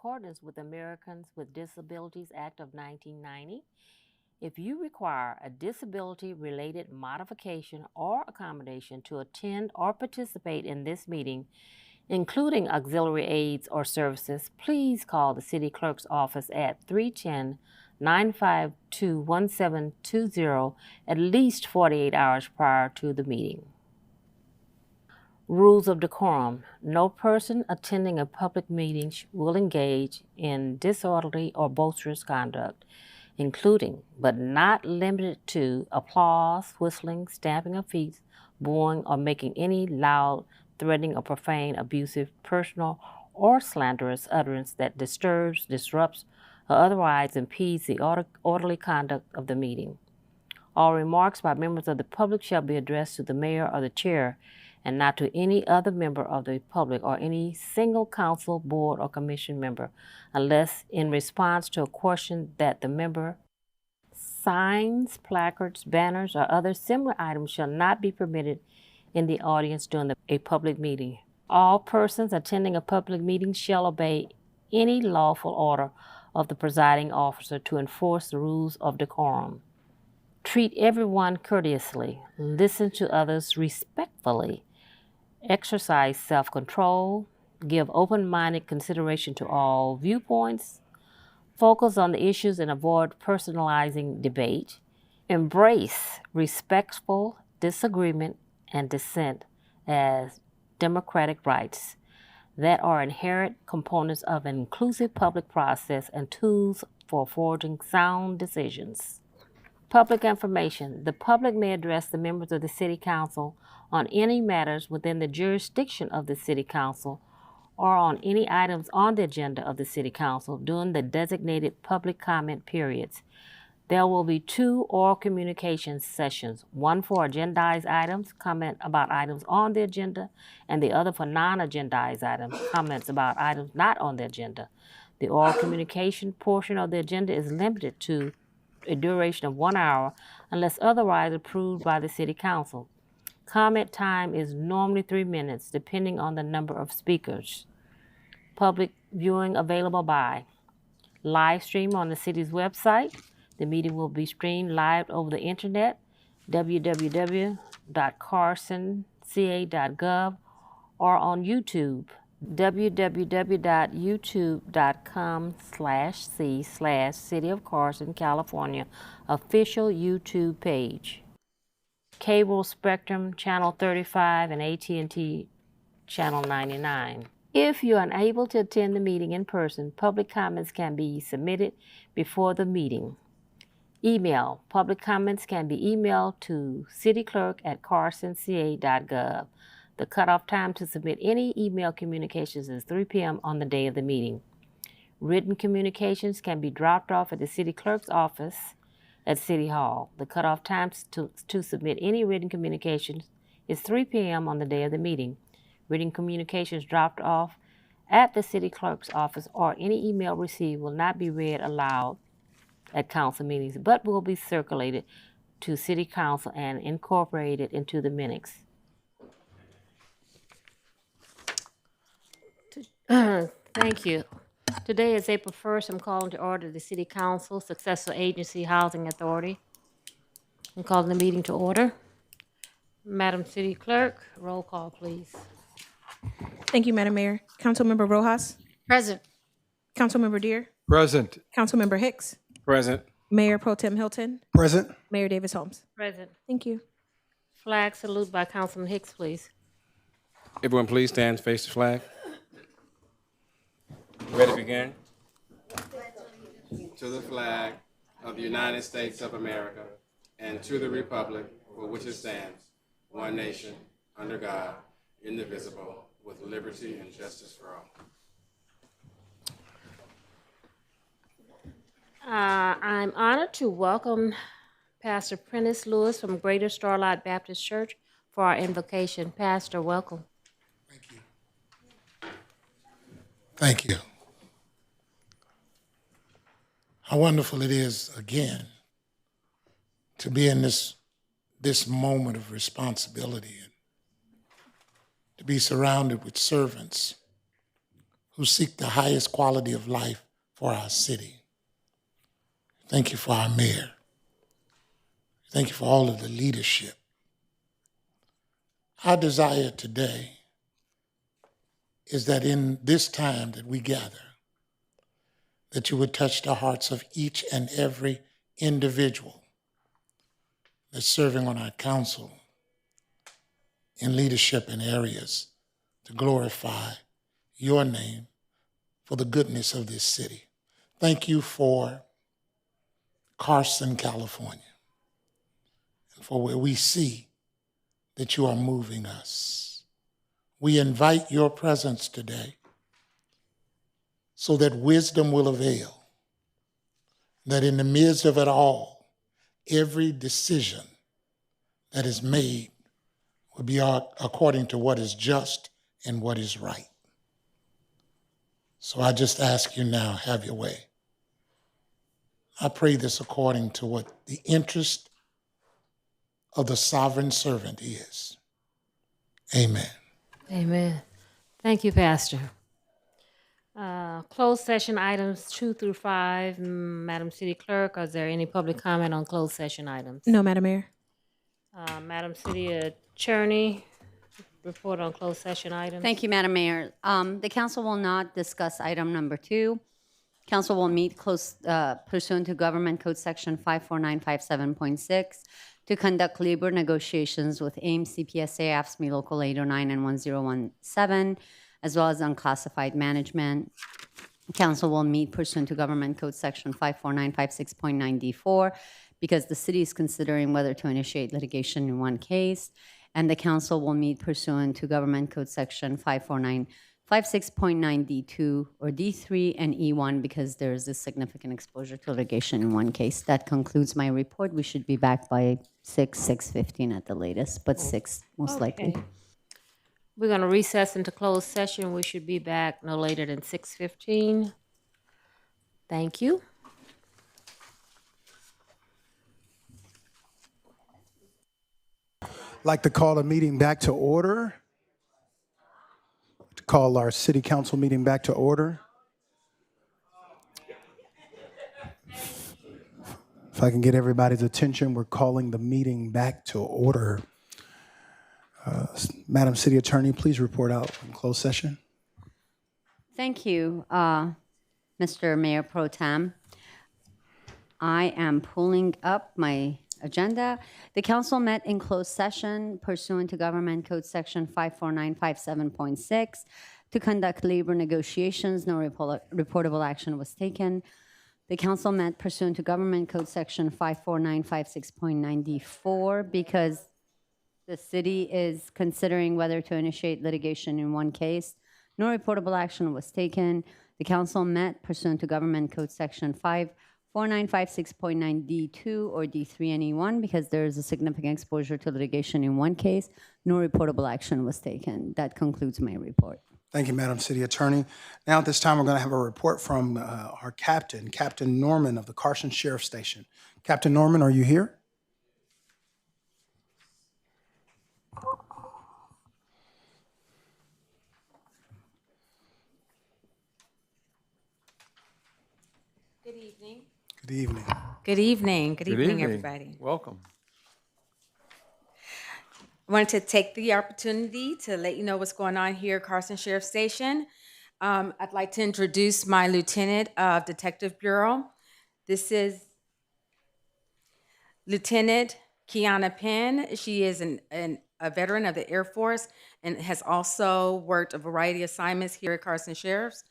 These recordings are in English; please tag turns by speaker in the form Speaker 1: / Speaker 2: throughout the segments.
Speaker 1: accordance with Americans with Disabilities Act of 1990. If you require a disability-related modification or accommodation to attend or participate in this meeting, including auxiliary aids or services, please call the City Clerk's office at 310-952-1720 at least 48 hours prior to the meeting. Rules of decorum. No person attending a public meeting will engage in disorderly or boisterous conduct, including, but not limited to, applause, whistling, stamping of feet, booing, or making any loud, threatening, or profane, abusive, personal, or slanderous utterance that disturbs, disrupts, or otherwise impedes the orderly conduct of the meeting. All remarks by members of the public shall be addressed to the mayor or the chair, and not to any other member of the public or any single council, board, or commission member, unless in response to a question that the member. Signs, placards, banners, or other similar items shall not be permitted in the audience during a public meeting. All persons attending a public meeting shall obey any lawful order of the presiding officer to enforce the rules of decorum. Treat everyone courteously, listen to others respectfully, exercise self-control, give open-minded consideration to all viewpoints, focus on the issues and avoid personalizing debate, embrace respectful disagreement and dissent as democratic rights that are inherent components of an inclusive public process and tools for forging sound decisions. Public information. The public may address the members of the City Council on any matters within the jurisdiction of the City Council or on any items on the agenda of the City Council during the designated public comment periods. There will be 2 oral communication sessions, one for agendized items, comment about items on the agenda, and the other for non-agendized items, comments about items not on the agenda. The oral communication portion of the agenda is limited to a duration of 1 hour unless otherwise approved by the City Council. Comment time is normally 3 minutes, depending on the number of speakers. Public viewing available by live stream on the city's website. The meeting will be streamed live over the internet, www.carsonca.gov, or on YouTube, www.youtube.com/c/City of Carson, California, official YouTube page. Cable Spectrum, Channel 35, and AT&T Channel 99. If you are unable to attend the meeting in person, public comments can be submitted before the meeting. Email. Public comments can be emailed to cityclerk@carsonca.gov. The cutoff time to submit any email communications is 3 p.m. on the day of the meeting. Written communications can be dropped off at the City Clerk's office at City Hall. The cutoff time to submit any written communications is 3 p.m. on the day of the meeting. Written communications dropped off at the City Clerk's office or any email received will not be read aloud at council meetings, but will be circulated to City Council and incorporated into the minutes. Thank you. Today is April 1st. I'm calling to order the City Council, Successor Agency Housing Authority. I'm calling the meeting to order. Madam City Clerk, roll call, please.
Speaker 2: Thank you, Madam Mayor. Councilmember Rojas.
Speaker 1: Present.
Speaker 2: Councilmember Deere.
Speaker 3: Present.
Speaker 2: Councilmember Hicks.
Speaker 3: Present.
Speaker 2: Mayor Pro Tem Hilton.
Speaker 3: Present.
Speaker 2: Mayor Davis Holmes.
Speaker 1: Present.
Speaker 2: Thank you.
Speaker 1: Flag salute by Councilman Hicks, please.
Speaker 3: Everyone please stand, face the flag. Ready to begin?
Speaker 4: To the flag of the United States of America and to the republic for which it stands, one nation, under God, indivisible, with liberty and justice for all.
Speaker 1: I'm honored to welcome Pastor Prentice Lewis from Greater Starlight Baptist Church for our invocation. Pastor, welcome.
Speaker 5: Thank you. Thank you. How wonderful it is, again, to be in this moment of responsibility and to be surrounded with servants who seek the highest quality of life for our city. Thank you for our mayor. Thank you for all of the leadership. Our desire today is that in this time that we gather, that you would touch the hearts of each and every individual that's serving on our council in leadership in areas to glorify your name for the goodness of this city. Thank you for Carson, California, and for where we see that you are moving us. We invite your presence today so that wisdom will avail, that in the midst of it all, every decision that is made will be according to what is just and what is right. So I just ask you now, have your way. I pray this according to what the interest of the sovereign servant is. Amen.
Speaker 1: Amen. Thank you, Pastor. Closed session items 2 through 5. Madam City Clerk, is there any public comment on closed session items?
Speaker 2: No, Madam Mayor.
Speaker 1: Madam City Attorney, report on closed session items.
Speaker 6: Thank you, Madam Mayor. The council will not discuss item number 2. Council will meet pursuant to Government Code Section 54957.6 to conduct labor negotiations with AIM, CPSA, AFSCME Local 809 and 1017, as well as unclassified management. Council will meet pursuant to Government Code Section 54956.9D4 because the city is considering whether to initiate litigation in one case, and the council will meet pursuant to Government Code Section 54956.9D2 or D3 and E1 because there is a significant exposure to litigation in one case. That concludes my report. We should be back by 6:15 at the latest, but 6 most likely.
Speaker 1: Okay. We're going to recess into closed session. We should be back no later than 6:15. Thank you.
Speaker 7: I'd like to call the meeting back to order. To call our city council meeting back to order. If I can get everybody's attention, we're calling the meeting back to order. Madam City Attorney, please report out from closed session.
Speaker 6: Thank you, Mr. Mayor Pro Tem. I am pulling up my agenda. The council met in closed session pursuant to Government Code Section 54957.6 to conduct labor negotiations. No reportable action was taken. The council met pursuant to Government Code Section 54956.9D4 because the city is considering whether to initiate litigation in one case. No reportable action was taken. The council met pursuant to Government Code Section 54956.9D2 or D3 and E1 because there is a significant exposure to litigation in one case. No reportable action was taken. That concludes my report.
Speaker 7: Thank you, Madam City Attorney. Now at this time, we're going to have a report from our captain, Captain Norman of the Carson Sheriff Station. Captain Norman, are you here?
Speaker 8: Good evening.
Speaker 7: Good evening.
Speaker 8: Good evening. Good evening, everybody.
Speaker 3: Welcome.
Speaker 8: I wanted to take the opportunity to let you know what's going on here at Carson Sheriff Station. I'd like to introduce my Lieutenant of Detective Bureau. This is Lieutenant Kiana Penn. She is a veteran of the Air Force and has also worked a variety of assignments here at Carson Sheriff's,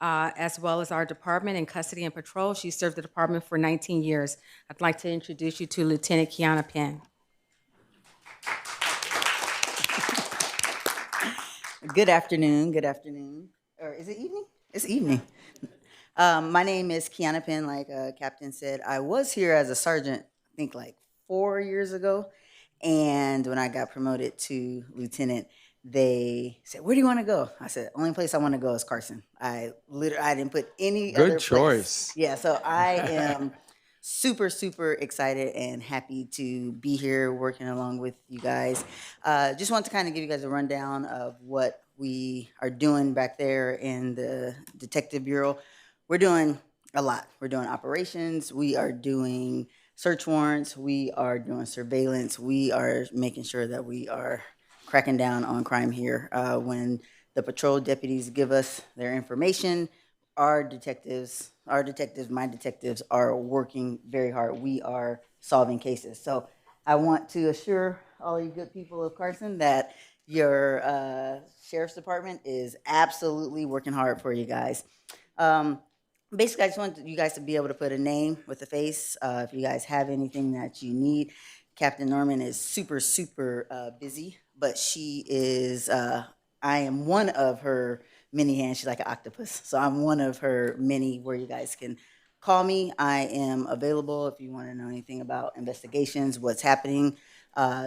Speaker 8: as well as our department in custody and patrol. She served the department for 19 years. I'd like to introduce you to Lieutenant Kiana Penn.
Speaker 9: Good afternoon. Good afternoon. Or is it evening? It's evening. My name is Kiana Penn, like Captain said. I was here as a sergeant, I think like 4 years ago. And when I got promoted to lieutenant, they said, "Where do you want to go?" I said, "Only place I want to go is Carson." I didn't put any other
Speaker 3: Good choice.
Speaker 9: place. Yeah, so I am super, super excited and happy to be here working along with you guys. Just want to kind of give you guys a rundown of what we are doing back there in the Detective Bureau. We're doing a lot. We're doing operations. We are doing search warrants. We are doing surveillance. We are making sure that we are cracking down on crime here. When the patrol deputies give us their information, my detectives are working very hard. We are solving cases. So I want to assure all you good people of Carson that your sheriff's department is absolutely working hard for you guys. Basically, I just want you guys to be able to put a name with a face. If you guys have anything that you need, Captain Norman is super, super busy, but she is, I am one of her many hands. She's like an octopus. So I'm one of her many where you guys can call me. I am available if you want to know anything about investigations, what's happening.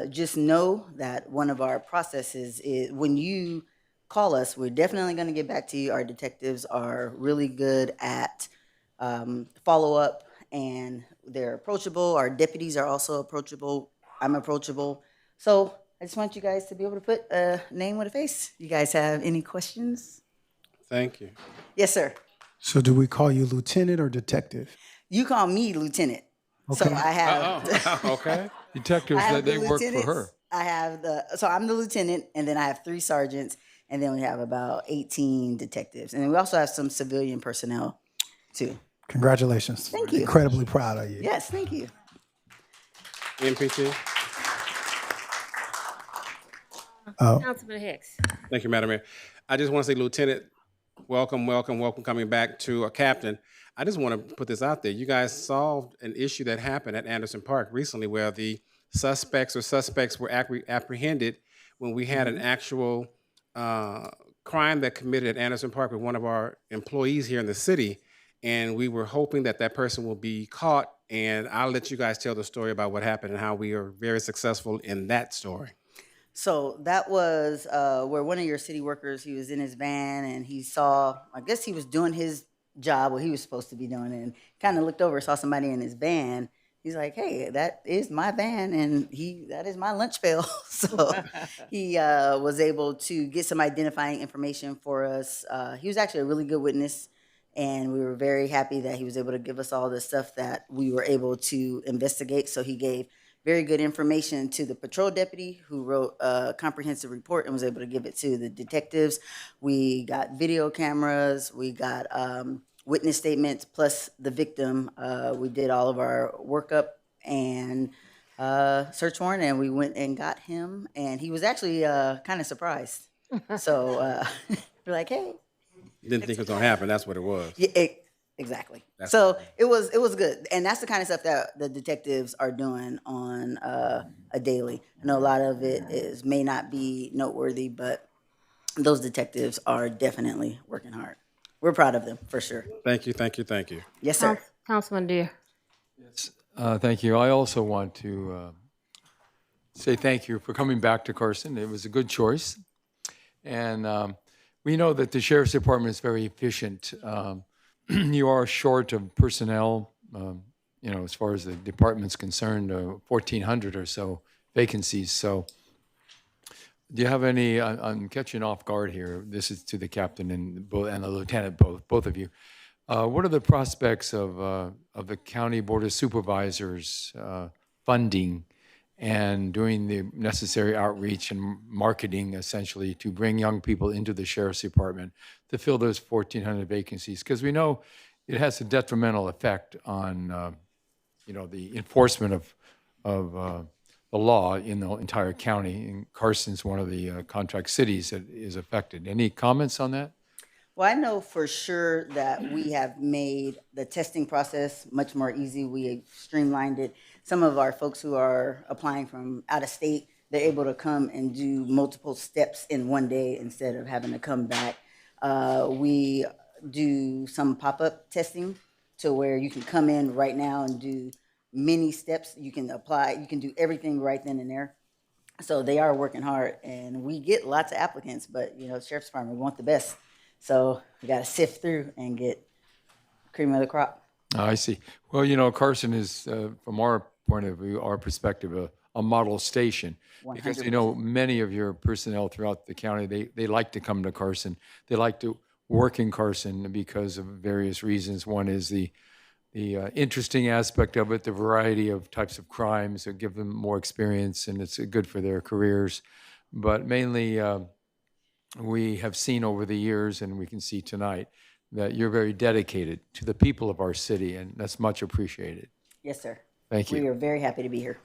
Speaker 9: Just know that one of our processes is when you call us, we're definitely going to get back to you. Our detectives are really good at follow-up, and they're approachable. Our deputies are also approachable. I'm approachable. So I just want you guys to be able to put a name with a face. You guys have any questions?
Speaker 3: Thank you.
Speaker 9: Yes, sir.
Speaker 7: So do we call you lieutenant or detective?
Speaker 9: You call me lieutenant. So
Speaker 7: Okay.
Speaker 9: I have
Speaker 3: Okay.
Speaker 10: Detectives,
Speaker 9: I have
Speaker 10: they
Speaker 9: the
Speaker 10: work for
Speaker 9: lieutenants.
Speaker 10: her.
Speaker 9: I have so I'm the lieutenant, and then I have 3 sergeants, and then we have about 18 detectives. And then we also have some civilian personnel too.
Speaker 7: Congratulations.
Speaker 9: Thank you.
Speaker 7: Incredibly proud of you.
Speaker 9: Yes, thank you.
Speaker 3: MPT.
Speaker 1: Councilman Hicks.
Speaker 3: Thank you, Madam Mayor. I just want to say, Lieutenant, welcome coming back to a captain. I just want to put this out there. You guys solved an issue that happened at Anderson Park recently where the suspects were apprehended when we had an actual crime that committed at Anderson Park with one of our employees here in the city. And we were hoping that that person will be caught. And I'll let you guys tell the story about what happened and how we are very successful in that story.
Speaker 9: So that was where one of your city workers, he was in his van and he saw, I guess he was doing his job, what he was supposed to be doing, and kind of looked over, saw somebody in his van. He's like, hey, that is my van, and that is my lunch pail. So he was able to get some identifying information for us. He was actually a really good witness, and we were very happy that he was able to give us all the stuff that we were able to investigate. So he gave very good information to the patrol deputy who wrote a comprehensive report and was able to give it to the detectives. We got video cameras, we got witness statements, plus the victim. We did all of our workup and search warrant, and we went and got him, and he was actually kind of surprised. So we're like, hey.
Speaker 3: Didn't think it was going to happen. That's what it was.
Speaker 9: Yeah, exactly. So it was good, and that's the kind of stuff that the detectives are doing on a daily. I know a lot of it may not be noteworthy, but those detectives are definitely working hard. We're proud of them for sure.
Speaker 3: Thank you.
Speaker 9: Yes, sir.
Speaker 1: Councilman Deere.
Speaker 10: Thank you. I also want to say thank you for coming back to Carson. It was a good choice. And we know that the Sheriff's Department is very efficient. You are short of personnel, as far as the department's concerned, 1,400 or so vacancies. So do you have any, I'm catching off guard here. This is to the captain and the lieutenant, both of you. What are the prospects of the County Board of Supervisors funding and doing the necessary outreach and marketing, essentially, to bring young people into the Sheriff's Department to fill those 1,400 vacancies? Because we know it has a detrimental effect on, the enforcement of the law in the entire county. And Carson's one of the contract cities that is affected. Any comments on that?
Speaker 9: Well, I know for sure that we have made the testing process much more easy. We have streamlined it. Some of our folks who are applying from out of state, they're able to come and do multiple steps in one day instead of having to come back. We do some pop-up testing to where you can come in right now and do many steps. You can apply, you can do everything right then and there. So they are working hard, and we get lots of applicants, but the Sheriff's Department, we want the best. So we got to sift through and get cream of the crop.
Speaker 10: I see. Well, Carson is, from our point of view, our perspective, a model station. Because you know, many of your personnel throughout the county, they like to come to Carson. They like to work in Carson because of various reasons. One is the interesting aspect of it, the variety of types of crimes that give them more experience, and it's good for their careers. But mainly, we have seen over the years, and we can see tonight, that you're very dedicated to the people of our city, and that's much appreciated.
Speaker 9: Yes, sir.
Speaker 10: Thank you.
Speaker 9: We are very happy to be here.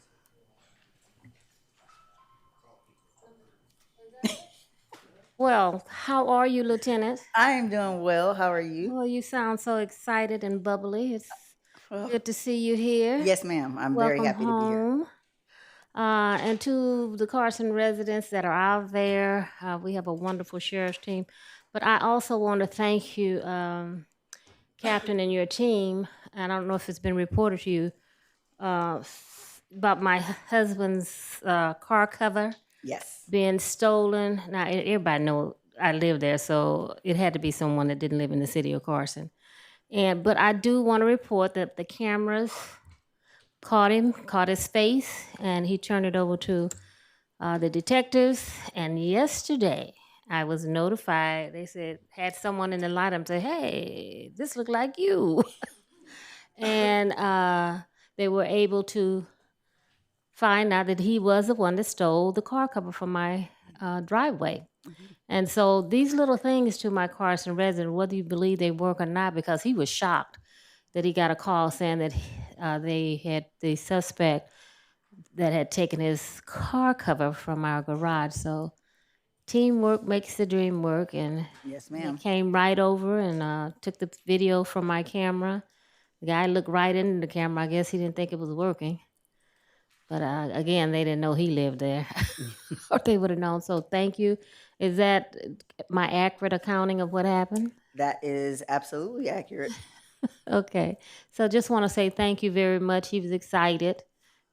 Speaker 1: Well, how are you, Lieutenant?
Speaker 9: I am doing well. How are you?
Speaker 1: Well, you sound so excited and bubbly. It's
Speaker 9: Well,
Speaker 1: good to see you here.
Speaker 9: yes, ma'am. I'm very
Speaker 1: Welcome
Speaker 9: happy to be here.
Speaker 1: home. And to the Carson residents that are out there, we have a wonderful sheriff's team. But I also want to thank you, Captain, and your team. And I don't know if it's been reported to you about my husband's car cover
Speaker 9: Yes.
Speaker 1: being stolen. Now, everybody know I live there, so it had to be someone that didn't live in the city of Carson. But I do want to report that the cameras caught his face, and he turned it over to the detectives. And yesterday, I was notified. They said had someone in the lineup say, "Hey, this looked like you," and they were able to find out that he was the one that stole the car cover from my driveway. And so these little things to my Carson resident, whether you believe they work or not, because he was shocked that he got a call saying that they had the suspect that had taken his car cover from our garage. So teamwork makes the dream work, and
Speaker 9: Yes,
Speaker 1: he
Speaker 9: ma'am.
Speaker 1: came right over and took the video from my camera. The guy looked right into the camera. I guess he didn't think it was working. But again, they didn't know he lived there, or they would have known. So thank you. Is that my accurate accounting of what happened?
Speaker 9: That is absolutely accurate.
Speaker 1: Okay. So just want to say thank you very much. He was excited.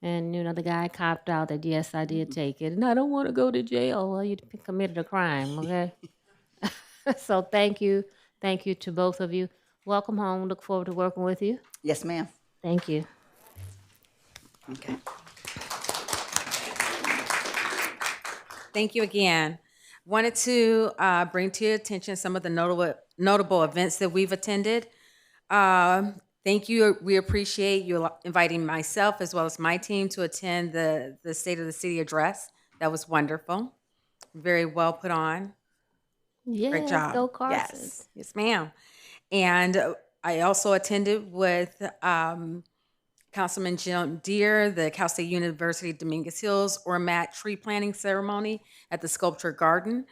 Speaker 1: And, the guy copped out that, yes, I did take it. And I don't want to go to jail. Well, you committed a crime, okay? So thank you. Thank you to both of you. Welcome home. Look forward to working with you.
Speaker 9: Yes, ma'am.
Speaker 1: Thank you.
Speaker 9: Okay.
Speaker 8: Thank you again. Wanted to bring to your attention some of the notable events that we've attended. Thank you. We appreciate you inviting myself as well as my team to attend the State of the City address. That was wonderful. Very well put on.
Speaker 1: Yes,
Speaker 8: Great job.
Speaker 1: go Carson.
Speaker 8: Yes, ma'am. And I also attended with Councilman Jim Deere, the Cal State University Dominguez Hills Ormat tree planting ceremony at the Sculpture Garden,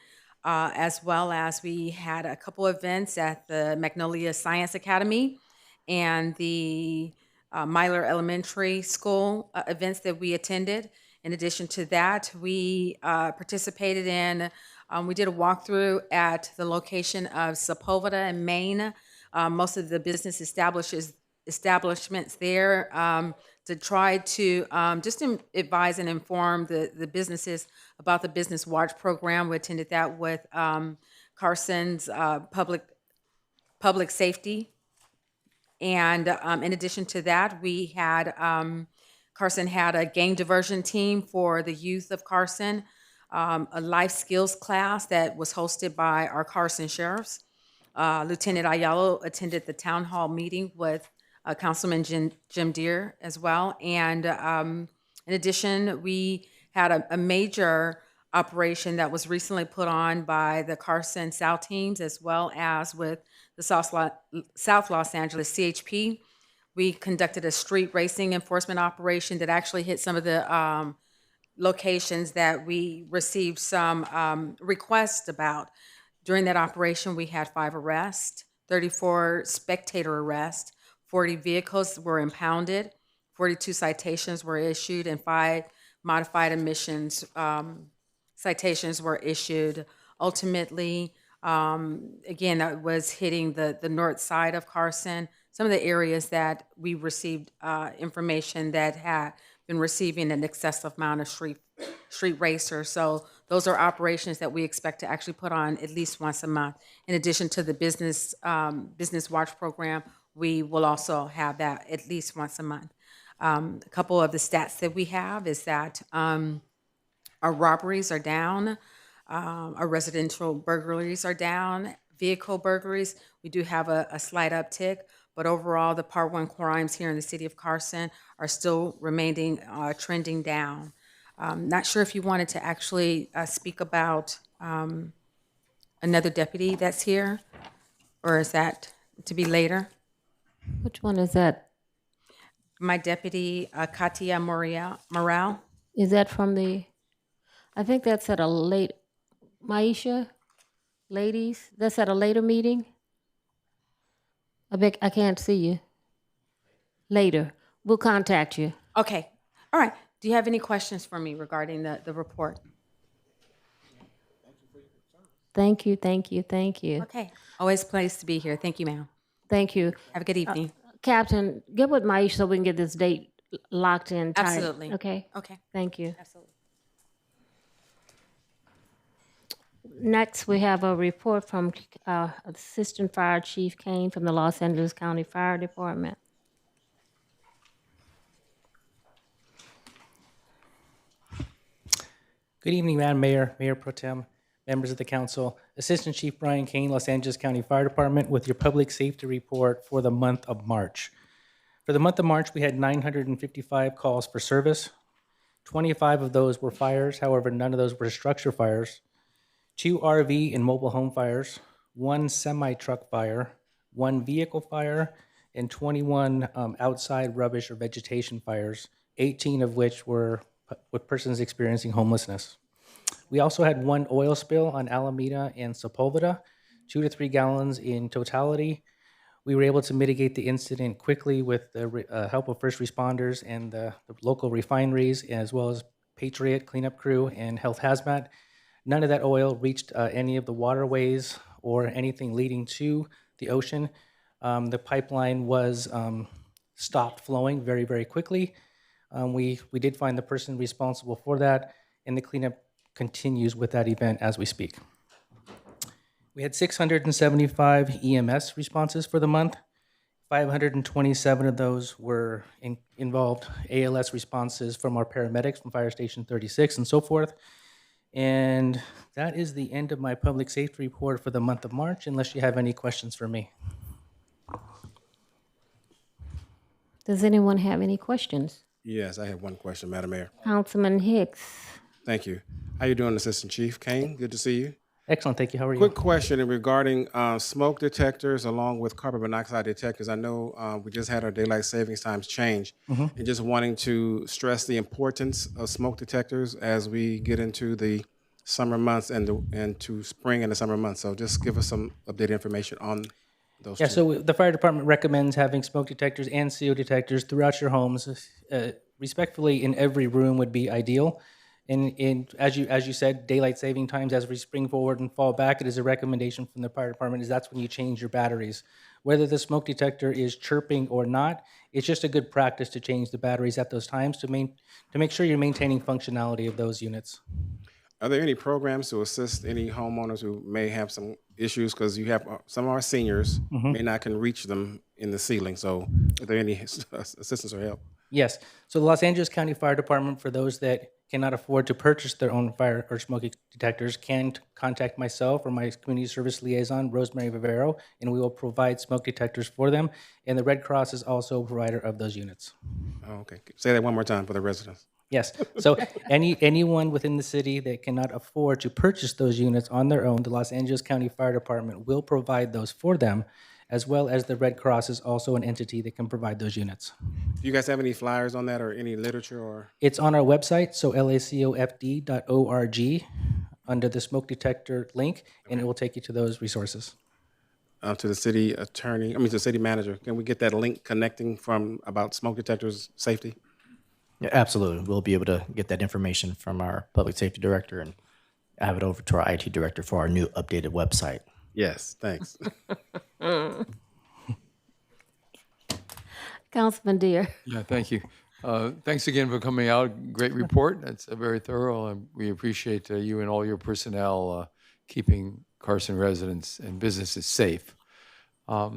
Speaker 8: as well as we had a couple events at the Magnolia Science Academy and the Myler Elementary School events that we attended. In addition to that, we participated in, we did a walkthrough at the location of Sepulveda in Maine. Most of the business establishments there to try to just advise and inform the businesses about the Business Watch program. We attended that with Carson's public safety. And in addition to that, we had, Carson had a game diversion team for the youth of Carson, a life skills class that was hosted by our Carson sheriffs. Lieutenant Ayalo attended the town hall meeting with Councilman Jim Deere as well. And in addition, we had a major operation that was recently put on by the Carson South teams as well as with the South Los Angeles CHP. We conducted a street racing enforcement operation that actually hit some of the locations that we received some requests about. During that operation, we had 5 arrests, 34 spectator arrests, 40 vehicles were impounded, 42 citations were issued, and 5 modified emissions citations were issued. Ultimately, again, that was hitting the north side of Carson, some of the areas that we received information that had been receiving an excessive amount of street racers. So those are operations that we expect to actually put on at least once a month. In addition to the Business Watch program, we will also have that at least once a month. A couple of the stats that we have is that our robberies are down, our residential burglaries are down, vehicle burglaries, we do have a slight uptick, but overall, the Part 1 crimes here in the city of Carson are still remaining trending down. Not sure if you wanted to actually speak about another deputy that's here, or is that to be later?
Speaker 1: Which one is that?
Speaker 8: My deputy, Katia Morale.
Speaker 1: Is that from the, I think that's at a late, Maisha, ladies, that's at a later meeting? I can't see you. Later. We'll contact you.
Speaker 8: Okay, all right. Do you have any questions for me regarding the report?
Speaker 1: Thank you, thank you, thank you.
Speaker 8: Okay, always a place to be here. Thank you, ma'am.
Speaker 1: Thank you.
Speaker 8: Have a good evening.
Speaker 1: Captain, get with Maisha so we can get this date locked in tight.
Speaker 8: Absolutely.
Speaker 1: Okay?
Speaker 8: Okay,
Speaker 1: Thank you.
Speaker 8: absolutely.
Speaker 1: Next, we have a report from Assistant Fire Chief Kane from the Los Angeles County Fire Department.
Speaker 11: Good evening, Madam Mayor, Mayor Pro Tem, members of the council. Assistant Chief Brian Kane, Los Angeles County Fire Department, with your public safety report for the month of March. For the month of March, we had 955 calls for service. 25 of those were fires. However, none of those were structure fires. 2 RV and mobile home fires, 1 semi-truck fire, 1 vehicle fire, and 21 outside rubbish or vegetation fires, 18 of which were with persons experiencing homelessness. We also had 1 oil spill on Alameda and Sepulveda, 2 to 3 gallons in totality. We were able to mitigate the incident quickly with the help of first responders and the local refineries, as well as Patriot cleanup crew and health hazmat. None of that oil reached any of the waterways or anything leading to the ocean. The pipeline was stopped flowing very, very quickly. We did find the person responsible for that, and the cleanup continues with that event as we speak. We had 675 EMS responses for the month. 527 of those were involved ALS responses from our paramedics from Fire Station 36 and so forth. And that is the end of my public safety report for the month of March, unless you have any questions for me.
Speaker 1: Does anyone have any questions?
Speaker 3: Yes, I have one question, Madam Mayor.
Speaker 1: Councilman Hicks.
Speaker 3: Thank you. How you doing, Assistant Chief Kane? Good to see you.
Speaker 11: Excellent, thank you. How are you?
Speaker 3: Quick question regarding smoke detectors along with carbon monoxide detectors. I know we just had our daylight savings times change, and just wanting to stress the importance of smoke detectors as we get into the summer months and to spring and the summer months. So just give us some updated information on those
Speaker 11: Yeah,
Speaker 3: two.
Speaker 11: so the fire department recommends having smoke detectors and CO detectors throughout your homes. Respectfully, in every room would be ideal. And as you said, daylight saving times, as we spring forward and fall back, it is a recommendation from the fire department is that's when you change your batteries. Whether the smoke detector is chirping or not, it's just a good practice to change the batteries at those times to make sure you're maintaining functionality of those units.
Speaker 3: Are there any programs to assist any homeowners who may have some issues? Because you have some of our seniors may not can reach them in the ceiling. So are there any assistance or help?
Speaker 11: Yes. So the Los Angeles County Fire Department, for those that cannot afford to purchase their own fire or smoke detectors, can contact myself or my community service liaison, Rosemary Vivero, and we will provide smoke detectors for them. And the Red Cross is also a provider of those units.
Speaker 3: Oh, okay. Say that one more time for the residents.
Speaker 11: Yes. So anyone within the city that cannot afford to purchase those units on their own, the Los Angeles County Fire Department will provide those for them, as well as the Red Cross is also an entity that can provide those units.
Speaker 3: Do you guys have any flyers on that or any literature or?
Speaker 11: It's on our website, so lacofd.org, under the smoke detector link, and it will take you to those resources.
Speaker 3: To the city attorney, to the city manager. Can we get that link connecting from about smoke detectors safety?
Speaker 12: Yeah, absolutely. We'll be able to get that information from our public safety director and have it over to our IT director for our new updated website.
Speaker 3: Yes, thanks.
Speaker 1: Councilman Deere.
Speaker 10: Yeah, thank you. Thanks again for coming out. Great report. It's very thorough, and we appreciate you and all your personnel keeping Carson residents and businesses safe. I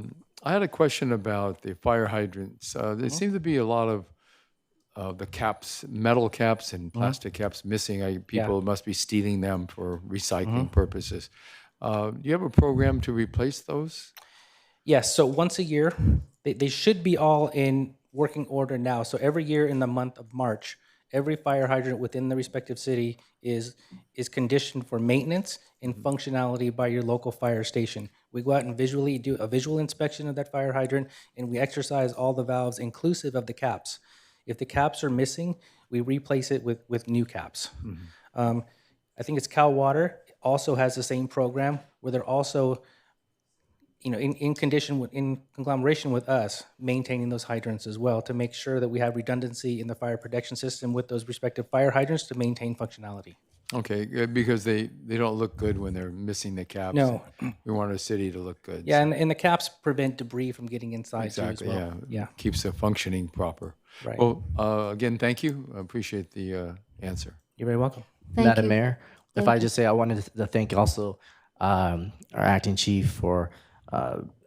Speaker 10: had a question about the fire hydrants. There seem to be a lot of the caps, metal caps and plastic caps missing. People must be stealing them for recycling purposes. Do you have a program to replace those?
Speaker 11: Yes, so once a year, they should be all in working order now. So every year in the month of March, every fire hydrant within the respective city is conditioned for maintenance and functionality by your local fire station. We go out and visually do a visual inspection of that fire hydrant, and we exercise all the valves inclusive of the caps. If the caps are missing, we replace it with new caps. I think it's Cal Water also has the same program where they're also, in conglomeration with us, maintaining those hydrants as well to make sure that we have redundancy in the fire protection system with those respective fire hydrants to maintain functionality.
Speaker 10: Okay, because they don't look good when they're missing the caps.
Speaker 11: No.
Speaker 10: We want our city to look good.
Speaker 11: Yeah,
Speaker 10: so-
Speaker 11: and the caps prevent debris from getting inside
Speaker 10: Exactly,
Speaker 11: too as well.
Speaker 10: yeah. Keeps it functioning proper.
Speaker 11: Right.
Speaker 10: Well, again, thank you. I appreciate the answer.
Speaker 11: You're very welcome.
Speaker 12: Madam Mayor, if I just say, I wanted to thank also our acting chief for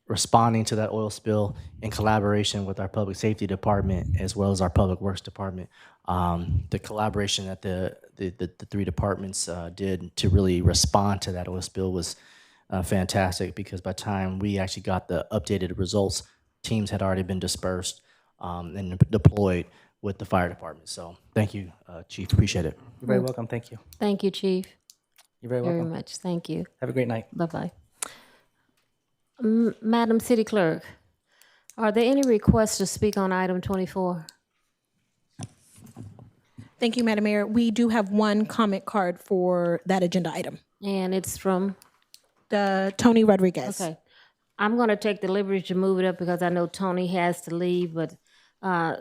Speaker 12: responding to that oil spill in collaboration with our public safety department as well as our public works department. The collaboration that the three departments did to really respond to that oil spill was fantastic, because by the time we actually got the updated results, teams had already been dispersed and deployed with the fire department. So thank you, Chief. Appreciate it.
Speaker 11: You're very welcome. Thank you.
Speaker 1: Thank you, Chief,
Speaker 11: You're very
Speaker 1: very
Speaker 11: welcome.
Speaker 1: much. Thank you.
Speaker 11: Have a great night.
Speaker 1: Bye-bye. Madam City Clerk, are there any requests to speak on item 24?
Speaker 2: Thank you, Madam Mayor. We do have one comment card for that agenda item.
Speaker 1: And it's from,
Speaker 2: Tony Rodriguez.
Speaker 1: okay. I'm going to take the liberty to move it up because I know Tony has to leave, but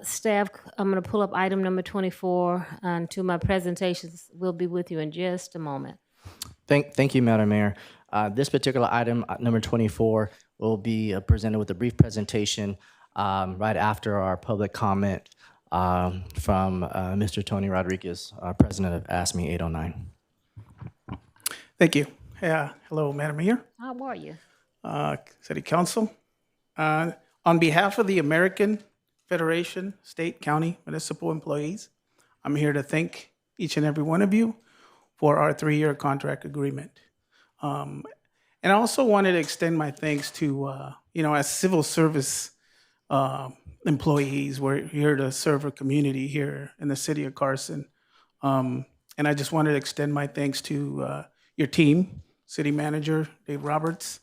Speaker 1: staff, I'm going to pull up item number 24 to my presentations. We'll be with you in just a moment.
Speaker 12: Thank you, Madam Mayor. This particular item, number 24, will be presented with a brief presentation right after our public comment from Mr. Tony Rodriguez, President of ASME 809.
Speaker 13: Thank you. Hello, Madam Mayor,
Speaker 1: How are you?
Speaker 13: City Council. On behalf of the American Federation, State, County, Municipal Employees, I'm here to thank each and every one of you for our 3-year contract agreement. And I also wanted to extend my thanks to, as civil service employees, we're here to serve a community here in the city of Carson. And I just wanted to extend my thanks to your team, City Manager Dave Roberts,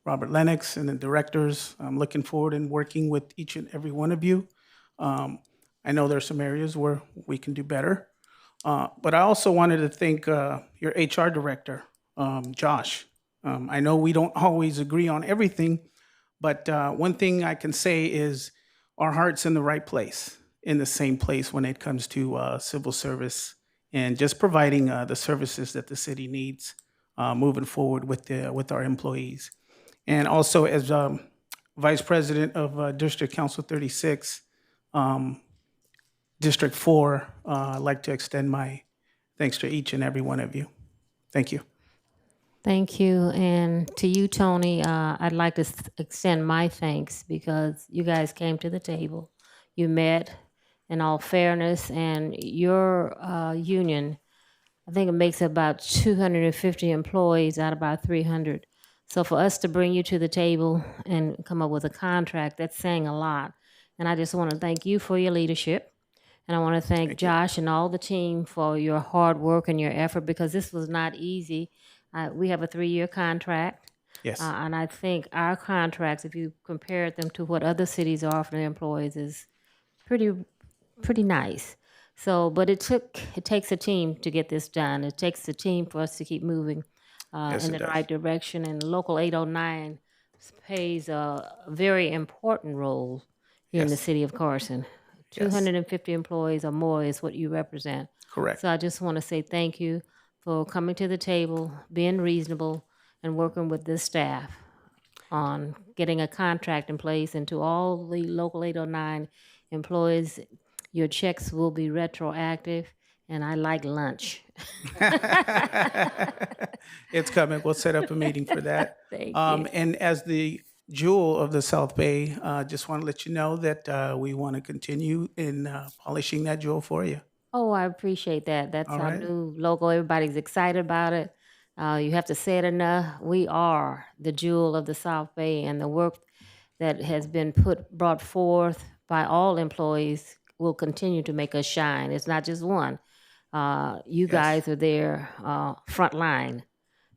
Speaker 13: Robert Lennox, and the directors. I'm looking forward and working with each and every one of you. I know there's some areas where we can do better. But I also wanted to thank your HR director, Josh. I know we don't always agree on everything, but one thing I can say is our heart's in the right place, in the same place when it comes to civil service and just providing the services that the city needs moving forward with our employees. And also as Vice President of District Council 36, District 4, I'd like to extend my thanks to each and every one of you. Thank you.
Speaker 1: Thank you. And to you, Tony, I'd like to extend my thanks because you guys came to the table. You met in all fairness, and your union, I think it makes about 250 employees out of about 300. So for us to bring you to the table and come up with a contract, that's saying a lot. And I just want to thank you for your leadership. And I want to thank Josh and all the team for your hard work and your effort, because this was not easy. We have a 3-year contract.
Speaker 13: Yes.
Speaker 1: And I think our contracts, if you compare them to what other cities are for their employees, is pretty nice. So, but it takes a team to get this done. It takes a team for us to keep moving in the right direction. And Local 809 plays a very important role here in the city of Carson. 250 employees or more is what you represent.
Speaker 13: Correct.
Speaker 1: So I just want to say thank you for coming to the table, being reasonable, and working with this staff on getting a contract in place. And to all the Local 809 employees, your checks will be retroactive, and I like lunch.
Speaker 13: It's coming. We'll set up a meeting for that.
Speaker 1: Thank you.
Speaker 13: And as the jewel of the South Bay. Just want to let you know that we want to continue in polishing that jewel for you.
Speaker 1: Oh, I appreciate that. That's
Speaker 13: All
Speaker 1: our
Speaker 13: right.
Speaker 1: new logo. Everybody's excited about it. You have to say it enough. We are the jewel of the South Bay, and the work that has been brought forth by all employees will continue to make us shine. It's not just one. You guys are there front line.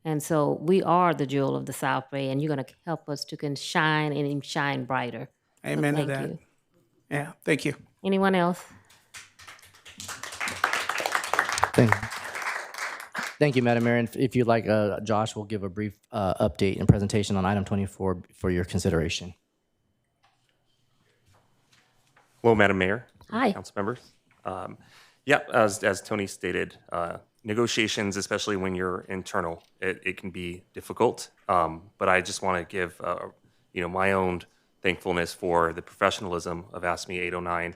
Speaker 1: And so we are the jewel of the South Bay, and you're going to help us to can shine and even shine brighter. So
Speaker 13: Amen to
Speaker 1: thank
Speaker 13: that.
Speaker 1: you.
Speaker 13: Yeah, thank you.
Speaker 1: Anyone else?
Speaker 12: Thank you, Madam Mayor. And if you'd like, Josh will give a brief update and presentation on item 24 for your consideration.
Speaker 14: Hello, Madam Mayor.
Speaker 1: Hi.
Speaker 14: Council members. As Tony stated, negotiations, especially when you're internal, it can be difficult. But I just want to give, my own thankfulness for the professionalism of ASME 809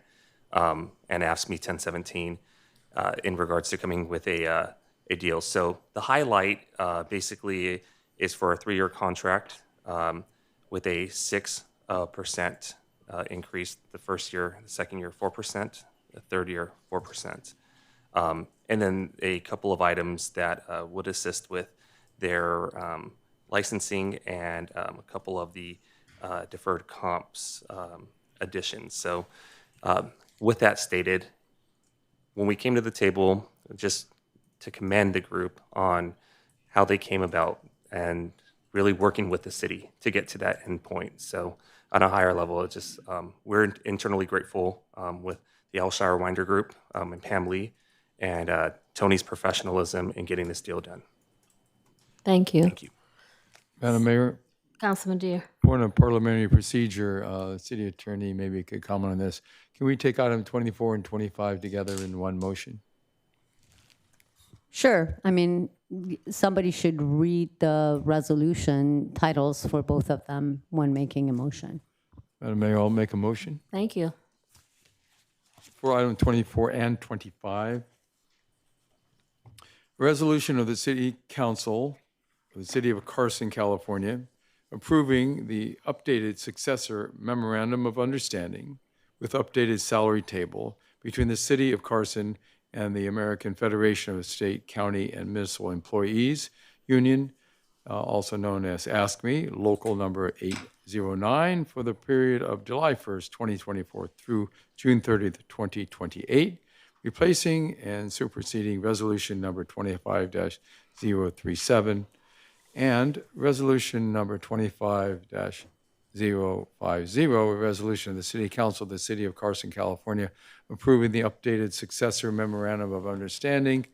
Speaker 14: and ASME 1017 in regards to coming with a deal. So the highlight basically is for a 3-year contract with a 6% increase the first year, the second year 4%, the third year 4%. And then a couple of items that would assist with their licensing and a couple of the deferred comps additions. So with that stated, when we came to the table, just to commend the group on how they came about and really working with the city to get to that end point. So on a higher level, it's just we're internally grateful with the Alshire Winder Group and Pam Lee and Tony's professionalism in getting this deal done.
Speaker 1: Thank you.
Speaker 14: Thank you.
Speaker 10: Madam Mayor,
Speaker 1: Councilman Deere.
Speaker 10: point of parliamentary procedure, city attorney maybe could comment on this. Can we take item 24 and 25 together in one motion?
Speaker 6: Sure. I mean, somebody should read the resolution titles for both of them when making a motion.
Speaker 10: Madam Mayor, I'll make a motion
Speaker 1: Thank you.
Speaker 10: for item 24 and 25. Resolution of the City Council of the City of Carson, California, approving the updated successor memorandum of understanding with updated salary table between the City of Carson and the American Federation of State, County, and Municipal Employees Union, also known as ASCME, local number 809, for the period of July 1st, 2024 through June 30th, 2028, replacing and superseding resolution number 25-037 and resolution number 25-050, a resolution of the City Council of the City of Carson, California, approving the updated successor memorandum of understanding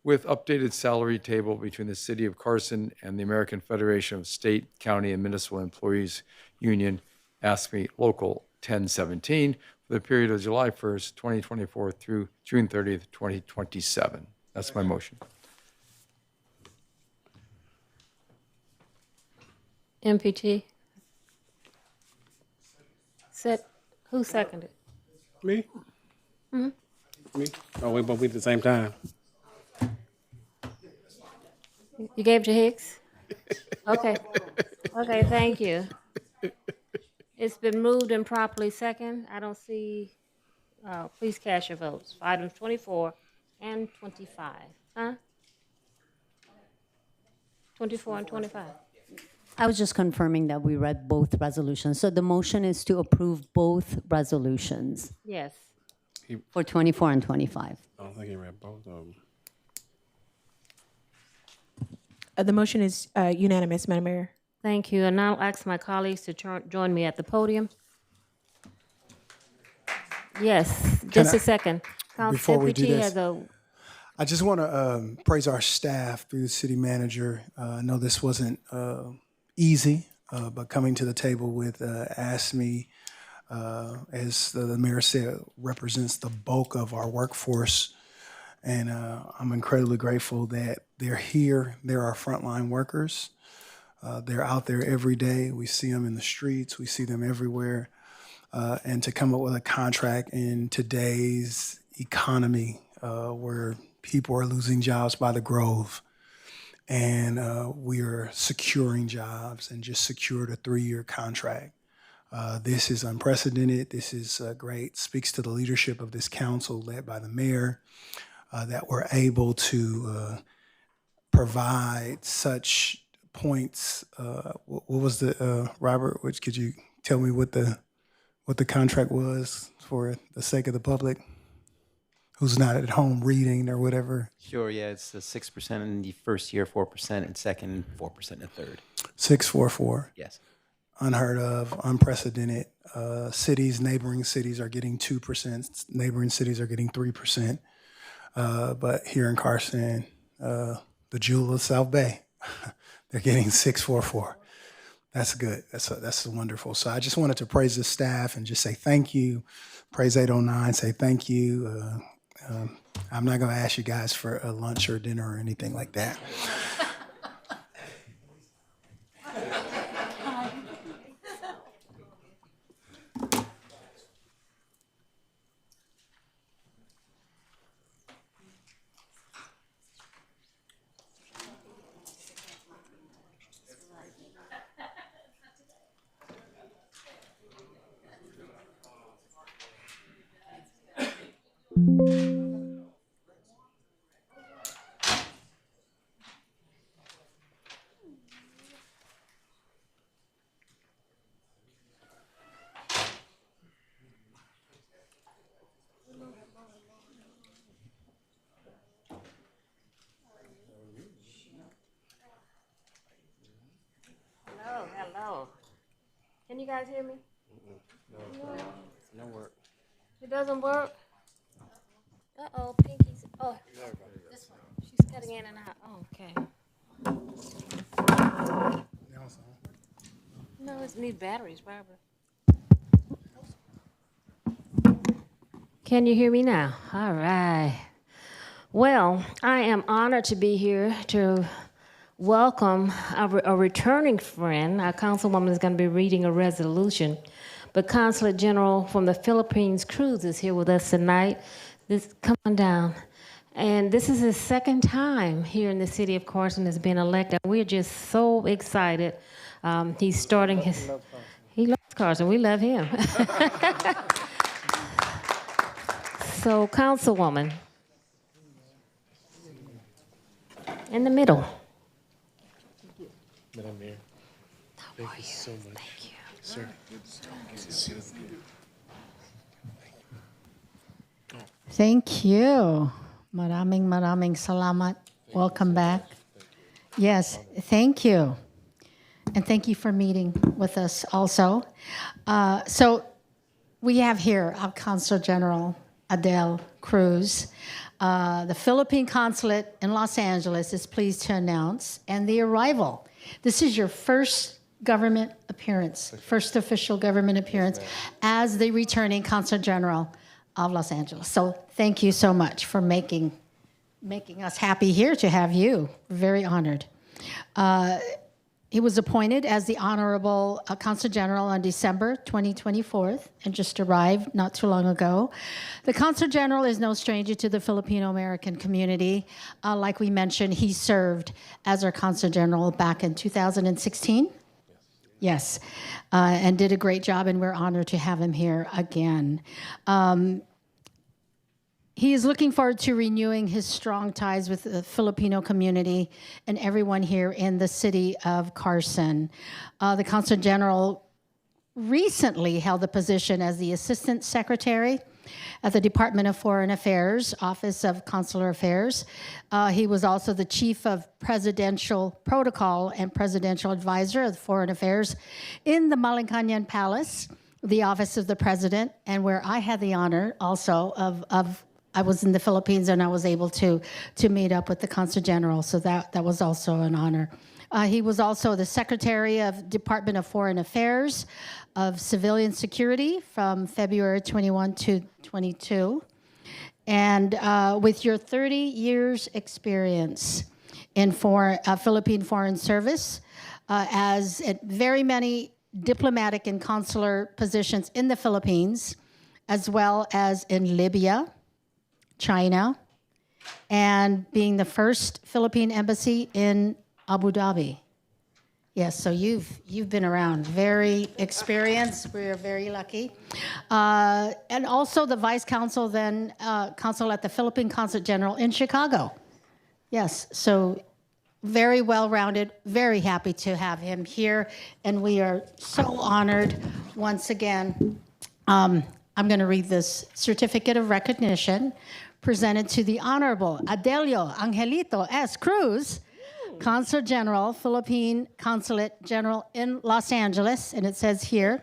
Speaker 10: with updated salary table between the City of Carson and the American Federation of State, County, and Municipal Employees Union, ASME Local 1017, for the period of July 1st, 2024 through June 30th, 2027. That's my motion.
Speaker 1: MPT. Who seconded?
Speaker 3: Me? Me? Oh, we both at the same time.
Speaker 1: You gave it to Hicks? Okay. Okay, thank you. It's been moved and properly second. I don't see, please cast your votes. For items 24 and 25. Huh? 24 and 25.
Speaker 6: I was just confirming that we read both resolutions. So the motion is to approve both resolutions
Speaker 1: Yes.
Speaker 6: for 24 and 25.
Speaker 3: I don't think he read both of them.
Speaker 2: The motion is unanimous, Madam Mayor.
Speaker 1: Thank you. And now I'll ask my colleagues to join me at the podium. Yes, just a second.
Speaker 7: Before we do
Speaker 1: MPT
Speaker 7: this,
Speaker 1: has a,
Speaker 7: I just want to praise our staff through the city manager. I know this wasn't easy, but coming to the table with ASME, as the mayor said, represents the bulk of our workforce. And I'm incredibly grateful that they're here. They're our frontline workers. They're out there every day. We see them in the streets. We see them everywhere. And to come up with a contract in today's economy where people are losing jobs by the grove, and we are securing jobs and just secured a 3-year contract. This is unprecedented. This is great. Speaks to the leadership of this council led by the mayor, that we're able to provide such points. What was the Robert? Which could you tell me what the contract was for the sake of the public who's not at home reading or whatever?
Speaker 15: Sure, yeah, it's 6% in the first year, 4% in second, 4% in third.
Speaker 7: 644.
Speaker 15: Yes.
Speaker 7: Unheard of, unprecedented. Neighboring cities are getting 2%. Neighboring cities are getting 3%. But here in Carson, the jewel of South Bay, they're getting 644. That's good. That's wonderful. So I just wanted to praise the staff and just say thank you. Praise 809, say thank you. I'm not going to ask you guys for a lunch or dinner or anything like that.
Speaker 1: Hello. Can you guys hear me?
Speaker 15: No work.
Speaker 1: It doesn't work? Uh-oh, Pinky's, oh, this one. She's cutting in and out. Oh, okay. No, it needs batteries, Barbara. Can you hear me now? All right. Well, I am honored to be here to welcome a returning friend. Our councilwoman is going to be reading a resolution, but Consulate General from the Philippines Cruz is here with us tonight. Come on down. And this is his second time here in the city of Carson as being elected. We're just so excited. He's starting his... He loves Carson. We love him. So, Councilwoman, in the middle.
Speaker 16: Madam Mayor, thank you so much.
Speaker 1: Thank you.
Speaker 16: Sir.
Speaker 17: Thank you. Maraming salamat. Welcome back. Yes, thank you. And thank you for meeting with us also. So we have here our Consul General, Adele Cruz. The Philippine Consulate in Los Angeles is pleased to announce, and the arrival. This is your first government appearance, first official government appearance as the returning Consul General of Los Angeles. So thank you so much for making us happy here to have you. Very honored. He was appointed as the Honorable Consul General on December 2024 and just arrived not too long ago. The Consul General is no stranger to the Filipino-American community. Like we mentioned, he served as our Consul General back in 2016. Yes, and did a great job, and we're honored to have him here again. He is looking forward to renewing his strong ties with the Filipino community and everyone here in the city of Carson. The Consul General recently held the position as the Assistant Secretary at the Department of Foreign Affairs, Office of Consular Affairs. He was also the Chief of Presidential Protocol and Presidential Advisor of Foreign Affairs in the Malacañang Palace, the Office of the President, and where I had the honor also of I was in the Philippines and I was able to meet up with the Consul General, so that was also an honor. He was also the Secretary of Department of Foreign Affairs of Civilian Security from February 21 to 22. And with your 30 years experience in Philippine Foreign Service, as at very many diplomatic and consular positions in the Philippines, as well as in Libya, China, and being the first Philippine embassy in Abu Dhabi. Yes, so you've been around, very experienced. We're very lucky, and also the vice consul, then consul at the Philippine Consulate General in Chicago. Yes, so very well-rounded. Very happy to have him here, and we are so honored once again. I'm going to read this certificate of recognition presented to the Honorable Adelio Angelito S. Cruz, Consul General, Philippine Consulate General in Los Angeles, and it says here,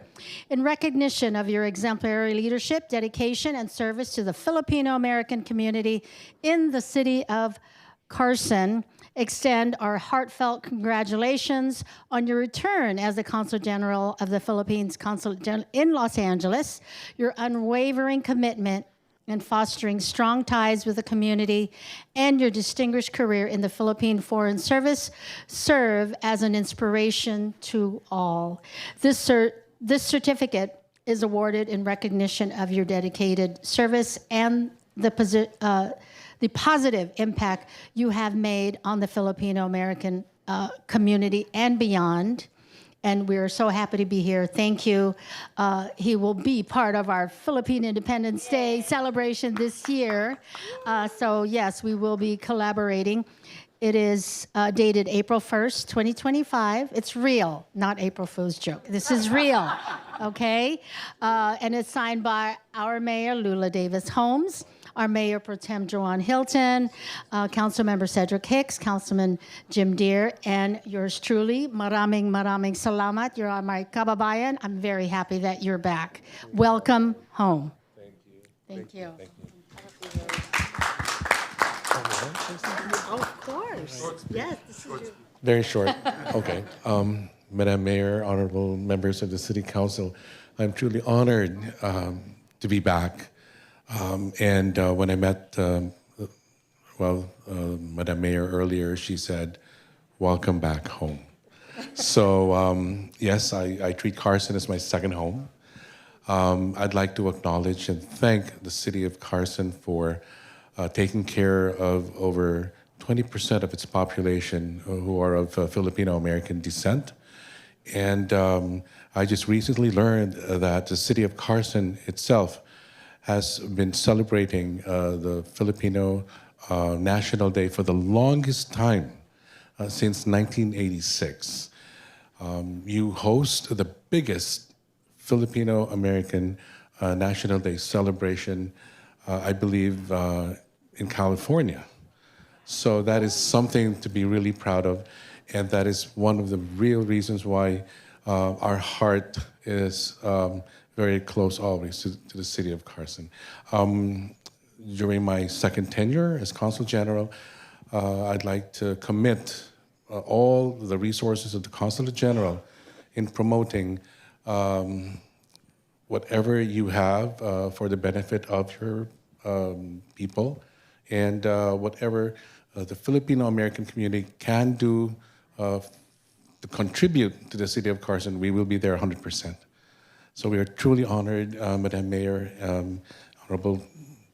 Speaker 17: in recognition of your exemplary leadership, dedication, and service to the Filipino-American community in the city of Carson, extend our heartfelt congratulations on your return as the Consul General of the Philippines Consulate General in Los Angeles, your unwavering commitment and fostering strong ties with the community, and your distinguished career in the Philippine Foreign Service serve as an inspiration to all. This certificate is awarded in recognition of your dedicated service and the positive impact you have made on the Filipino-American community and beyond. And we're so happy to be here. Thank you. He will be part of our Philippine Independence Day celebration this year. So yes, we will be collaborating. It is dated April 1st, 2025. It's real, not April Fool's joke. This is real, okay? And it's signed by our Mayor, Lula Davis Holmes, our Mayor Pro Tem Joanne Hilton, Councilmember Cedric Hicks, Councilman Jim Deere, and yours truly. Maraming salamat. You're my kababayan. I'm very happy that you're back. Welcome home. Thank you. Thank you. Oh, of course. Yes, this is your...
Speaker 16: Very short. Okay. Madam Mayor, honorable members of the City Council, I'm truly honored to be back. And when I met, Madam Mayor earlier, she said, welcome back home. So yes, I treat Carson as my second home. I'd like to acknowledge and thank the city of Carson for taking care of over 20% of its population who are of Filipino-American descent. And I just recently learned that the city of Carson itself has been celebrating the Filipino National Day for the longest time, since 1986. You host the biggest Filipino-American National Day celebration, I believe, in California. So that is something to be really proud of, and that is one of the real reasons why our heart is very close always to the city of Carson. During my second tenure as Consul General, I'd like to commit all the resources of the Consulate General in promoting whatever you have for the benefit of your people, and whatever the Filipino-American community can do to contribute to the city of Carson, we will be there 100%. So we are truly honored, Madam Mayor, honorable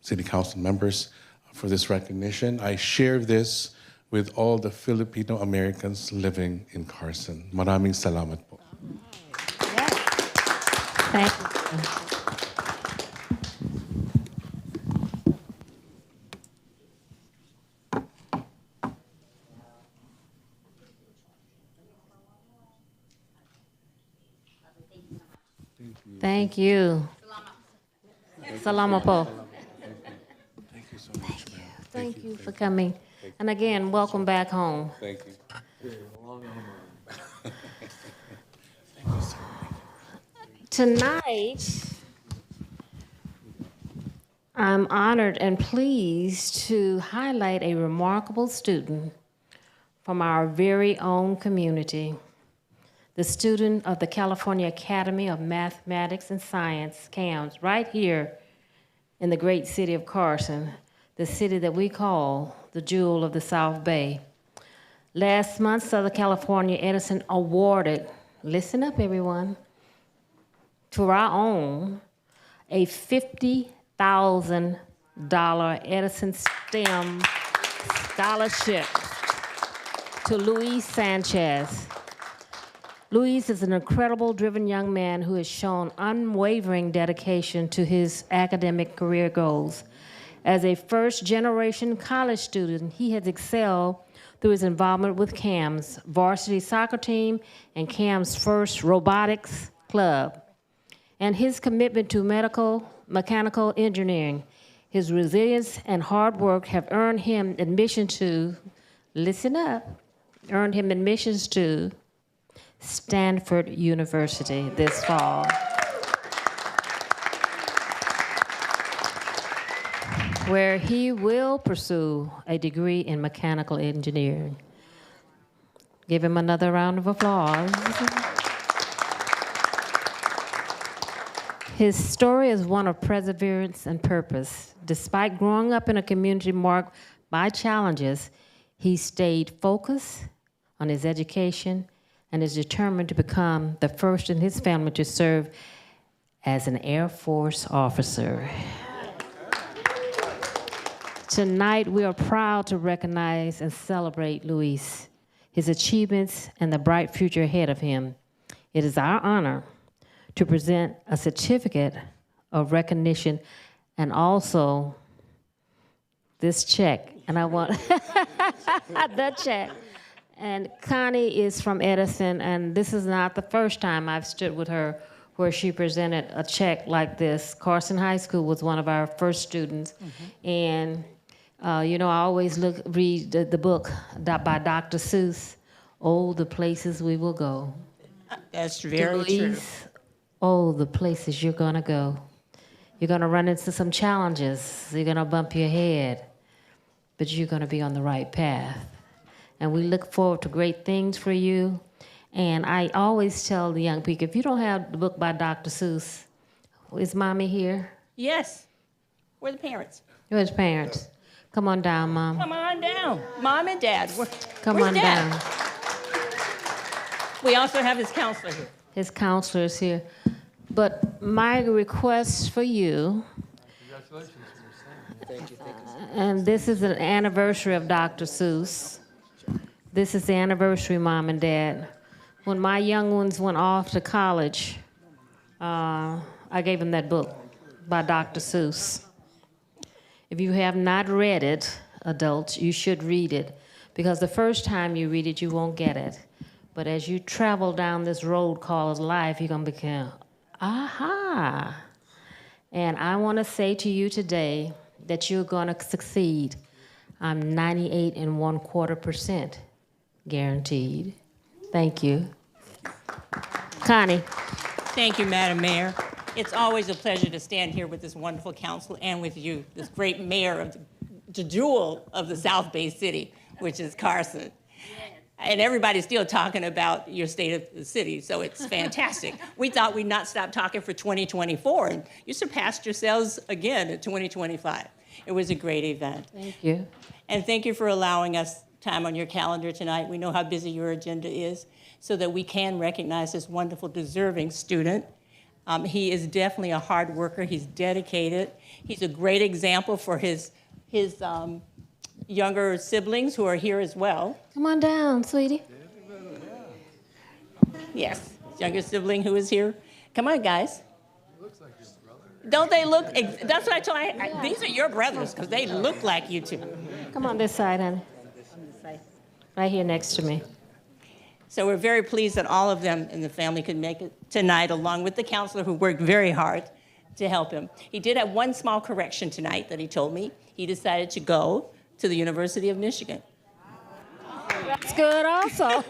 Speaker 16: City Council members, for this recognition. I share this with all the Filipino Americans living in Carson. Maraming salamat po.
Speaker 1: Thank you. Thank you. Salamat po.
Speaker 16: Thank you so much, ma'am.
Speaker 1: Thank you for coming. And again, welcome back home.
Speaker 16: Thank you.
Speaker 1: Tonight, I'm honored and pleased to highlight a remarkable student from our very own community, the student of the California Academy of Mathematics and Science, CAMS, right here in the great city of Carson, the city that we call the jewel of the South Bay. Last month, Southern California Edison awarded, listen up everyone, to our own, a $50,000 Edison STEM Scholarship to Luis Sanchez. Luis is an incredible, driven young man who has shown unwavering dedication to his academic career goals. As a first-generation college student, he has excelled through his involvement with CAM's varsity soccer team and CAM's first robotics club, and his commitment to mechanical engineering. His resilience and hard work have earned him admission to, listen up, earned him admissions to Stanford University this fall. Where he will pursue a degree in mechanical engineering. Give him another round of applause. His story is one of perseverance and purpose. Despite growing up in a community marked by challenges, he stayed focused on his education and is determined to become the first in his family to serve as an Air Force officer. Tonight, we are proud to recognize and celebrate Luis, his achievements, and the bright future ahead of him. It is our honor to present a certificate of recognition and also this check. And I want the check. And Connie is from Edison, and this is not the first time I've stood with her where she presented a check like this. Carson High School was one of our first students. And you know, I always read the book by Dr. Seuss, Oh, the Places We Will Go.
Speaker 18: That's very true.
Speaker 1: Oh, the places you're gonna go. You're gonna run into some challenges. You're gonna bump your head, but you're gonna be on the right path. And we look forward to great things for you. And I always tell the young people, if you don't have the book by Dr. Seuss, is Mommy here?
Speaker 18: Yes. We're the parents.
Speaker 1: Where's parents? Come on down, Mom.
Speaker 18: Come on down. Mom and Dad.
Speaker 1: Come
Speaker 18: where's
Speaker 1: on
Speaker 18: Dad?
Speaker 1: down.
Speaker 18: We also have his counselor here.
Speaker 1: His counselor is here. But my request for you, and this is an anniversary of Dr. Seuss. This is the anniversary, Mom and Dad. When my young ones went off to college, I gave them that book by Dr. Seuss. If you have not read it, adults, you should read it, because the first time you read it, you won't get it. But as you travel down this road called life, you're going to become, aha. And I want to say to you today that you're going to succeed. I'm 98.25% guaranteed. Thank you. Connie.
Speaker 18: Thank you, Madam Mayor. It's always a pleasure to stand here with this wonderful council and with you, this great mayor of the jewel of the South Bay City, which is Carson. And everybody's still talking about your state of the city, so it's fantastic. We thought we'd not stop talking for 2024, and you surpassed yourselves again in 2025. It was a great event.
Speaker 1: Thank you.
Speaker 18: And thank you for allowing us time on your calendar tonight. We know how busy your agenda is, so that we can recognize this wonderful, deserving student. He is definitely a hard worker. He's dedicated. He's a great example for his younger siblings who are here as well.
Speaker 1: Come on down, sweetie.
Speaker 18: Yes, younger sibling who is here. Come on, guys. Don't they look, that's what I told you, these are your brothers, because they look like you two.
Speaker 1: Come on this side, honey. Right here next to me.
Speaker 18: So we're very pleased that all of them in the family could make it tonight, along with the counselor who worked very hard to help him. He did have one small correction tonight that he told me. He decided to go to the University of Michigan.
Speaker 1: That's good also.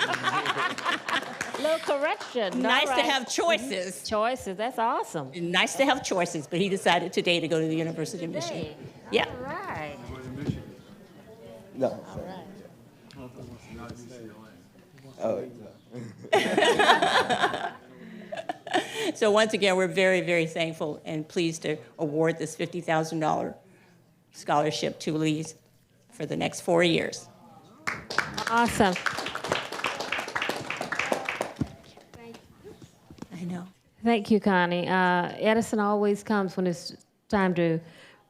Speaker 1: Little correction.
Speaker 18: Nice to have choices.
Speaker 1: Choices, that's awesome.
Speaker 18: Nice to have choices, but he decided today to go to the University of Michigan. Yeah.
Speaker 1: All right.
Speaker 15: No.
Speaker 1: All right.
Speaker 15: Oh.
Speaker 18: So once again, we're very, very thankful and pleased to award this $50,000 scholarship to Elise for the next 4 years.
Speaker 1: Awesome.
Speaker 18: I know.
Speaker 1: Thank you, Connie. Edison always comes when it's time to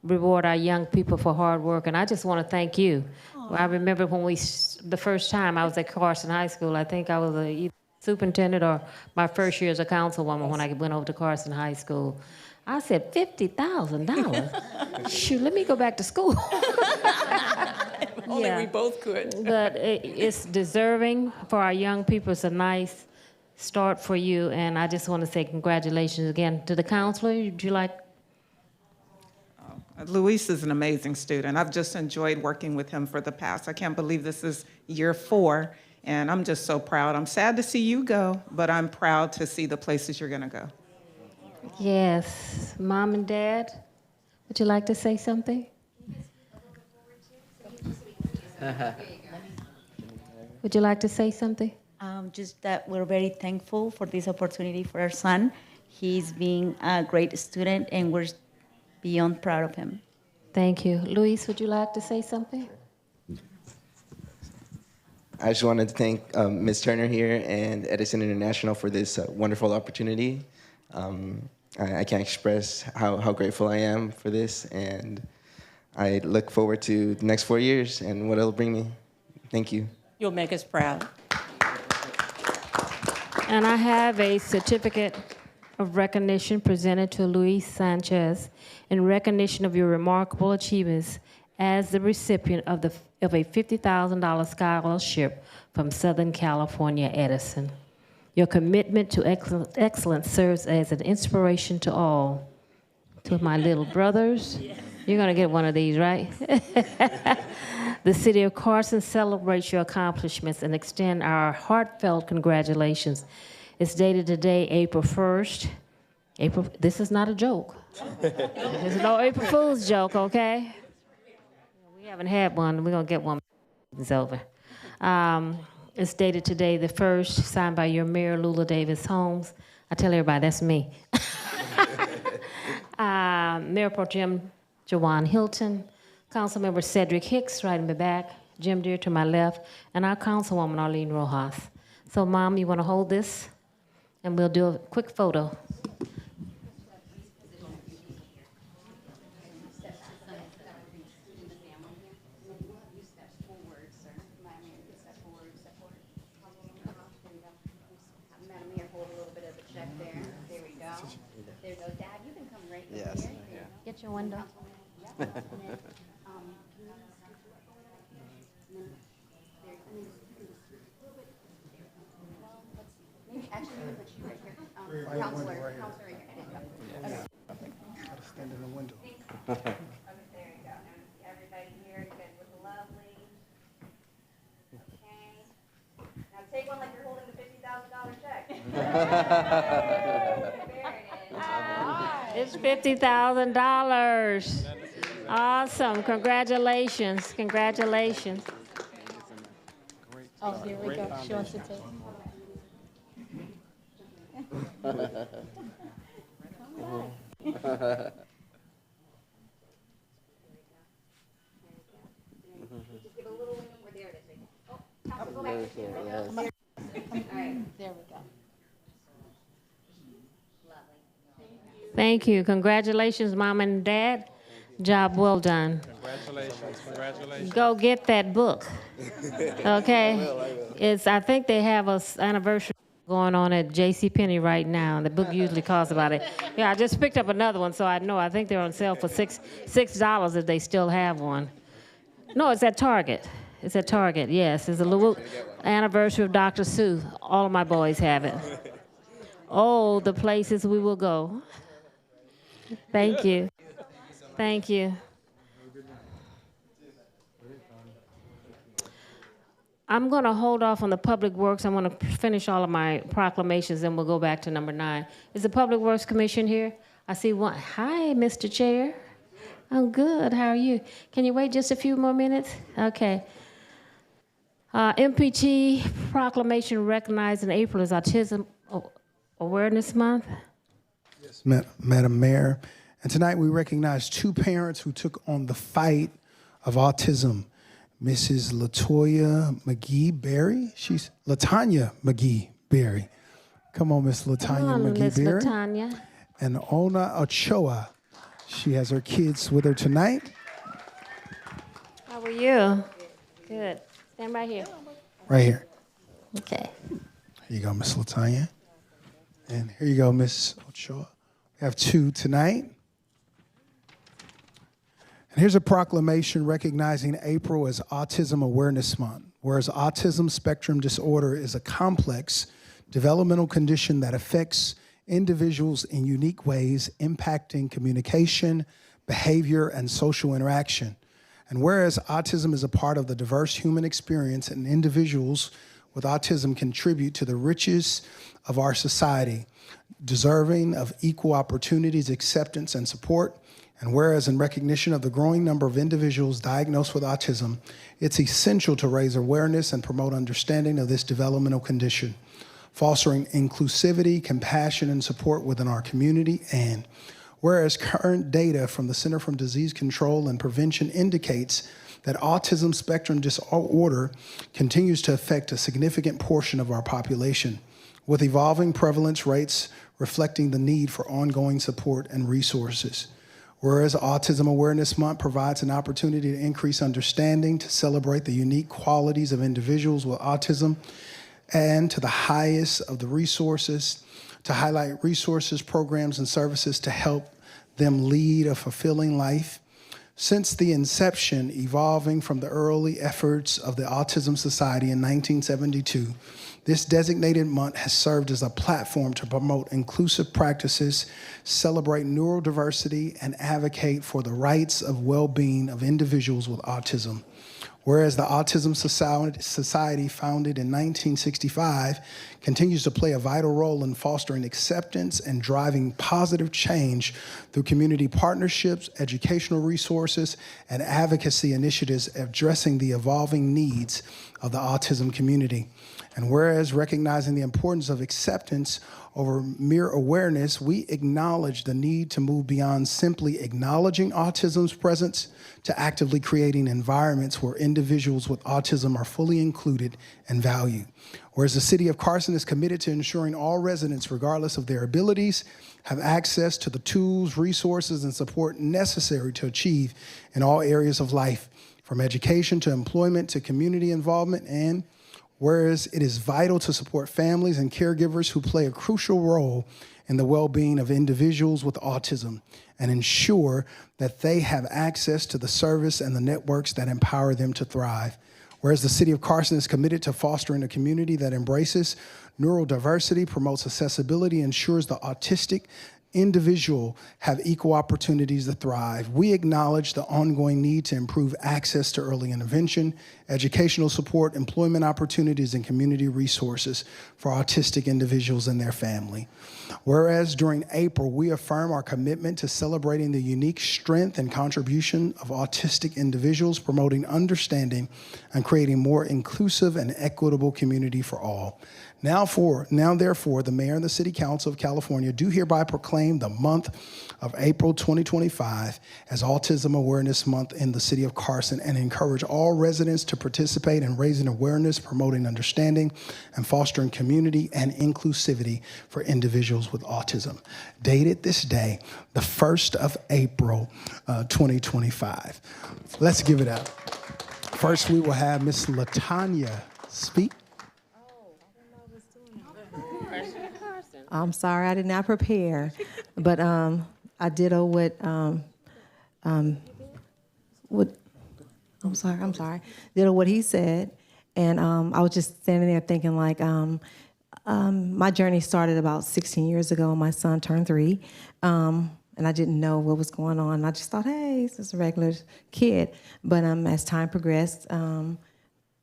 Speaker 1: reward our young people for hard work, and I just want to thank you. I remember when the first time I was at Carson High School, I think I was either superintendent or my first year as a councilwoman when I went over to Carson High School. I said, $50,000? Shoot, let me go back to school.
Speaker 18: Only we both could.
Speaker 1: But it's deserving for our young people. It's a nice start for you, and I just want to say congratulations again to the counselor. Would you like?
Speaker 19: Luis is an amazing student. I've just enjoyed working with him for the past. I can't believe this is year 4, and I'm just so proud. I'm sad to see you go, but I'm proud to see the places you're going to go.
Speaker 1: Yes. Mom and Dad, would you like to say something? Would you like to say something?
Speaker 20: Just that we're very thankful for this opportunity for our son. He's being a great student, and we're beyond proud of him.
Speaker 1: Thank you. Luis, would you like to say something?
Speaker 21: I just wanted to thank Ms. Turner here and Edison International for this wonderful opportunity. I can't express how grateful I am for this, and I look forward to the next 4 years and what it'll bring me. Thank you.
Speaker 18: You'll make us proud.
Speaker 1: And I have a certificate of recognition presented to Luis Sanchez in recognition of your remarkable achievements as the recipient of a $50,000 scholarship from Southern California Edison. Your commitment to excellence serves as an inspiration to all. To my little brothers, you're going to get one of these, right? The city of Carson celebrates your accomplishments and extend our heartfelt congratulations. It's dated today, April 1st. This is not a joke. This is no April Fool's joke, okay? We haven't had one. We're going to get one. It's over. It's dated today, the 1st, signed by your mayor, Lula Davis Holmes. I tell everybody, that's me. Mayor Pro Tem Jawan Hilton, Councilmember Cedric Hicks right in the back, Jim Deere to my left, and our Councilwoman Arlene Rojas. So, Mom, you want to hold this? And we'll do a quick photo.
Speaker 21: Yes.
Speaker 1: Get your window.
Speaker 6: Actually, you can put you right here. Counselor right here. Okay.
Speaker 7: Gotta stand in the window.
Speaker 6: Okay, there you go. And everybody here, you guys look lovely. Okay. Now take one like you're holding the $50,000 check.
Speaker 1: It's $50,000. Awesome. Congratulations. Congratulations.
Speaker 17: Oh, here we go. She wants to take. There we go.
Speaker 1: Thank you. Congratulations, Mom and Dad. Job well done.
Speaker 3: Congratulations. Congratulations.
Speaker 1: Go get that book. Okay? I think they have an anniversary going on at JCPenney right now. The book usually costs about it. Yeah, I just picked up another one, so I know. I think they're on sale for $6 if they still have one. No, it's at Target. It's at Target, yes. It's a anniversary of Dr. Seuss. All of my boys have it. Oh, the places we will go. Thank you. Thank you. I'm going to hold off on the Public Works. I'm going to finish all of my proclamations, and we'll go back to number 9. Is the Public Works Commission here? I see one. Hi, Mr. Chair. I'm good. How are you? Can you wait just a few more minutes? Okay. MPT proclamation recognized in April as Autism Awareness Month.
Speaker 7: Yes, Madam Mayor. And tonight we recognize 2 parents who took on the fight of autism. Mrs. Latoya McGee Berry. She's Latanya McGee Berry. Come on, Miss Latanya McGee
Speaker 1: Miss
Speaker 7: Berry.
Speaker 1: Latanya.
Speaker 7: And Ona Ochoa. She has her kids with her tonight.
Speaker 1: How are you? Good. Stand right here.
Speaker 7: Right here.
Speaker 1: Okay.
Speaker 7: Here you go, Miss Latanya. And here you go, Miss Ochoa. We have two tonight. And here's a proclamation recognizing April as Autism Awareness Month. Whereas autism spectrum disorder is a complex developmental condition that affects individuals in unique ways, impacting communication, behavior, and social interaction. And whereas autism is a part of the diverse human experience and individuals with autism contribute to the riches of our society, deserving of equal opportunities, acceptance, and support. And whereas in recognition of the growing number of individuals diagnosed with autism, it's essential to raise awareness and promote understanding of this developmental condition, fostering inclusivity, compassion, and support within our community. And whereas current data from the Center for Disease Control and Prevention indicates that autism spectrum disorder continues to affect a significant portion of our population, with evolving prevalence rates reflecting the need for ongoing support and resources. Whereas Autism Awareness Month provides an opportunity to increase understanding, to celebrate the unique qualities of individuals with autism, and to the highest of the resources, to highlight resources, programs, and services to help them lead a fulfilling life. Since the inception, evolving from the early efforts of the Autism Society in 1972, this designated month has served as a platform to promote inclusive practices, celebrate neurodiversity, and advocate for the rights of well-being of individuals with autism. Whereas the Autism Society, founded in 1965, continues to play a vital role in fostering acceptance and driving positive change through community partnerships, educational resources, and advocacy initiatives addressing the evolving needs of the autism community. And whereas recognizing the importance of acceptance over mere awareness, we acknowledge the need to move beyond simply acknowledging autism's presence to actively creating environments where individuals with autism are fully included and valued. Whereas the City of Carson is committed to ensuring all residents, regardless of their abilities, have access to the tools, resources, and support necessary to achieve in all areas of life, from education to employment to community involvement. And whereas it is vital to support families and caregivers who play a crucial role in the well-being of individuals with autism and ensure that they have access to the service and the networks that empower them to thrive. Whereas the City of Carson is committed to fostering a community that embraces neurodiversity, promotes accessibility, ensures the autistic individual have equal opportunities to thrive. We acknowledge the ongoing need to improve access to early intervention, educational support, employment opportunities, and community resources for autistic individuals and their family. Whereas during April, we affirm our commitment to celebrating the unique strength and contribution of autistic individuals, promoting understanding and creating more inclusive and equitable community for all. Now therefore, the Mayor and the City Council of California do hereby proclaim the month of April 2025 as Autism Awareness Month in the City of Carson and encourage all residents to participate in raising awareness, promoting understanding, and fostering community and inclusivity for individuals with autism. Dated this day, the 1st of April, 2025. Let's give it up. First, we will have Ms. Latanya speak.
Speaker 4: I'm sorry, I did not prepare, but I ditto what ditto what he said, and I was just standing there thinking like, my journey started about 16 years ago. My son turned 3, and I didn't know what was going on. I just thought, hey, he's just a regular kid. But as time progressed,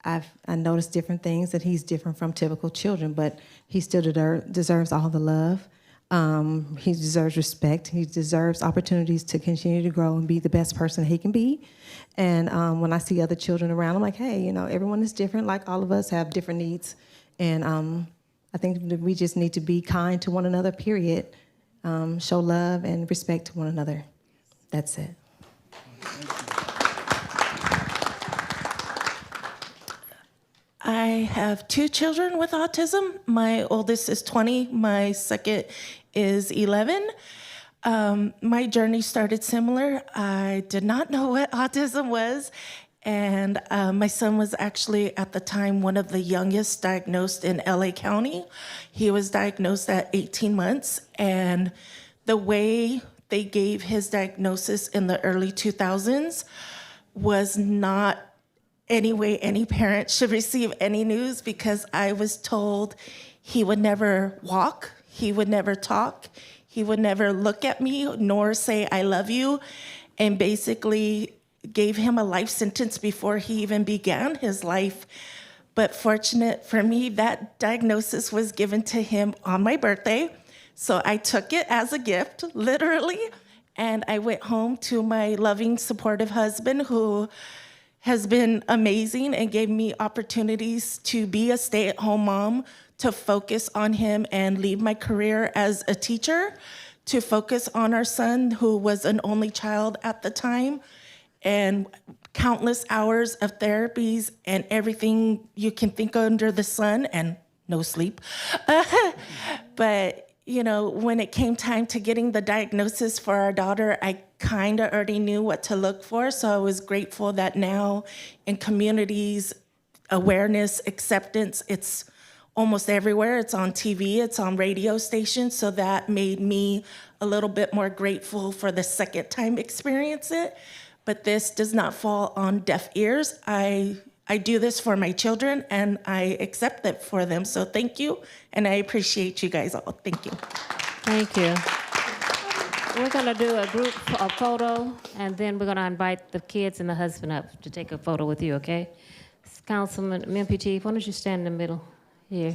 Speaker 4: I noticed different things, that he's different from typical children, but he still deserves all the love. He deserves respect. He deserves opportunities to continue to grow and be the best person he can be. And when I see other children around, I'm like, hey, everyone is different. Like all of us have different needs. And I think that we just need to be kind to one another, period. Show love and respect to one another. That's it.
Speaker 22: I have 2 children with autism. My oldest is 20, my second is 11.
Speaker 5: My journey started similar. I did not know what autism was. And my son was actually, at the time, one of the youngest diagnosed in LA County. He was diagnosed at 18 months. And the way they gave his diagnosis in the early 2000s was not any way any parent should receive any news, because I was told he would never walk, he would never talk, he would never look at me nor say, I love you, and basically gave him a life sentence before he even began his life. But fortunate for me, that diagnosis was given to him on my birthday. So I took it as a gift, literally, and I went home to my loving, supportive husband, who has been amazing and gave me opportunities to be a stay-at-home mom, to focus on him and leave my career as a teacher, to focus on our son, who was an only child at the time, and countless hours of therapies and everything you can think under the sun, and no sleep. But you know, when it came time to getting the diagnosis for our daughter, I kind of already knew what to look for. So I was grateful that now in communities, awareness, acceptance, it's almost everywhere. It's on TV, it's on radio stations. So that made me a little bit more grateful for the second time experience it. But this does not fall on deaf ears. I do this for my children, and I accept it for them. So thank you, and I appreciate you guys all. Thank you.
Speaker 1: Thank you. We're going to do a group photo, and then we're going to invite the kids and the husband up to take a photo with you, okay? Councilman MPT, why don't you stand in the middle here?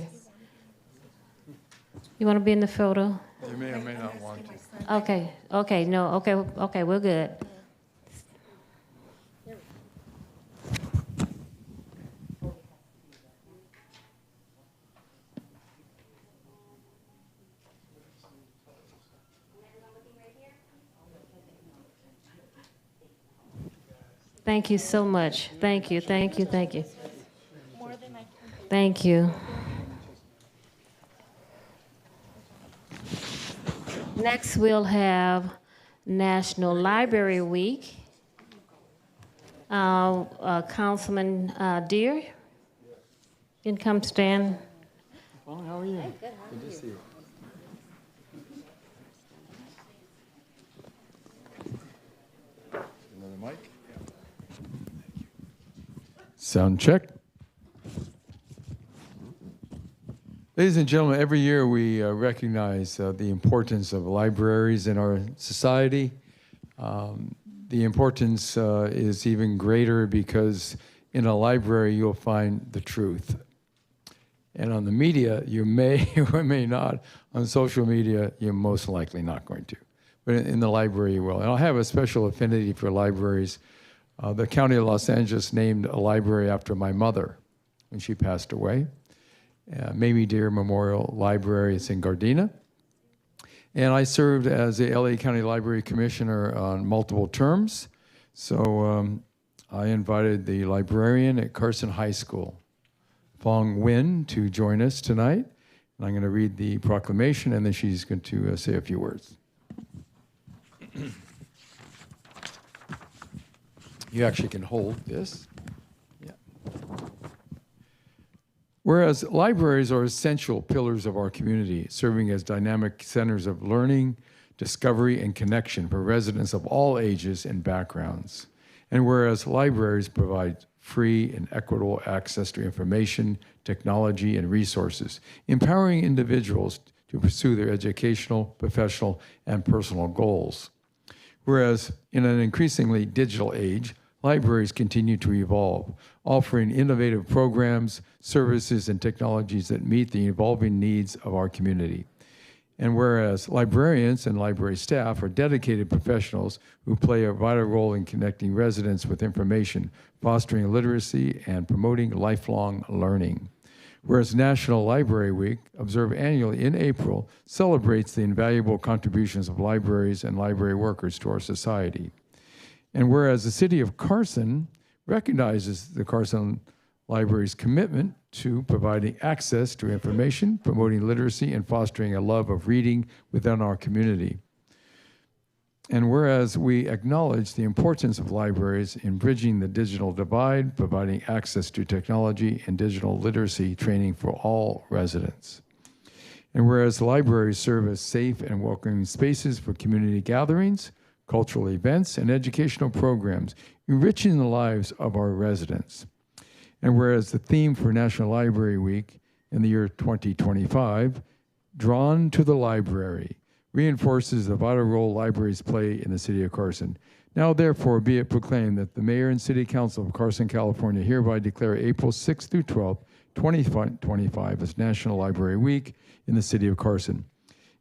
Speaker 1: You want to be in the photo?
Speaker 10: You may or may not want to.
Speaker 1: Okay, we're good. Thank you so much. Thank you. Thank you. Next, we'll have National Library Week. Councilman Deere, you can come stand.
Speaker 10: Well, how are you? Good to see you. Another mic. Sound check. Ladies and gentlemen, every year we recognize the importance of libraries in our society. The importance is even greater because in a library you'll find the truth. And on the media, you may or may not. On social media, you're most likely not going to. But in the library, you will. And I have a special affinity for libraries. The County of Los Angeles named a library after my mother when she passed away. Mamie Deere Memorial Library, it's in Gardena. And I served as the LA County Library Commissioner on multiple terms. So I invited the librarian at Carson High School, Fong Nguyen, to join us tonight. And I'm going to read the proclamation, and then she's going to say a few words. You actually can hold this. Yeah. Whereas libraries are essential pillars of our community, serving as dynamic centers of learning, discovery, and connection for residents of all ages and backgrounds. And whereas libraries provide free and equitable access to information, technology, and resources, empowering individuals to pursue their educational, professional, and personal goals. Whereas in an increasingly digital age, libraries continue to evolve, offering innovative programs, services, and technologies that meet the evolving needs of our community. And whereas librarians and library staff are dedicated professionals who play a vital role in connecting residents with information, fostering literacy, and promoting lifelong learning. Whereas National Library Week, observed annually in April, celebrates the invaluable contributions of libraries and library workers to our society. And whereas the city of Carson recognizes the Carson Library's commitment to providing access to information, promoting literacy, and fostering a love of reading within our community. And whereas we acknowledge the importance of libraries in bridging the digital divide, providing access to technology and digital literacy training for all residents. And whereas libraries serve as safe and welcoming spaces for community gatherings, cultural events, and educational programs, enriching the lives of our residents. And whereas the theme for National Library Week in the year 2025, Drawn to the Library, reinforces the vital role libraries play in the city of Carson. Now, therefore, be it proclaimed that the Mayor and City Council of Carson, California hereby declare April 6th through 12th, 2025 as National Library Week in the city of Carson.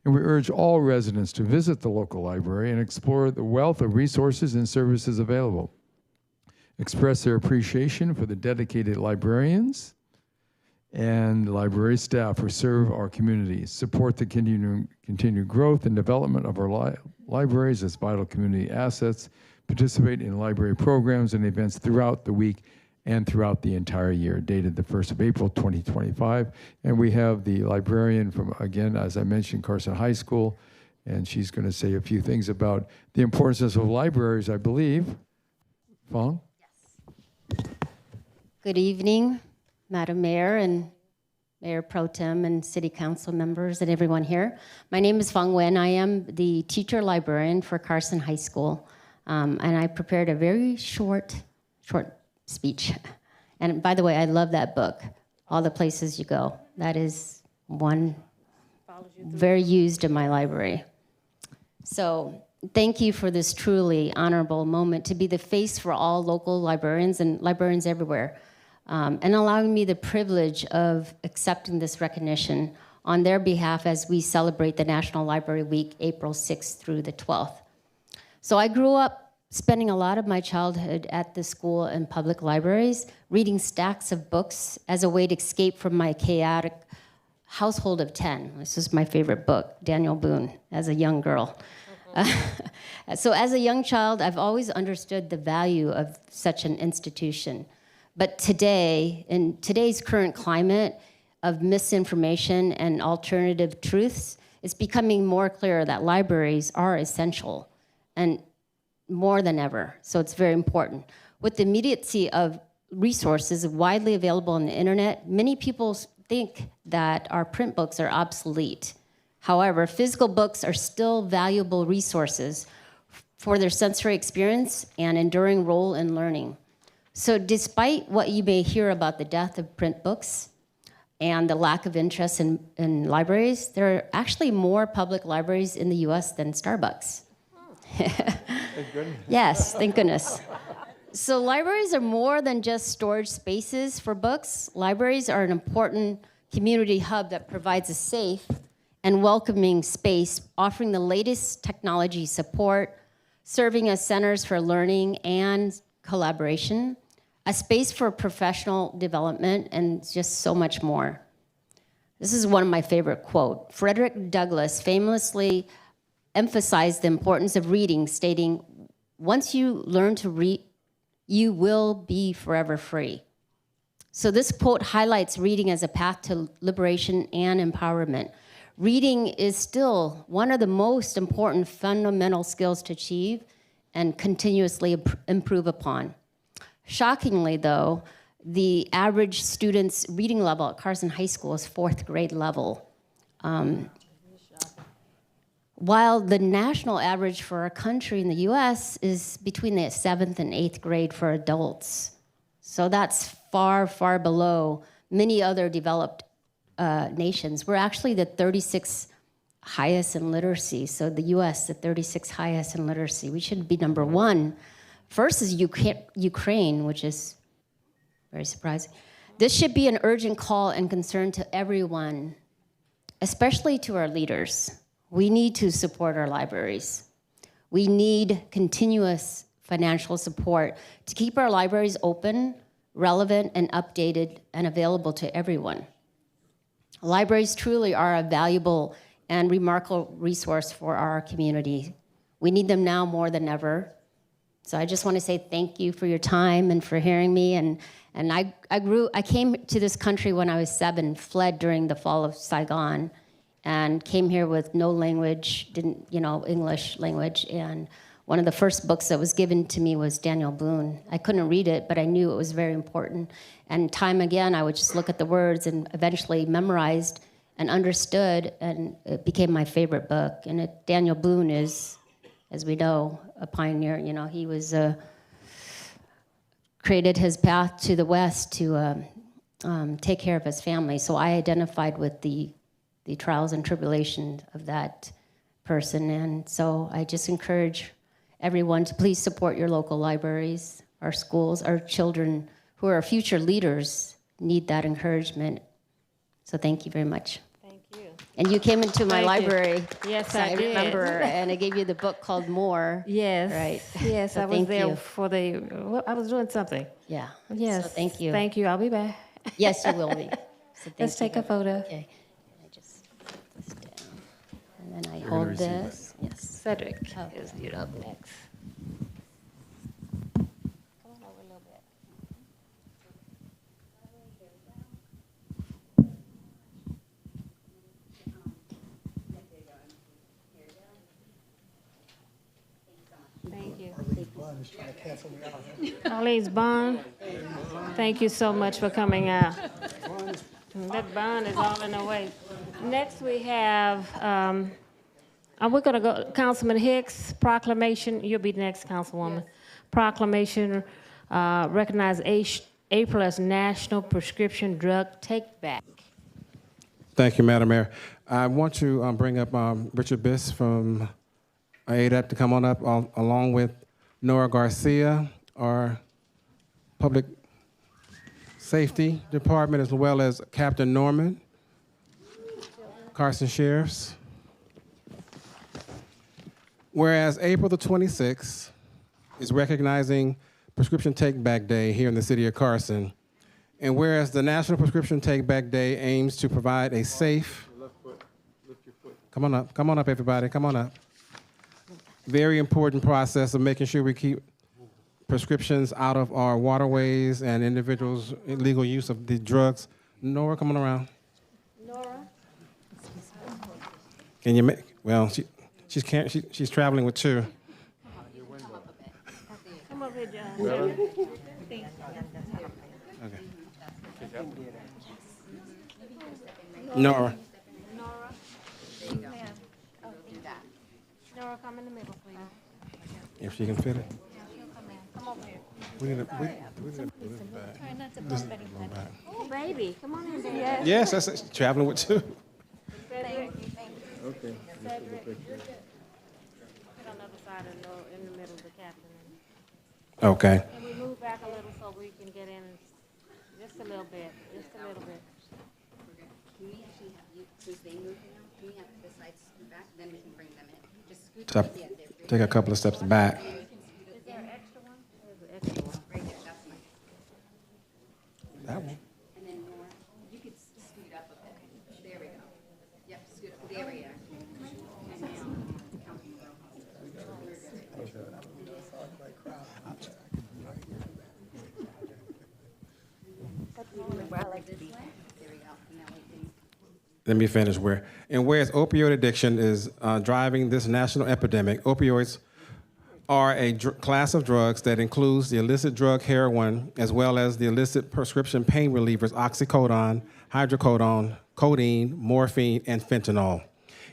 Speaker 10: And we urge all residents to visit the local library and explore the wealth of resources and services available. Express their appreciation for the dedicated librarians and library staff who serve our communities, support the continued growth and development of our libraries as vital community assets, participate in library programs and events throughout the week and throughout the entire year, dated the 1st of April, 2025. And we have the librarian from, again, as I mentioned, Carson High School, and she's going to say a few things about the importance of libraries, I believe. Fong?
Speaker 9: Yes. Good evening, Madam Mayor and Mayor Pro Tem and City Council members and everyone here. My name is Fong Wen. I am the teacher librarian for Carson High School, and I prepared a very short speech. And by the way, I love that book, All the Places You Go. That is one very used in my library. So thank you for this truly honorable moment to be the face for all local librarians and librarians everywhere. And allowing me the privilege of accepting this recognition on their behalf as we celebrate the National Library Week, April 6th through the 12th. So I grew up spending a lot of my childhood at the school and public libraries, reading stacks of books as a way to escape from my chaotic household of 10. This is my favorite book, Daniel Boone, as a young girl. So as a young child, I've always understood the value of such an institution. But today, in today's current climate of misinformation and alternative truths, it's becoming more clear that libraries are essential and more than ever. So it's very important. With the immediacy of resources widely available on the internet, many people think that our print books are obsolete. However, physical books are still valuable resources for their sensory experience and enduring role in learning. So despite what you may hear about the death of print books and the lack of interest in libraries, there are actually more public libraries in the US than Starbucks.
Speaker 10: Thank goodness.
Speaker 9: Yes, thank goodness. So libraries are more than just storage spaces for books. Libraries are an important community hub that provides a safe and welcoming space, offering the latest technology support, serving as centers for learning and collaboration, a space for professional development, and just so much more. This is one of my favorite quotes. Frederick Douglass famously emphasized the importance of reading, stating, "Once you learn to read, you will be forever free." So this quote highlights reading as a path to liberation and empowerment. Reading is still one of the most important fundamental skills to achieve and continuously improve upon. Shockingly, though, the average student's reading level at Carson High School is 4th grade level. While the national average for our country in the US is between the 7th and 8th grade for adults. So that's far, far below many other developed nations. We're actually the 36th highest in literacy. So the US, the 36th highest in literacy. We should be number 1. First is Ukraine, which is very surprising. This should be an urgent call and concern to everyone, especially to our leaders. We need to support our libraries. We need continuous financial support to keep our libraries open, relevant, and updated and available to everyone. Libraries truly are a valuable and remarkable resource for our community. We need them now more than ever. So I just want to say thank you for your time and for hearing me. And I came to this country when I was 7, fled during the fall of Saigon, and came here with no language, didn't, English language. And one of the first books that was given to me was Daniel Boone. I couldn't read it, but I knew it was very important. And time again, I would just look at the words and eventually memorized and understood, and it became my favorite book. And Daniel Boone is, as we know, a pioneer. He was created his path to the West to take care of his family. So I identified with the trials and tribulations of that person. And so I just encourage everyone to please support your local libraries, our schools, our children who are future leaders need that encouragement. So thank you very much.
Speaker 1: Thank you.
Speaker 9: And you came into my
Speaker 1: Thank you.
Speaker 9: library.
Speaker 1: Yes,
Speaker 9: so
Speaker 1: I did.
Speaker 9: remember, and I gave you the book called More.
Speaker 1: Yes.
Speaker 9: Right.
Speaker 1: Yes,
Speaker 9: So
Speaker 1: I was
Speaker 9: thank
Speaker 1: there
Speaker 9: you.
Speaker 1: for I was doing something.
Speaker 9: Yeah.
Speaker 1: Yes.
Speaker 9: So thank you.
Speaker 1: Thank you. I'll be back.
Speaker 9: Yes, you will be. So thank
Speaker 1: Let's take a photo.
Speaker 9: Okay. I just put this down. And then I hold this. Yes.
Speaker 1: Cedric is up next. Come on over a little bit. Thank you. Arlene's Bond, thank you so much for coming out. That bond is all in the way. Next we have, we're going to go, Councilman Hicks, proclamation. You'll be next, Councilwoman. Proclamation, recognize April as National Prescription Drug Takeback.
Speaker 3: Thank you, Madam Mayor. I want to bring up Richard Biss from ADAP to come on up, along with Nora Garcia, our Public Safety Department, as well as Captain Norman, Carson Sheriffs. Whereas April the 26th is recognizing Prescription Take-Back Day here in the city of Carson, and whereas the National Prescription Take-Back Day aims to provide a safe, come on up, everybody, come on up. Very important process of making sure we keep prescriptions out of our waterways and individuals' illegal use of the drugs. Nora, come on around.
Speaker 1: Nora?
Speaker 3: Can you make, well, she's traveling with two.
Speaker 1: Come up here, John.
Speaker 3: Okay. Nora.
Speaker 1: Nora, come in the middle, please.
Speaker 3: If she can fit it.
Speaker 1: Come over here.
Speaker 3: We need to put it back.
Speaker 1: Try not to bump anything. Oh, baby, come on in there.
Speaker 3: Yes, that's it. Traveling with two.
Speaker 1: Cedric.
Speaker 3: Okay.
Speaker 1: Cedric. Put on the other side in the middle of the captain.
Speaker 3: Okay.
Speaker 1: Can we move back a little so we can get in just a little bit, just a little bit.
Speaker 6: Can we actually have you, since they moved now, can we have the sides back, then we can bring them in? Just scoot
Speaker 3: So
Speaker 6: yeah, they're
Speaker 3: take a couple of steps back.
Speaker 1: Is there an extra one? There's an extra one.
Speaker 6: right there, that's mine.
Speaker 3: That one.
Speaker 6: And then more, you could scoot up a bit. There we go. Yep, scoot up, there we go. And now, where I like to be. There we go. Now we can.
Speaker 3: Let me finish. Whereas opioid addiction is driving this national epidemic, opioids are a class of drugs that includes the illicit drug heroin, as well as the illicit prescription pain relievers, oxycodone, hydrocodone, codeine, morphine, and fentanyl.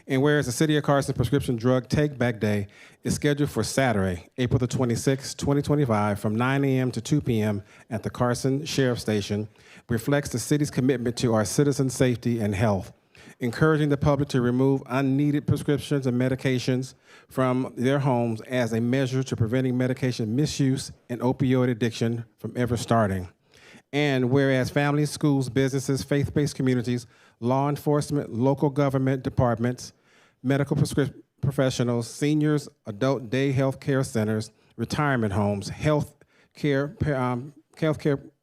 Speaker 3: And whereas the City of Carson Prescription Drug Take-Back Day is scheduled for Saturday, April the 26th, 2025, from 9 a.m. to 2 p.m. at the Carson Sheriff Station, reflects the city's commitment to our citizens' safety and health, encouraging the public to remove unneeded prescriptions and medications from their homes as a measure to preventing medication misuse and opioid addiction from ever starting. And whereas families, schools, businesses, faith-based communities, law enforcement, local government departments, medical professionals, seniors, adult day health care centers, retirement homes, healthcare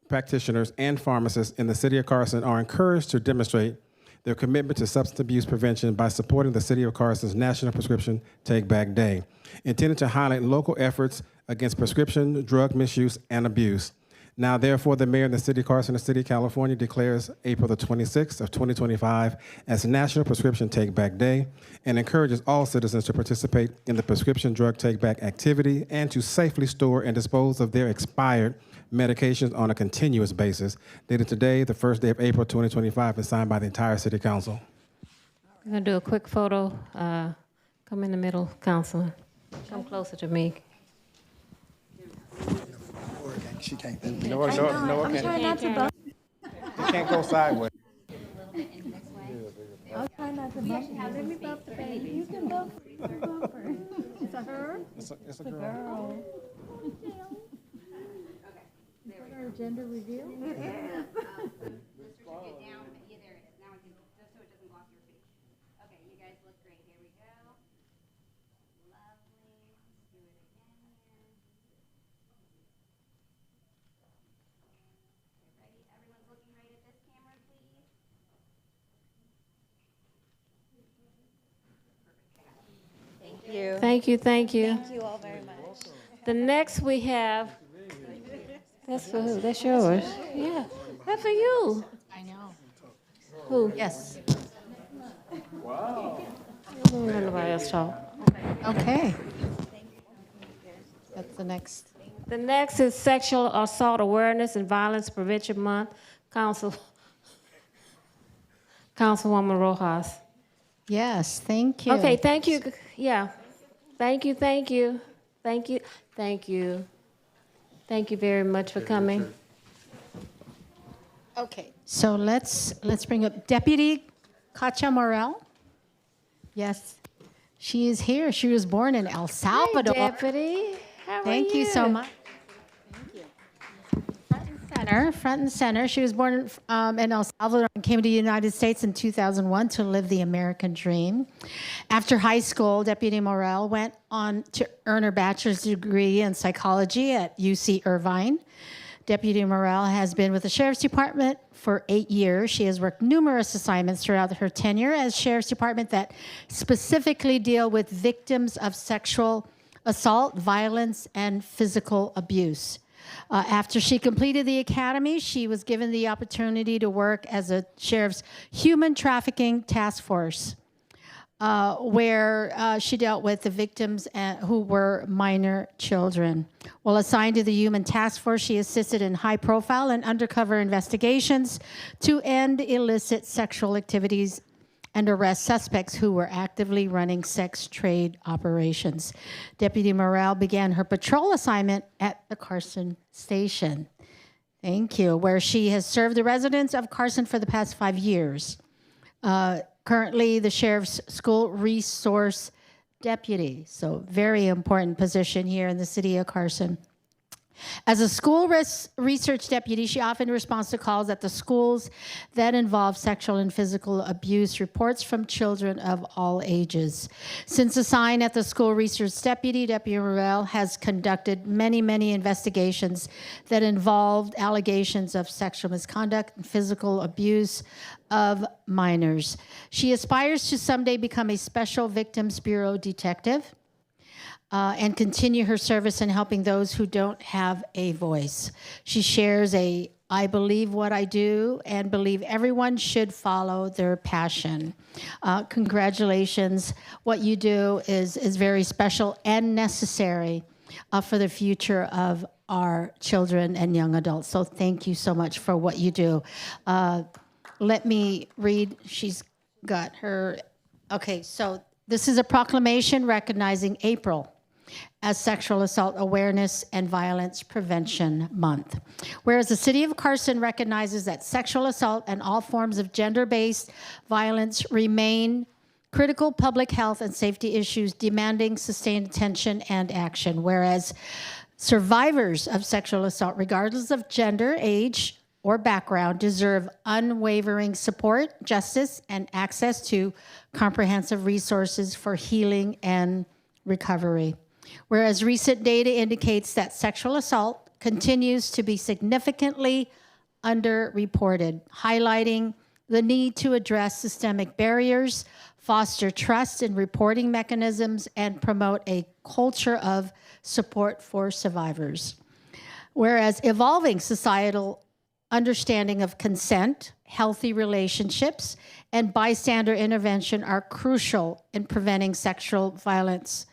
Speaker 3: practitioners, and pharmacists in the city of Carson are encouraged to demonstrate their commitment to substance abuse prevention by supporting the City of Carson's National Prescription Take-Back Day, intended to highlight local efforts against prescription drug misuse and abuse. Now, therefore, the mayor and the city of Carson, the city of California, declares April the 26th of 2025 as National Prescription Take-Back Day and encourages all citizens to participate in the prescription drug take-back activity and to safely store and dispose of their expired medications on a continuous basis. Dated today, the first day of April 2025, and signed by the entire city council.
Speaker 1: We're going to do a quick photo. Come in the middle, Councilman. Come closer to me.
Speaker 7: She can't.
Speaker 3: No,
Speaker 17: I'm trying not to bump.
Speaker 3: You can't go sideways.
Speaker 17: I'll try not to bump. Let me bump the baby. You can bump her. You can bump her. It's a her?
Speaker 3: It's a girl.
Speaker 17: Is that our gender reveal? It is.
Speaker 1: Thank you, thank you.
Speaker 20: Thank you all very much.
Speaker 1: The next we have, that's for who? That's yours. Yeah, that's for you.
Speaker 17: I know.
Speaker 1: Who?
Speaker 17: Yes.
Speaker 1: Wow. Nobody else talk.
Speaker 17: Okay. That's the next.
Speaker 1: The next is Sexual Assault Awareness and Violence Prevention Month. Councilwoman Rojas.
Speaker 17: Yes, thank you.
Speaker 1: Okay, thank you. Yeah. Thank you, thank you. Thank you, thank you. Thank you very much for coming.
Speaker 17: Okay, so let's bring up Deputy Kacha Morel. Yes, she is here. She was born in El Salvador.
Speaker 1: Hi, Deputy. How are
Speaker 17: Thank you so much. Front and center. She was born in El Salvador and came to the United States in 2001 to live the American dream. After high school, Deputy Morel went on to earn her bachelor's degree in psychology at UC Irvine. Deputy Morel has been with the Sheriff's Department for 8 years. She has worked numerous assignments throughout her tenure as Sheriff's Department that specifically deal with victims of sexual assault, violence, and physical abuse. After she completed the academy, she was given the opportunity to work as a sheriff's human trafficking task force, where she dealt with the victims who were minor children. While assigned to the human task force, she assisted in high-profile and undercover investigations to end illicit sexual activities and arrest suspects who were actively running sex trade operations. Deputy Morel began her patrol assignment at the Carson station. Thank you, where she has served the residents of Carson for the past 5 years. Currently, the Sheriff's School Resource Deputy, so very important position here in the city of Carson. As a school research deputy, she often responds to calls at the schools that involve sexual and physical abuse, reports from children of all ages. Since assigned at the school research deputy, Deputy Morel has conducted many investigations that involved allegations of sexual misconduct and physical abuse of minors. She aspires to someday become a Special Victims Bureau detective. And continue her service in helping those who don't have a voice. She shares I believe what I do and believe everyone should follow their passion. Congratulations. What you do is very special and necessary for the future of our children and young adults. So thank you so much for what you do. Let me read. She's got her. Okay, so this is a proclamation recognizing April as Sexual Assault Awareness and Violence Prevention Month. Whereas the City of Carson recognizes that sexual assault and all forms of gender-based violence remain critical public health and safety issues demanding sustained attention and action. Whereas survivors of sexual assault, regardless of gender, age, or background, deserve unwavering support, justice, and access to comprehensive resources for healing and recovery. Whereas recent data indicates that sexual assault continues to be significantly underreported, highlighting the need to address systemic barriers, foster trust in reporting mechanisms, and promote a culture of support for survivors. Whereas evolving societal understanding of consent, healthy relationships, and bystander intervention are crucial in preventing sexual violence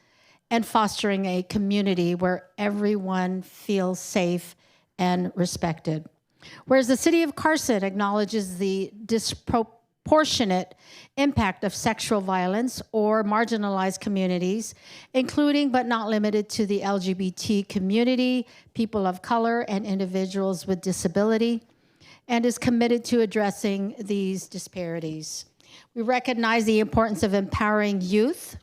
Speaker 17: and fostering a community where everyone feels safe and respected. Whereas the city of Carson acknowledges the disproportionate impact of sexual violence or marginalized communities, including but not limited to the LGBT community, people of color, and individuals with disability, and is committed to addressing these disparities. We recognize the importance of empowering youth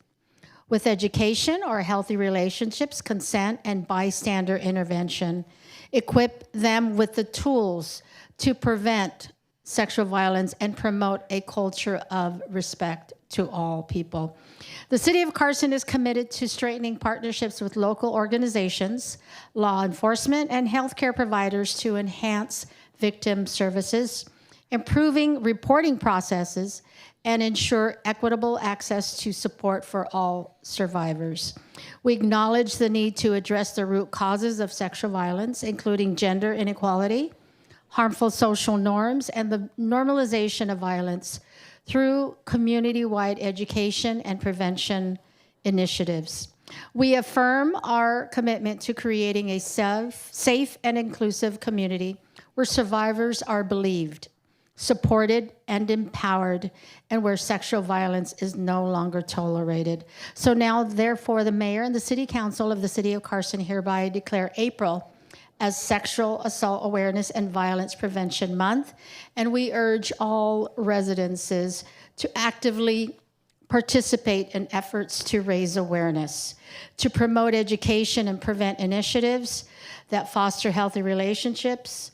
Speaker 17: with education or healthy relationships, consent, and bystander intervention. Equip them with the tools to prevent sexual violence and promote a culture of respect to all people. The City of Carson is committed to strengthening partnerships with local organizations, law enforcement, and healthcare providers to enhance victim services, improving reporting processes, and ensure equitable access to support for all survivors. We acknowledge the need to address the root causes of sexual violence, including gender inequality, harmful social norms, and the normalization of violence through community-wide education and prevention initiatives. We affirm our commitment to creating a safe and inclusive community where survivors are believed, supported, and empowered, and where sexual violence is no longer tolerated. So now, therefore, the mayor and the city council of the city of Carson hereby declare April as Sexual Assault Awareness and Violence Prevention Month, and we urge all residences to actively participate in efforts to raise awareness, to promote education and prevent initiatives that foster healthy relationships,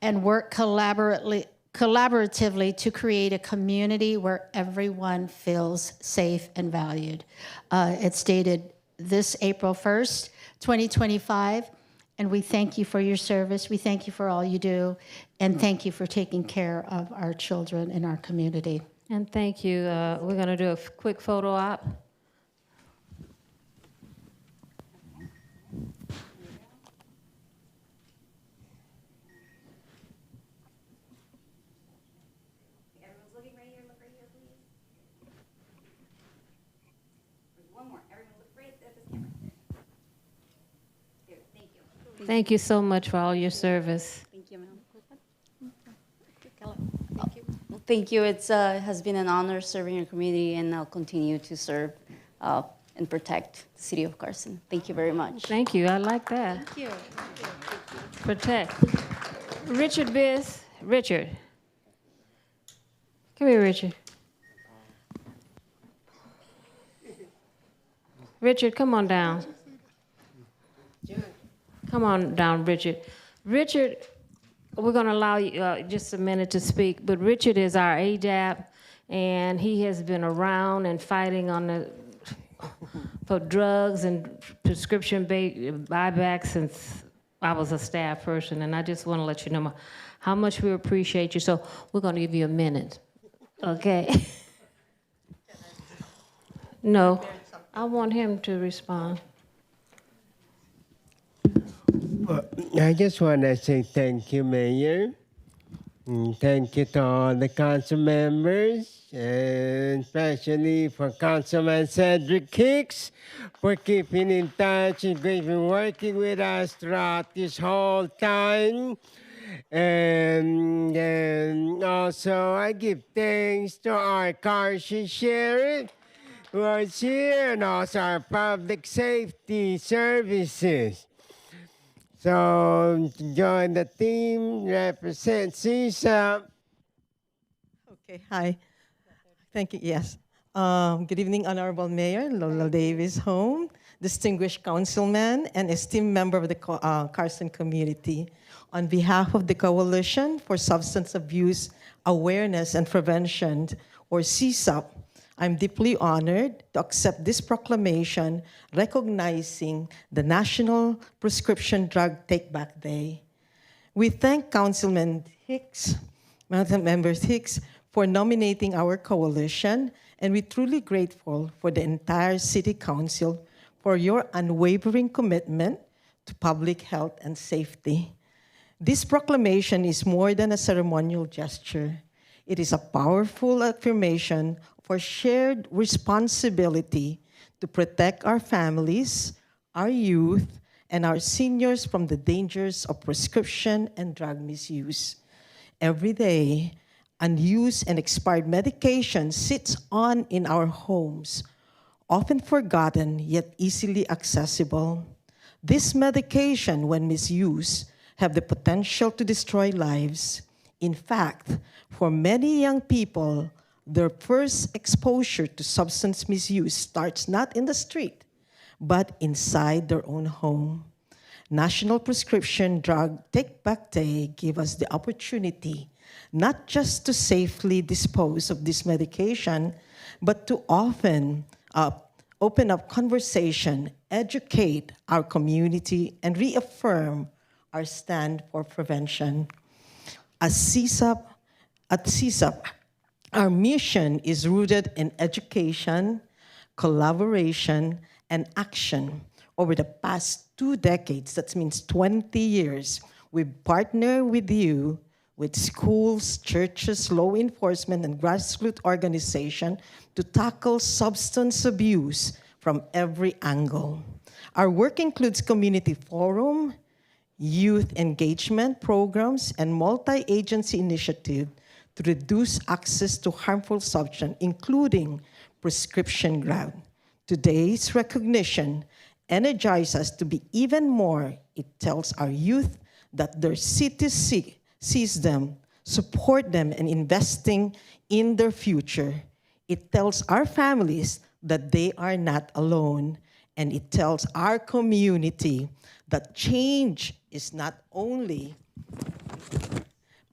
Speaker 17: and work collaboratively to create a community where everyone feels safe and valued. It's dated this April 1st, 2025, and we thank you for your service. We thank you for all you do, and thank you for taking care of our children in our community.
Speaker 1: And thank you. We're going to do a quick photo op. Thank you so much for all your service.
Speaker 8: Thank you, ma'am. Thank you. It has been an honor serving your community, and I'll continue to serve and protect the city of Carson. Thank you very much.
Speaker 1: Thank you. I like that.
Speaker 8: Thank you.
Speaker 1: Protect. Richard Biss. Richard. Come here, Richard. Richard, come on down. Come on down, Richard. Richard, we're going to allow you just a minute to speak, but Richard is our ADAP, and he has been around and fighting on for drugs and prescription buyback since I was a staff person, and I just want to let you know how much we appreciate you. So we're going to give you a minute, okay? No, I want him to respond.
Speaker 22: Well, I just want to say thank you, Mayor. And thank you to all the council members, and especially for Councilman Cedric Hicks for keeping in touch and been working with us throughout this whole time. And also I give thanks to our Carson Sheriff who is here, and also our public safety services. So join the team, represent CISA.
Speaker 23: Okay, hi. Thank you, yes. Good evening, Honorable Mayor Lola Davis Home, distinguished councilman, and esteemed member of the Carson community. On behalf of the Coalition for Substance Abuse Awareness and Prevention, or CSAP, I'm deeply honored to accept this proclamation recognizing the National Prescription Drug Takeback Day. We thank Councilman Hicks, Members Hicks, for nominating our coalition, and we're truly grateful for the entire City Council for your unwavering commitment to public health and safety. This proclamation is more than a ceremonial gesture. It is a powerful affirmation of our shared responsibility to protect our families, our youth, and our seniors from the dangers of prescription and drug misuse. Every day, unused and expired medication sits on in our homes, often forgotten yet easily accessible. This medication, when misused, have the potential to destroy lives. In fact, for many young people, their first exposure to substance misuse starts not in the street, but inside their own home. National Prescription Drug Takeback Day gives us the opportunity not just to safely dispose of this medication, but to open up conversation, educate our community, and reaffirm our stand for prevention. At CSAP, our mission is rooted in education, collaboration, and action. Over the past 2 decades, that means 20 years, we partner with you, with schools, churches, law enforcement, and grassroots organizations to tackle substance abuse from every angle. Our work includes community forum, youth engagement programs, and multi-agency initiatives to reduce access to harmful substances, including prescription drug. Today's recognition energizes us to be even more. It tells our youth that their city sees them, support them, and investing in their future. It tells our families that they are not alone, and it tells our community that change is not only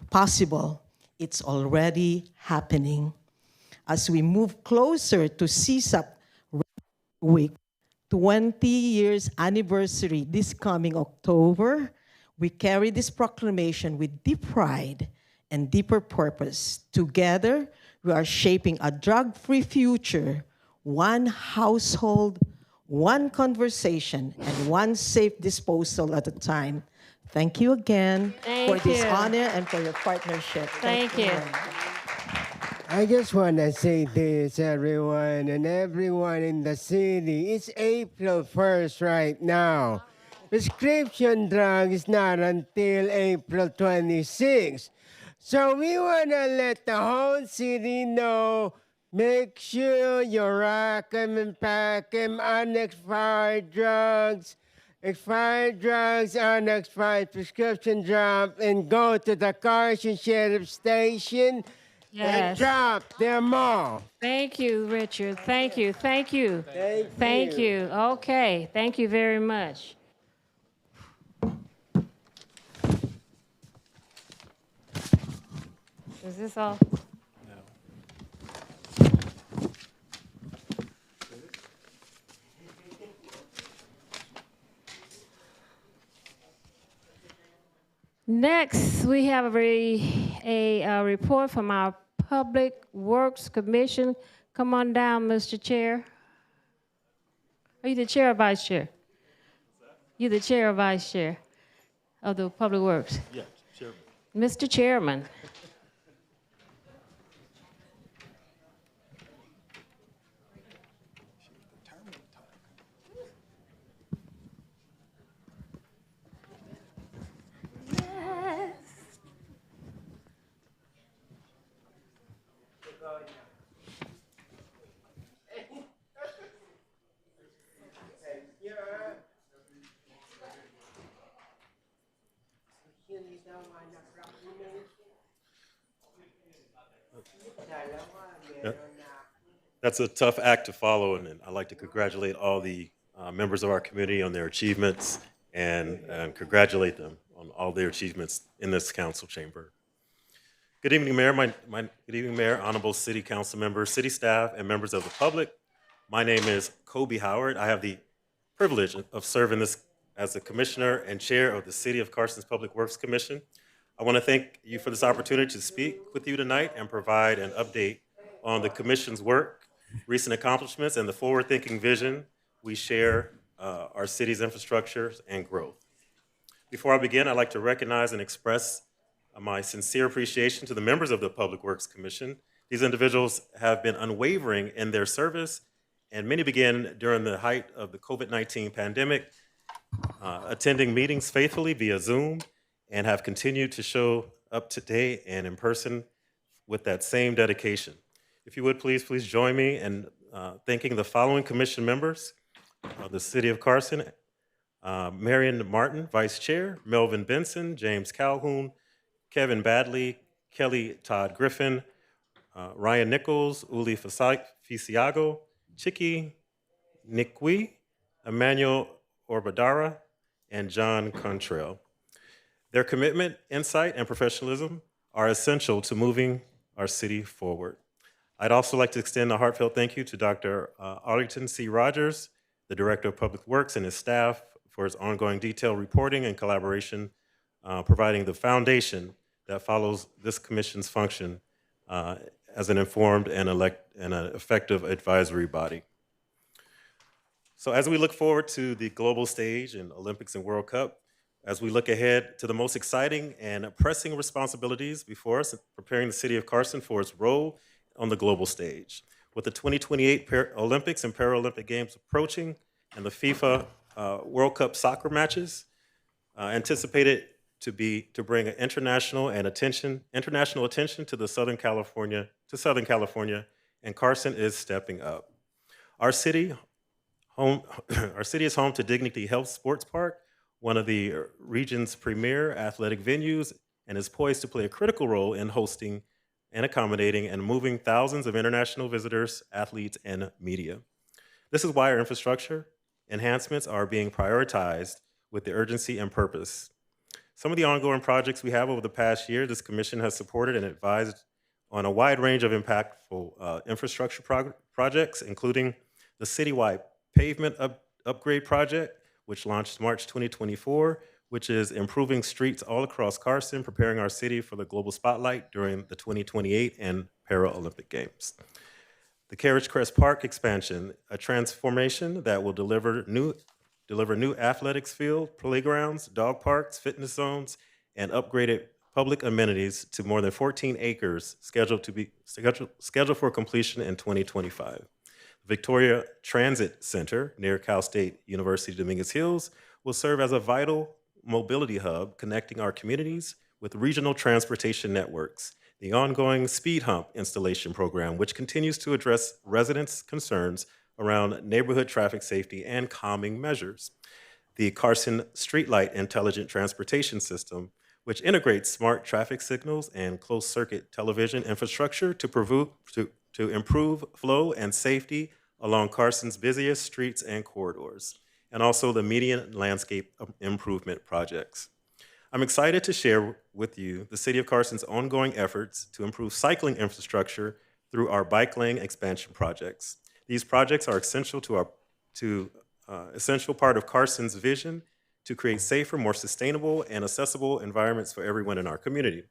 Speaker 23: possible, it's already happening. As we move closer to CSAP Week 20 years anniversary this coming October, we carry this proclamation with deep pride and deeper purpose. Together, we are shaping a drug-free future, one household, one conversation, and one safe disposal at a time. Thank you again for this honor and for your partnership.
Speaker 1: Thank you.
Speaker 22: I just want to say this, everyone, and everyone in the city. It's April 1st right now. Prescription drug is not until April 26th. So we want to let the whole city know, make sure you rack them and pack them, unexpired drugs, unexpired prescription drugs, and go to the Carson Sheriff Station and drop them off.
Speaker 1: Thank you, Richard. Thank you. Thank you. Thank you. Okay. Thank you very much. Is this all? Next, we have a report from our Public Works Commission. Come on down, Mr. Chair. Are you the chair or vice chair? You the chair or vice chair of the Public Works?
Speaker 11: Yeah, Chairman.
Speaker 1: Mr. Chairman.
Speaker 11: That's a tough act to follow, and I'd like to congratulate all the members of our committee on their achievements and congratulate them on all their achievements in this council chamber. Good evening, Mayor. Good evening, Mayor, honorable city council members, city staff, and members of the public. My name is Kobe Howard. I have the privilege of serving as the commissioner and chair of the City of Carson's Public Works Commission. I want to thank you for this opportunity to speak with you tonight and provide an update on the commission's work, recent accomplishments, and the forward-thinking vision we share our city's infrastructure and growth. Before I begin, I'd like to recognize and express my sincere appreciation to the members of the Public Works Commission. These individuals have been unwavering in their service, and many began during the height of the COVID-19 pandemic, attending meetings faithfully via Zoom, and have continued to show up today and in person with that same dedication. If you would please join me in thanking the following commission members of the City of Carson: Marion Martin, Vice Chair; Melvin Benson, James Calhoun, Kevin Badley, Kelly Todd Griffin, Ryan Nichols, Uli Fisiago, Chiki Nikwi, Emmanuel Orbadara, and John Contrell. Their commitment, insight, and professionalism are essential to moving our city forward. I'd also like to extend a heartfelt thank you to Dr. Arlington C. Rogers, the Director of Public Works, and his staff for his ongoing detailed reporting and collaboration, providing the foundation that follows this commission's function as an informed and an effective advisory body. So as we look forward to the global stage in Olympics and World Cup, as we look ahead to the most exciting and pressing responsibilities before us, preparing the City of Carson for its role on the global stage. With the 2028 Olympics and Paralympic Games approaching and the FIFA World Cup soccer matches anticipated to bring an international attention to Southern California, and Carson is stepping up. Our city is home to Dignity Health Sports Park, one of the region's premier athletic venues, and is poised to play a critical role in hosting and accommodating and moving thousands of international visitors, athletes, and media. This is why our infrastructure enhancements are being prioritized with the urgency and purpose. Some of the ongoing projects we have over the past year, this commission has supported and advised on a wide range of impactful infrastructure projects, including the citywide pavement upgrade project, which launched March 2024, which is improving streets all across Carson, preparing our city for the global spotlight during the 2028 and Paralympic Games. The Carriage Crest Park expansion, a transformation that will deliver new athletics field, playgrounds, dog parks, fitness zones, and upgraded public amenities to more than 14 acres, scheduled for completion in 2025. Victoria Transit Center near Cal State University Dominguez Hills will serve as a vital mobility hub connecting our communities with regional transportation networks. The ongoing Speed Hump installation program, which continues to address residents' concerns around neighborhood traffic safety and calming measures. The Carson Streetlight Intelligent Transportation System, which integrates smart traffic signals and closed-circuit television infrastructure to improve flow and safety along Carson's busiest streets and corridors, and also the median landscape improvement projects. I'm excited to share with you the City of Carson's ongoing efforts to improve cycling infrastructure through our bike lane expansion projects. These projects are essential essential part of Carson's vision to create safer, more sustainable, and accessible environments for everyone in our community.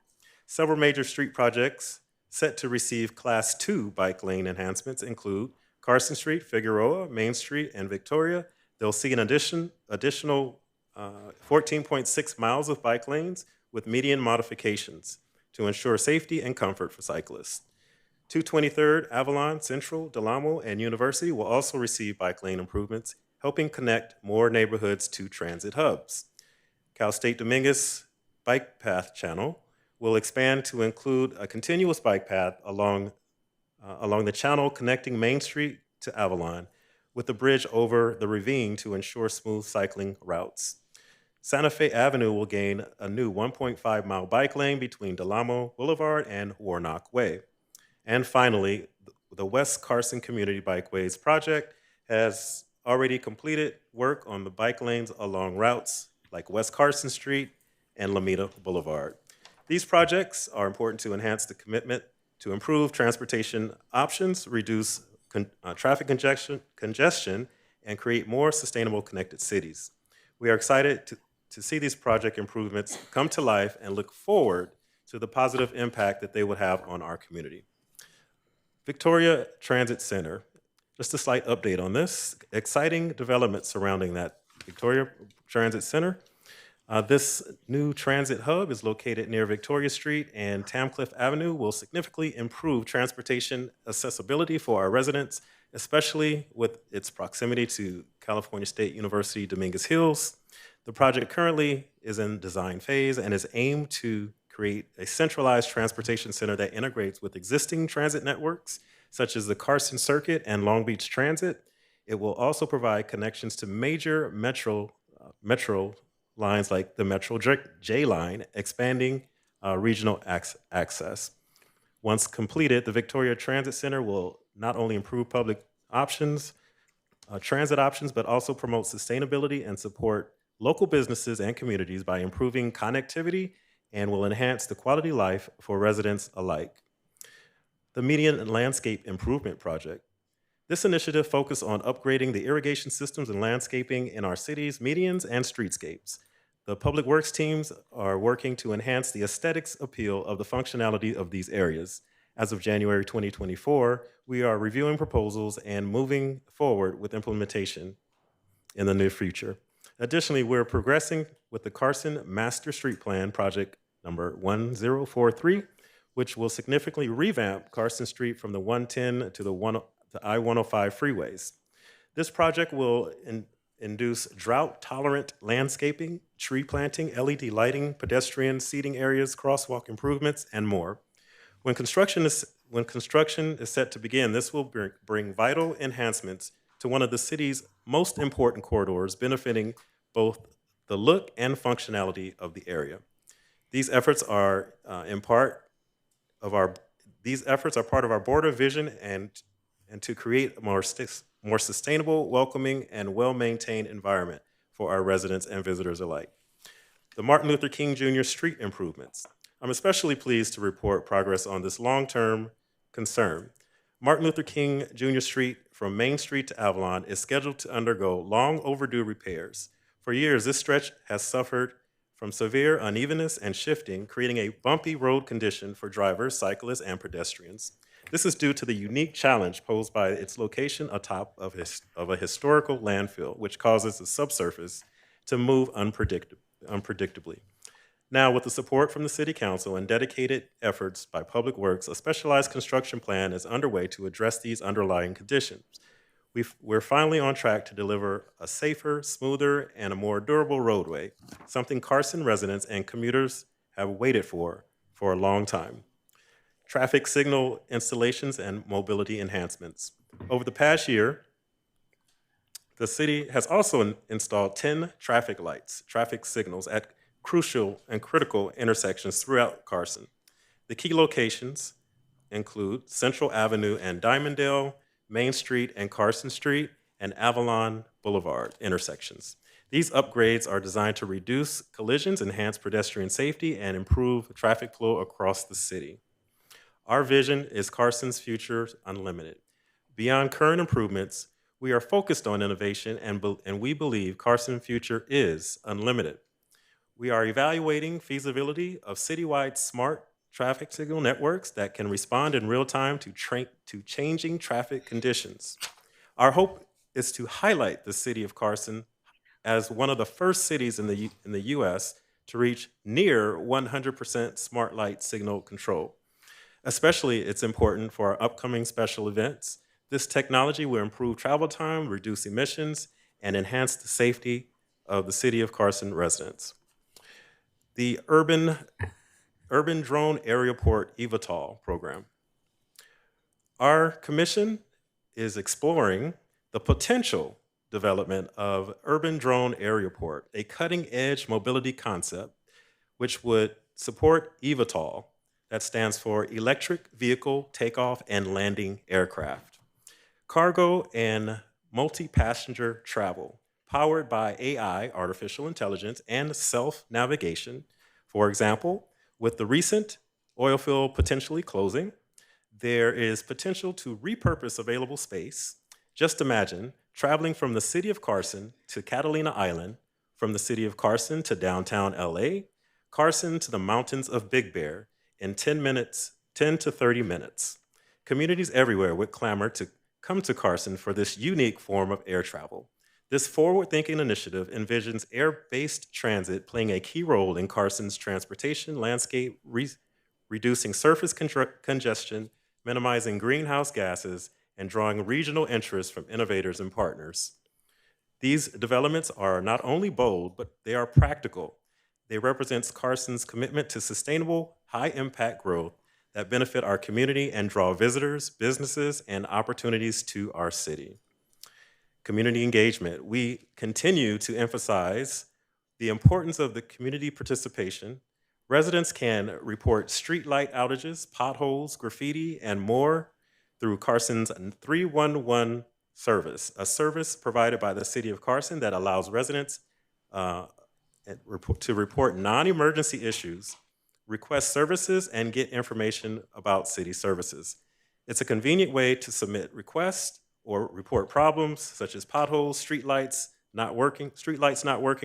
Speaker 11: Several major street projects set to receive Class 2 bike lane enhancements include Carson Street, Figueroa, Main Street, and Victoria. They'll see an additional 14.6 miles of bike lanes with median modifications to ensure safety and comfort for cyclists. 223rd, Avalon, Central, Del Amo, and University will also receive bike lane improvements, helping connect more neighborhoods to transit hubs. Cal State Dominguez Bike Path Channel will expand to include a continuous bike path along the channel connecting Main Street to Avalon, with the bridge over the ravine to ensure smooth cycling routes. Santa Fe Avenue will gain a new 1.5-mile bike lane between Del Amo Boulevard and Warnock Way. And finally, the West Carson Community Bikeways project has already completed work on the bike lanes along routes like West Carson Street and Lameda Boulevard. These projects are important to enhance the commitment to improve transportation options, reduce traffic congestion, and create more sustainable connected cities. We are excited to see these project improvements come to life and look forward to the positive impact that they would have on our community. Victoria Transit Center. Just a slight update on this. Exciting development surrounding that Victoria Transit Center. This new transit hub is located near Victoria Street and Tamcliffe Avenue, will significantly improve transportation accessibility for our residents, especially with its proximity to California State University Dominguez Hills. The project currently is in design phase and is aimed to create a centralized transportation center that integrates with existing transit networks, such as the Carson Circuit and Long Beach Transit. It will also provide connections to major metro lines like the Metro J line, expanding regional access. Once completed, the Victoria Transit Center will not only improve public transit options, but also promote sustainability and support local businesses and communities by improving connectivity, and will enhance the quality of life for residents alike. The Median Landscape Improvement Project. This initiative focused on upgrading the irrigation systems and landscaping in our cities, medians, and streetscapes. The public works teams are working to enhance the aesthetics appeal of the functionality of these areas. As of January 2024, we are reviewing proposals and moving forward with implementation in the near future. Additionally, we're progressing with the Carson Master Street Plan Project number 1043, which will significantly revamp Carson Street from the 110 to the I-105 freeways. This project will induce drought-tolerant landscaping, tree planting, LED lighting, pedestrian seating areas, crosswalk improvements, and more. When construction is set to begin, this will bring vital enhancements to one of the city's most important corridors, benefiting both the look and functionality of the area. These efforts are part of our border vision and to create a more sustainable, welcoming, and well-maintained environment for our residents and visitors alike. The Martin Luther King Jr. street improvements. I'm especially pleased to report progress on this long-term concern. Martin Luther King Jr. Street from Main Street to Avalon is scheduled to undergo long overdue repairs. For years, this stretch has suffered from severe unevenness and shifting, creating a bumpy road condition for drivers, cyclists, and pedestrians. This is due to the unique challenge posed by its location atop of a historical landfill, which causes the subsurface to move unpredictably. Now, with the support from the City Council and dedicated efforts by Public Works, a specialized construction plan is underway to address these underlying conditions. We're finally on track to deliver a safer, smoother, and a more durable roadway, something Carson residents and commuters have waited for a long time. Traffic signal installations and mobility enhancements. Over the past year, the city has also installed 10 traffic signals at crucial and critical intersections throughout Carson. The key locations include Central Avenue and Diamonddale, Main Street and Carson Street, and Avalon Boulevard intersections. These upgrades are designed to reduce collisions, enhance pedestrian safety, and improve traffic flow across the city. Our vision is Carson's future unlimited. Beyond current improvements, we are focused on innovation, and we believe Carson's future is unlimited. We are evaluating feasibility of citywide smart traffic signal networks that can respond in real time to changing traffic conditions. Our hope is to highlight the city of Carson as one of the first cities in the U.S. to reach near 100% smart light signal control. Especially, it's important for our upcoming special events. This technology will improve travel time, reduce emissions, and enhance the safety of the City of Carson residents. The Urban Drone Aeroport eVTOL program. Our commission is exploring the potential development of Urban Drone Aeroport, a cutting-edge mobility concept which would support eVTOL, that stands for Electric Vehicle Takeoff and Landing Aircraft. Cargo and multi-passenger travel, powered by AI, artificial intelligence, and self-navigation. For example, with the recent oil field potentially closing, there is potential to repurpose available space. Just imagine traveling from the city of Carson to Catalina Island, from the city of Carson to downtown LA, Carson to the mountains of Big Bear in 10 to 30 minutes. Communities everywhere would clamor to come to Carson for this unique form of air travel. This forward-thinking initiative envisions air-based transit playing a key role in Carson's transportation landscape, reducing surface congestion, minimizing greenhouse gases, and drawing regional interest from innovators and partners. These developments are not only bold, but they are practical. They represent Carson's commitment to sustainable, high-impact growth that benefit our community and draw visitors, businesses, and opportunities to our city. Community engagement. We continue to emphasize the importance of the community participation. Residents can report streetlight outages, potholes, graffiti, and more through Carson's 311 service, a service provided by the City of Carson that allows residents to report non-emergency issues, request services, and get information about city services. It's a convenient way to submit requests or report problems such as potholes, streetlights not working,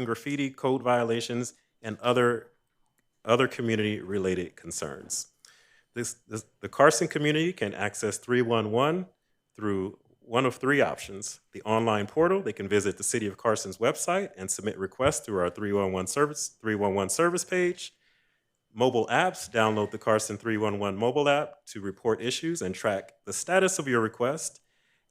Speaker 11: graffiti, code violations, and other community-related concerns. The Carson community can access 311 through one of three options. The online portal, they can visit the City of Carson's website and submit requests through our 311 service page. Mobile apps, download the Carson 311 mobile app to report issues and track the status of your request.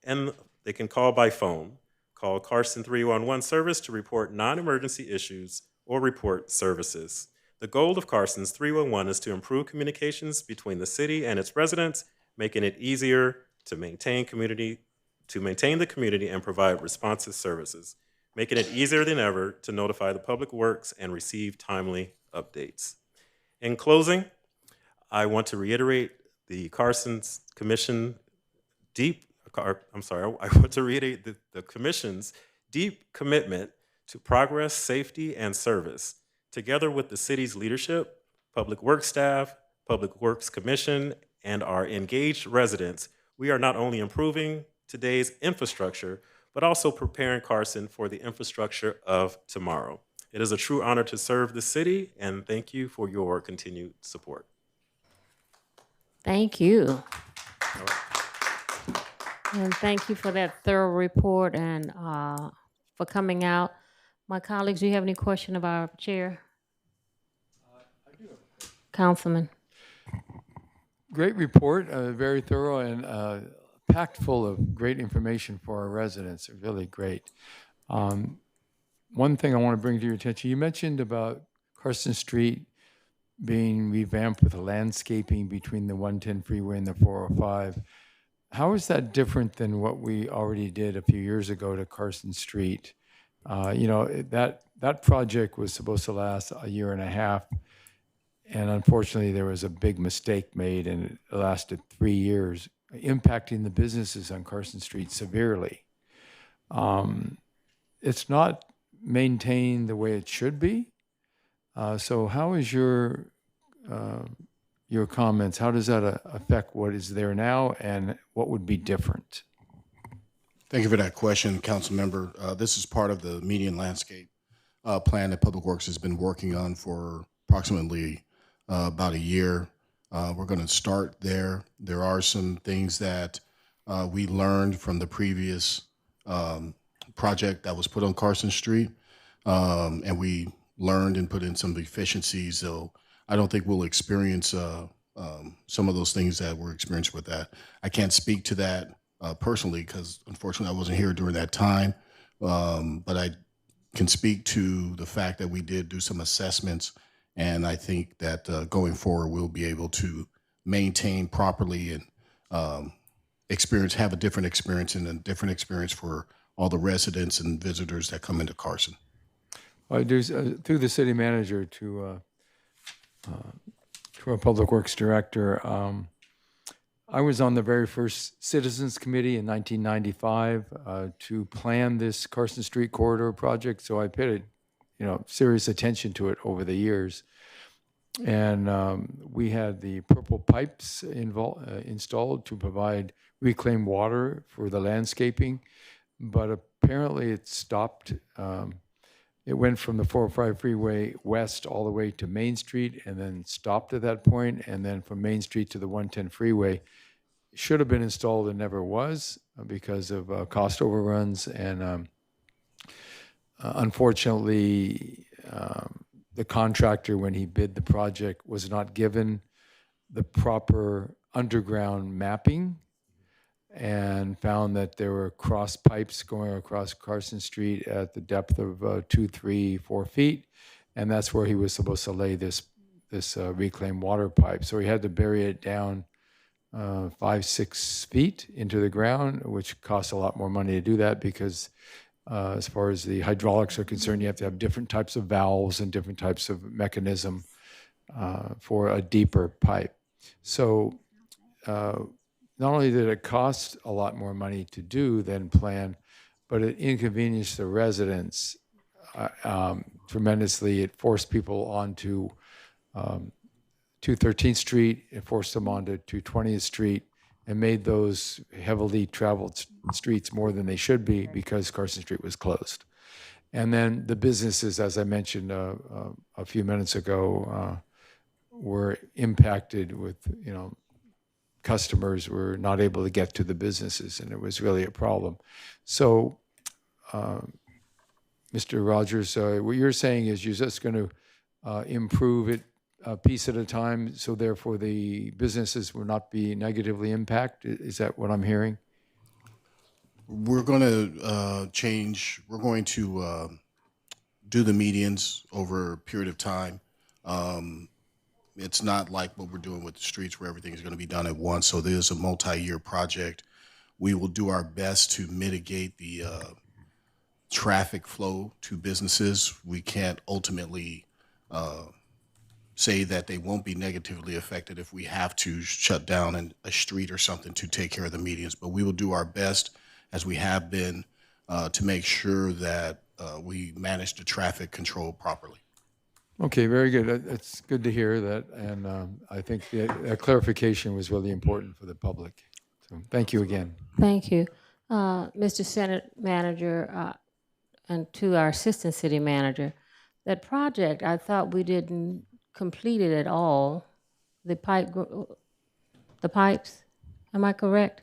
Speaker 11: And they can call by phone. Call Carson 311 service to report non-emergency issues or report services. The goal of Carson's 311 is to improve communications between the city and its residents, making it easier to maintain the community and provide responsive services, making it easier than ever to notify the public works and receive timely updates. In closing, I want to reiterate the Carson's Commission I want to reiterate the Commission's deep commitment to progress, safety, and service. Together with the city's leadership, public works staff, Public Works Commission, and our engaged residents, we are not only improving today's infrastructure, but also preparing Carson for the infrastructure of tomorrow. It is a true honor to serve the city, and thank you for your continued support.
Speaker 1: Thank you. And thank you for that thorough report and for coming out. My colleagues, do you have any question of our chair?
Speaker 10: I do.
Speaker 1: Councilman.
Speaker 10: Great report, very thorough and packed full of great information for our residents. Really great. One thing I want to bring to your attention, you mentioned about Carson Street being revamped with a landscaping between the 110 freeway and the 405. How is that different than what we already did a few years ago to Carson Street? That project was supposed to last a year and a half, and unfortunately there was a big mistake made and it lasted 3 years, impacting the businesses on Carson Street severely. It's not maintained the way it should be. So how is your comments, how does that affect what is there now and what would be different?
Speaker 12: Thank you for that question, Council Member. This is part of the median landscape plan that Public Works has been working on for approximately about a year. We're going to start there. There are some things that we learned from the previous project that was put on Carson Street, and we learned and put in some efficiencies. So I don't think we'll experience some of those things that we're experiencing with that. I can't speak to that personally because unfortunately I wasn't here during that time, but I can speak to the fact that we did do some assessments, and I think that going forward we'll be able to maintain properly and have a different experience and a different experience for all the residents and visitors that come into Carson.
Speaker 10: I do through the city manager to our Public Works Director. I was on the very first Citizens Committee in 1995 to plan this Carson Street corridor project, so I paid serious attention to it over the years. And we had the purple pipes installed to provide reclaimed water for the landscaping, but apparently it stopped. It went from the 405 freeway west all the way to Main Street and then stopped at that point. And then from Main Street to the 110 freeway, should have been installed and never was because of cost overruns. And unfortunately, the contractor, when he bid the project, was not given the proper underground mapping and found that there were cross pipes going across Carson Street at the depth of 2, 3, 4 feet. And that's where he was supposed to lay this reclaimed water pipe. So he had to bury it down 5, 6 feet into the ground, which costs a lot more money to do that because as far as the hydraulics are concerned, you have to have different types of valves and different types of mechanism for a deeper pipe. So not only did it cost a lot more money to do than planned, but it inconvenienced the residents tremendously. It forced people onto 213th Street, it forced them onto 220th Street, and made those heavily traveled streets more than they should be because Carson Street was closed. And then the businesses, as I mentioned a few minutes ago, were impacted with, customers were not able to get to the businesses, and it was really a problem. So, Mr. Rogers, what you're saying is you're just going to improve it a piece at a time, so therefore the businesses will not be negatively impacted. Is that what I'm hearing?
Speaker 12: We're going to change. We're going to do the medians over a period of time. It's not like what we're doing with the streets where everything is going to be done at once. So there's a multi-year project. We will do our best to mitigate the traffic flow to businesses. We can't ultimately say that they won't be negatively affected if we have to shut down a street or something to take care of the medians. But we will do our best, as we have been, to make sure that we manage the traffic control properly.
Speaker 10: Okay, very good. It's good to hear that, and I think that clarification was really important for the public. So thank you again.
Speaker 1: Thank you. Mr. Senate Manager, and to our Assistant City Manager, that project, I thought we didn't complete it at all, the pipes, am I correct?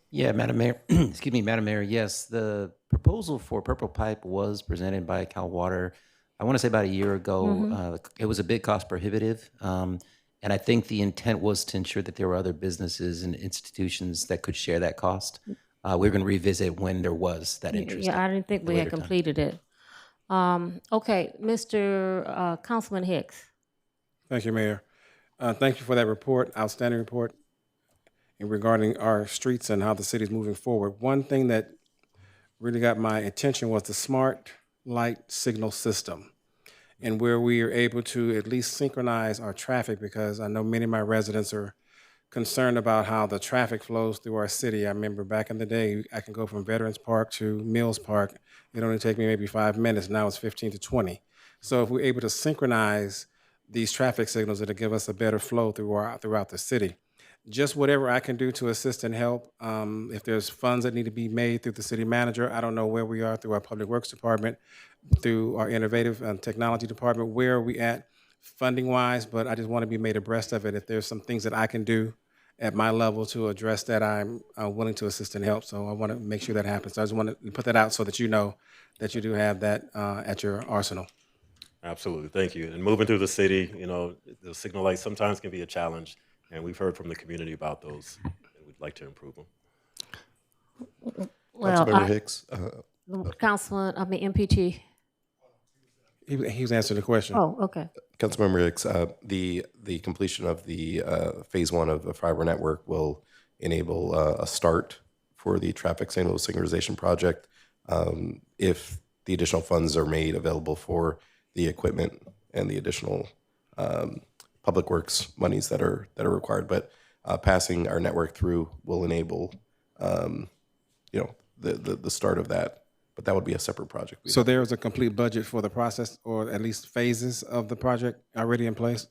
Speaker 15: Yeah, Madam Mayor, excuse me, Madam Mayor, yes, the proposal for Purple Pipe was presented by Cal Water, I want to say about a year ago. It was a bit cost prohibitive. And I think the intent was to ensure that there were other businesses and institutions that could share that cost. We're going to revisit when there was that interest.
Speaker 1: Yeah, I didn't think we had completed it. Okay, Mr. Councilman Hicks.
Speaker 3: Thank you, Mayor. Thank you for that report, outstanding report regarding our streets and how the city is moving forward. One thing that really got my attention was the smart light signal system, and where we are able to at least synchronize our traffic, because I know many of my residents are concerned about how the traffic flows through our city. I remember back in the day, I can go from Veterans Park to Mills Park. It only take me maybe 5 minutes. Now it's 15 to 20. So if we're able to synchronize these traffic signals, it'll give us a better flow throughout the city. Just whatever I can do to assist and help. If there's funds that need to be made through the city manager, I don't know where we are through our public works department, through our innovative technology department, where are we at funding wise, but I just want to be made abreast of it. If there's some things that I can do at my level to address that, I'm willing to assist and help. So I want to make sure that happens. So I just want to put that out so that you know that you do have that at your arsenal.
Speaker 11: Absolutely, thank you. And moving through the city, the signal lights sometimes can be a challenge, and we've heard from the community about those, and we'd like to improve them.
Speaker 1: Well,
Speaker 2: Councilmember Hicks.
Speaker 1: MPT.
Speaker 3: He was answering the question.
Speaker 1: Oh, okay.
Speaker 2: Councilmember Hicks, the completion of the phase 1 of the fiber network will enable a start for the traffic signal synchronization project. If the additional funds are made available for the equipment and the additional public works monies that are required, but passing our network through will enable the start of that. But that would be a separate project.
Speaker 3: So there is a complete budget for the process, or at least phases of the project already in place?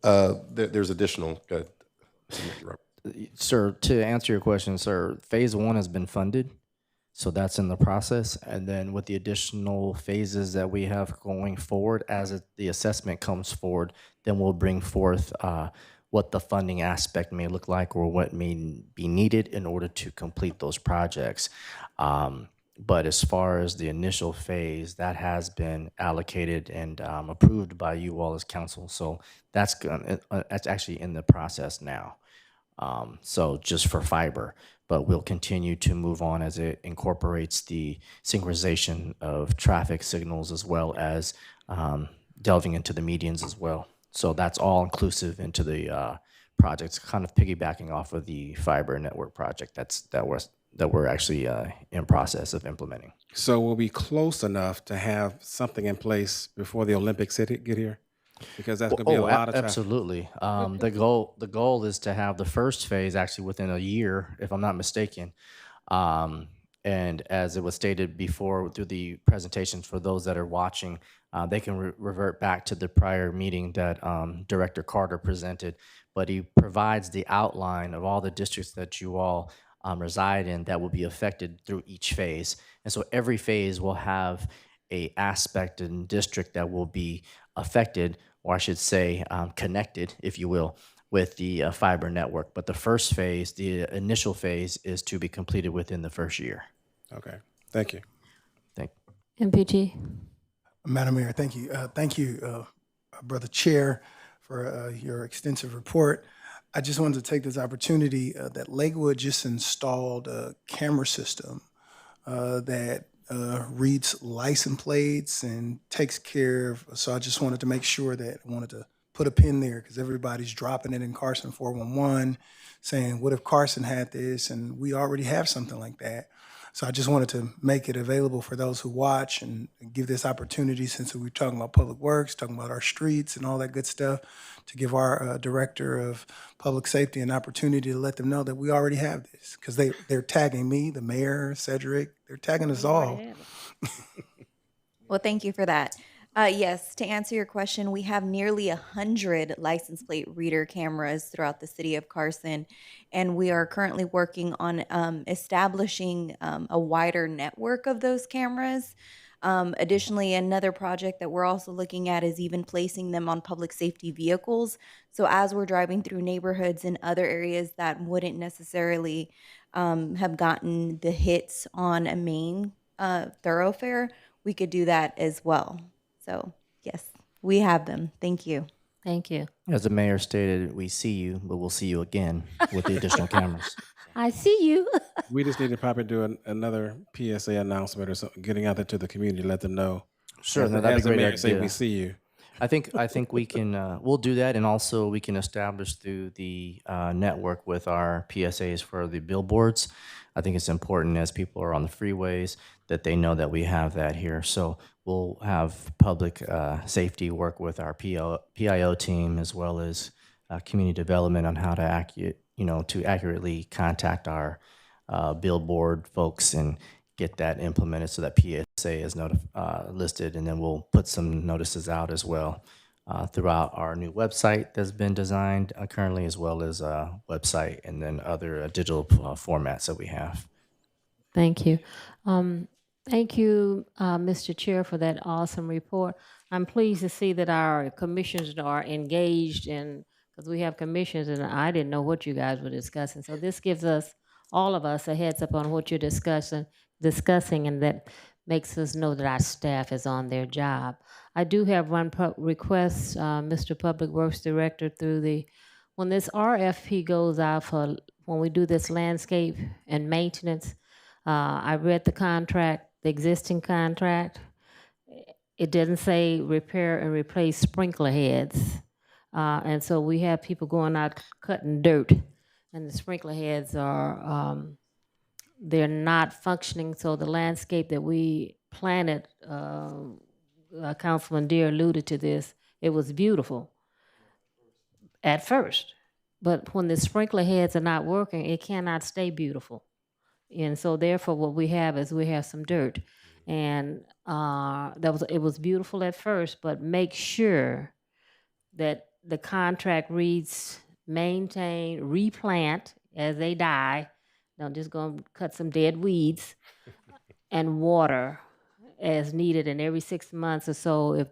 Speaker 2: There's additional. Go ahead.
Speaker 13: Sir, to answer your question, sir, phase 1 has been funded, so that's in the process. And then with the additional phases that we have going forward, as the assessment comes forward, then we'll bring forth what the funding aspect may look like or what may be needed in order to complete those projects. But as far as the initial phase, that has been allocated and approved by you all as council. So that's actually in the process now. So just for fiber, but we'll continue to move on as it incorporates the synchronization of traffic signals as well as delving into the medians as well. So that's all inclusive into the projects, kind of piggybacking off of the fiber network project that we're actually in process of implementing.
Speaker 3: So we'll be close enough to have something in place before the Olympics get here? Because that's going to be a lot of traffic.
Speaker 13: Absolutely. The goal is to have the first phase actually within a year, if I'm not mistaken. And as it was stated before through the presentations for those that are watching, they can revert back to the prior meeting that Director Carter presented, but he provides the outline of all the districts that you all reside in that will be affected through each phase. And so every phase will have a aspect and district that will be affected, or I should say connected, if you will, with the fiber network. But the first phase, the initial phase, is to be completed within the first year.
Speaker 3: Okay, thank you.
Speaker 13: Thank you.
Speaker 1: MPG.
Speaker 7: Madam Mayor, thank you. Thank you, Brother Chair, for your extensive report. I just wanted to take this opportunity that Lakewood just installed a camera system that reads license plates and takes care of, so I just wanted to make sure that I wanted to put a pin there because everybody's dropping it in Carson 411 saying, what if Carson had this? And we already have something like that. So I just wanted to make it available for those who watch and give this opportunity, since we're talking about public works, talking about our streets and all that good stuff, to give our Director of Public Safety an opportunity to let them know that we already have this, because they're tagging me, the mayor, Cedric, they're tagging us all.
Speaker 14: Well, thank you for that. Yes, to answer your question, we have nearly 100 license plate reader cameras throughout the city of Carson, and we are currently working on establishing a wider network of those cameras. Additionally, another project that we're also looking at is even placing them on public safety vehicles. So as we're driving through neighborhoods and other areas that wouldn't necessarily have gotten the hits on a main thoroughfare, we could do that as well. So yes, we have them. Thank you.
Speaker 1: Thank you.
Speaker 13: As the mayor stated, we see you, but we'll see you again with the additional cameras.
Speaker 1: I see you.
Speaker 3: We just need to probably do another PSA announcement or something, getting out there to the community, let them know.
Speaker 13: Sure,
Speaker 3: As
Speaker 13: that'd be
Speaker 3: the
Speaker 13: great.
Speaker 3: mayor say, we see you.
Speaker 13: I think we can. We'll do that, and also we can establish through the network with our PSAs for the billboards. I think it's important as people are on the freeways that they know that we have that here. So we'll have public safety work with our PIO team as well as community development on how to accurately contact our billboard folks and get that implemented so that PSA is listed, and then we'll put some notices out as well throughout our new website that's been designed currently, as well as a website and then other digital formats that we have.
Speaker 1: Thank you. Thank you, Mr. Chair, for that awesome report. I'm pleased to see that our commissioners are engaged in, because we have commissions and I didn't know what you guys were discussing. So this gives us, all of us, a heads up on what you're discussing, and that makes us know that our staff is on their job. I do have one request, Mr. Public Works Director, when this RFP goes out for, when we do this landscape and maintenance, I read the contract, the existing contract. It doesn't say repair and replace sprinkler heads. And so we have people going out cutting dirt, and the sprinkler heads are, they're not functioning. So the landscape that we planted, Councilman Deere alluded to this, it was beautiful at first. But when the sprinkler heads are not working, it cannot stay beautiful. And so therefore what we have is we have some dirt. And it was beautiful at first, but make sure that the contract reads maintain, replant as they die. Don't just go and cut some dead weeds, and water as needed, and every 6 months or so, if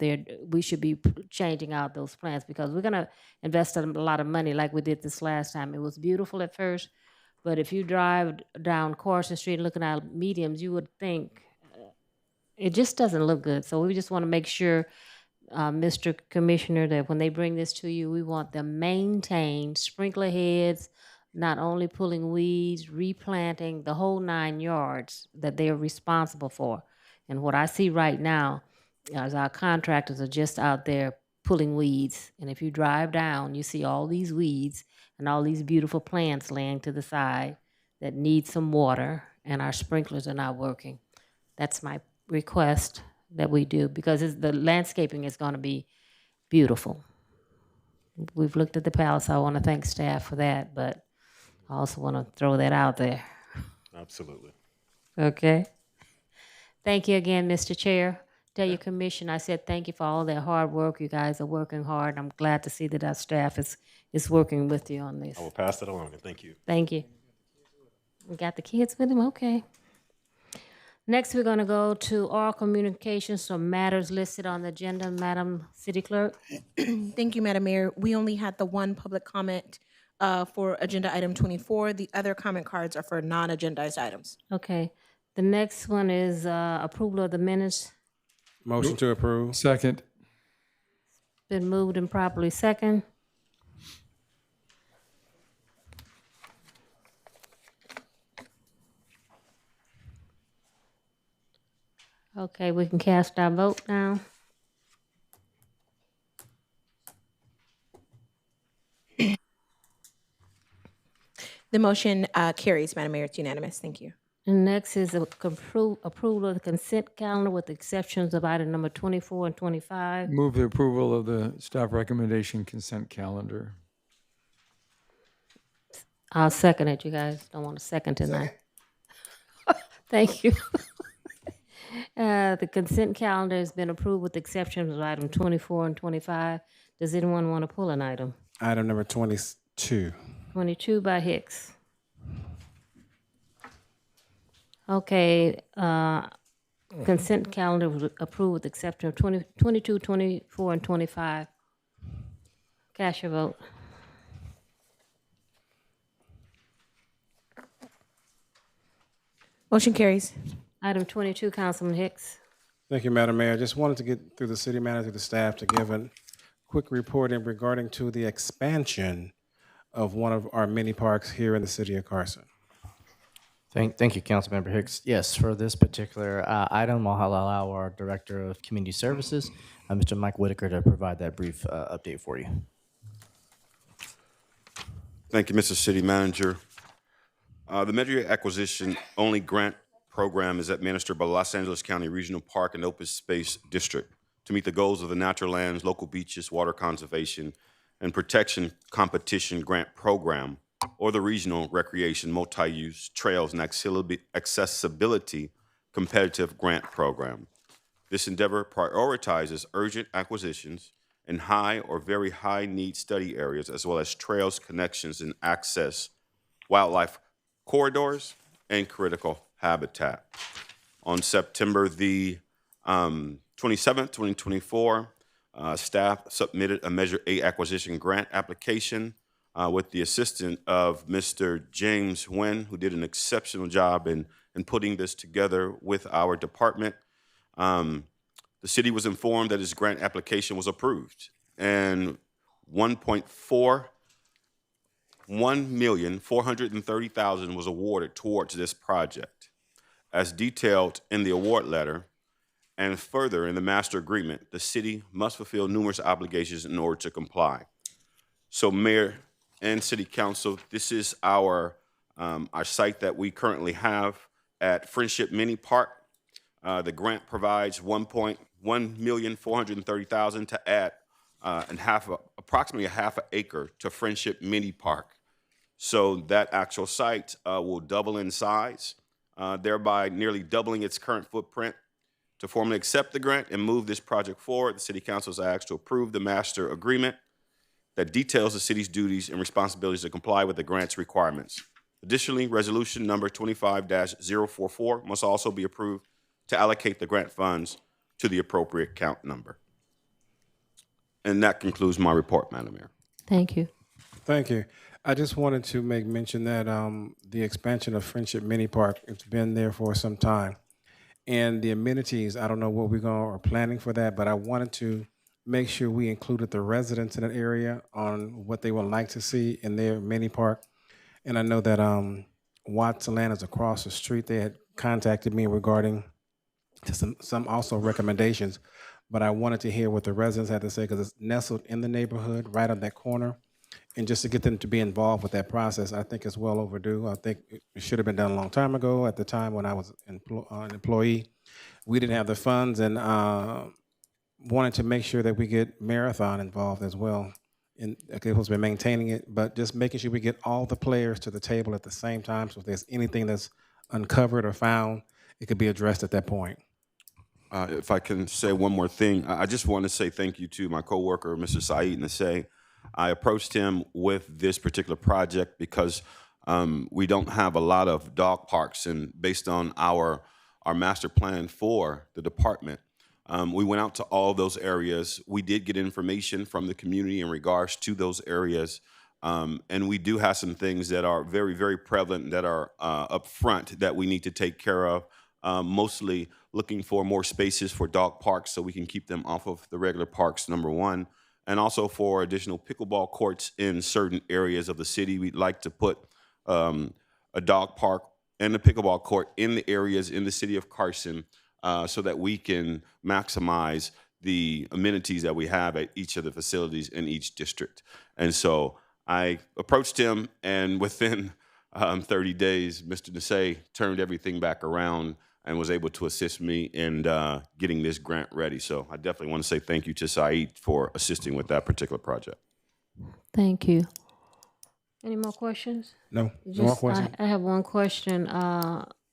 Speaker 1: we should be changing out those plants, because we're gonna invest a lot of money like we did this last time. It was beautiful at first, but if you drive down Carson Street looking at mediums, you would think it just doesn't look good. So we just want to make sure, Mr. Commissioner, that when they bring this to you, we want them maintained, sprinkler heads, not only pulling weeds, replanting, the whole 9 yards that they're responsible for. And what I see right now is our contractors are just out there pulling weeds. And if you drive down, you see all these weeds and all these beautiful plants laying to the side that need some water, and our sprinklers are not working. That's my request that we do, because the landscaping is going to be beautiful. We've looked at the palace. I want to thank staff for that, but I also want to throw that out there.
Speaker 11: Absolutely.
Speaker 1: Okay. Thank you again, Mr. Chair. Tell your commission I said thank you for all their hard work. You guys are working hard. I'm glad to see that our staff is working with you on this.
Speaker 11: I will pass that along, and thank you.
Speaker 1: Thank you. We got the kids with him? Okay. Next, we're going to go to oral communications, so matters listed on the agenda. Madam City Clerk.
Speaker 16: Thank you, Madam Mayor. We only had the one public comment for agenda item 24. The other comment cards are for non-agendized items.
Speaker 1: Okay. The next one is approval of the minutes.
Speaker 3: Motion to approve.
Speaker 10: Second.
Speaker 1: Been moved and properly second. Okay, we can cast our vote now.
Speaker 16: The motion carries, Madam Mayor. It's unanimous. Thank you.
Speaker 1: And next is approval of the consent calendar with the exceptions of item number 24 and 25.
Speaker 10: Move the approval of the staff recommendation consent calendar.
Speaker 1: I'll second it. You guys don't want to second tonight. Thank you. The consent calendar has been approved with the exceptions of item 24 and 25. Does anyone want to pull an item?
Speaker 3: Item number 22.
Speaker 1: 22 by Hicks. Okay, consent calendar was approved with the exception of 22, 24, and 25. Cast your vote.
Speaker 16: Motion carries.
Speaker 1: Item 22, Councilman Hicks.
Speaker 3: Thank you, Madam Mayor. I just wanted to get through the city manager, the staff, to give a quick report in regarding to the expansion of one of our mini parks here in the city of Carson.
Speaker 13: Thank you, Councilmember Hicks. Yes, for this particular item, I'll allow our Director of Community Services, Mr. Mike Whitaker, to provide that brief update for you.
Speaker 18: Thank you, Mr. City Manager. The Medicare Acquisition Only Grant Program is administered by the Los Angeles County Regional Park and Open Space District to meet the goals of the Natural Lands, Local Beaches, Water Conservation, and Protection Competition Grant Program, or the Regional Recreation Multi-Use Trails and Accessibility Competitive Grant Program. This endeavor prioritizes urgent acquisitions in high or very high need study areas, as well as trails, connections, and access, wildlife corridors, and critical habitat. On September the 27th, 2024, staff submitted a Measure A acquisition grant application with the assistance of Mr. James Nguyen, who did an exceptional job in putting this together with our department. The city was informed that his grant application was approved, and $1,430,000 was awarded towards this project. As detailed in the award letter and further in the master agreement, the city must fulfill numerous obligations in order to comply. So, Mayor and City Council, this is our site that we currently have at Friendship Mini Park. The grant provides $1,430,000 to add approximately a half an acre to Friendship Mini Park. So that actual site will double in size, thereby nearly doubling its current footprint. To formally accept the grant and move this project forward, the City Council is asked to approve the master agreement that details the city's duties and responsibilities to comply with the grant's requirements. Additionally, resolution number 25-044 must also be approved to allocate the grant funds to the appropriate account number. And that concludes my report, Madam Mayor.
Speaker 1: Thank you.
Speaker 3: Thank you. I just wanted to make mention that the expansion of Friendship Mini Park, it's been there for some time. And the amenities, I don't know what are planning for that, but I wanted to make sure we included the residents in that area on what they would like to see in their mini park. And I know that Watson Land is across the street. They had contacted me regarding some also recommendations, but I wanted to hear what the residents had to say because it's nestled in the neighborhood, right on that corner. And just to get them to be involved with that process, I think it's well overdue. I think it should have been done a long time ago. At the time when I was an employee, we didn't have the funds, and wanted to make sure that we get Marathon involved as well. And it was been maintaining it, but just making sure we get all the players to the table at the same time. So if there's anything that's uncovered or found, it could be addressed at that point.
Speaker 18: If I can say one more thing, I just want to say thank you to my coworker, Mr. Saeed, and to say I approached him with this particular project because we don't have a lot of dog parks, and based on our master plan for the department, we went out to all those areas. We did get information from the community in regards to those areas, and we do have some things that are very, very prevalent that are up front that we need to take care of. Mostly looking for more spaces for dog parks so we can keep them off of the regular parks, number one, and also for additional pickleball courts in certain areas of the city. We'd like to put a dog park and a pickleball court in the areas in the city of Carson so that we can maximize the amenities that we have at each of the facilities in each district. And so I approached him, and within 30 days, Mr. Nasay turned everything back around and was able to assist me in getting this grant ready. So I definitely want to say thank you to Saeed for assisting with that particular project.
Speaker 1: Thank you. Any more questions?
Speaker 3: No, no more questions.
Speaker 1: I have one question.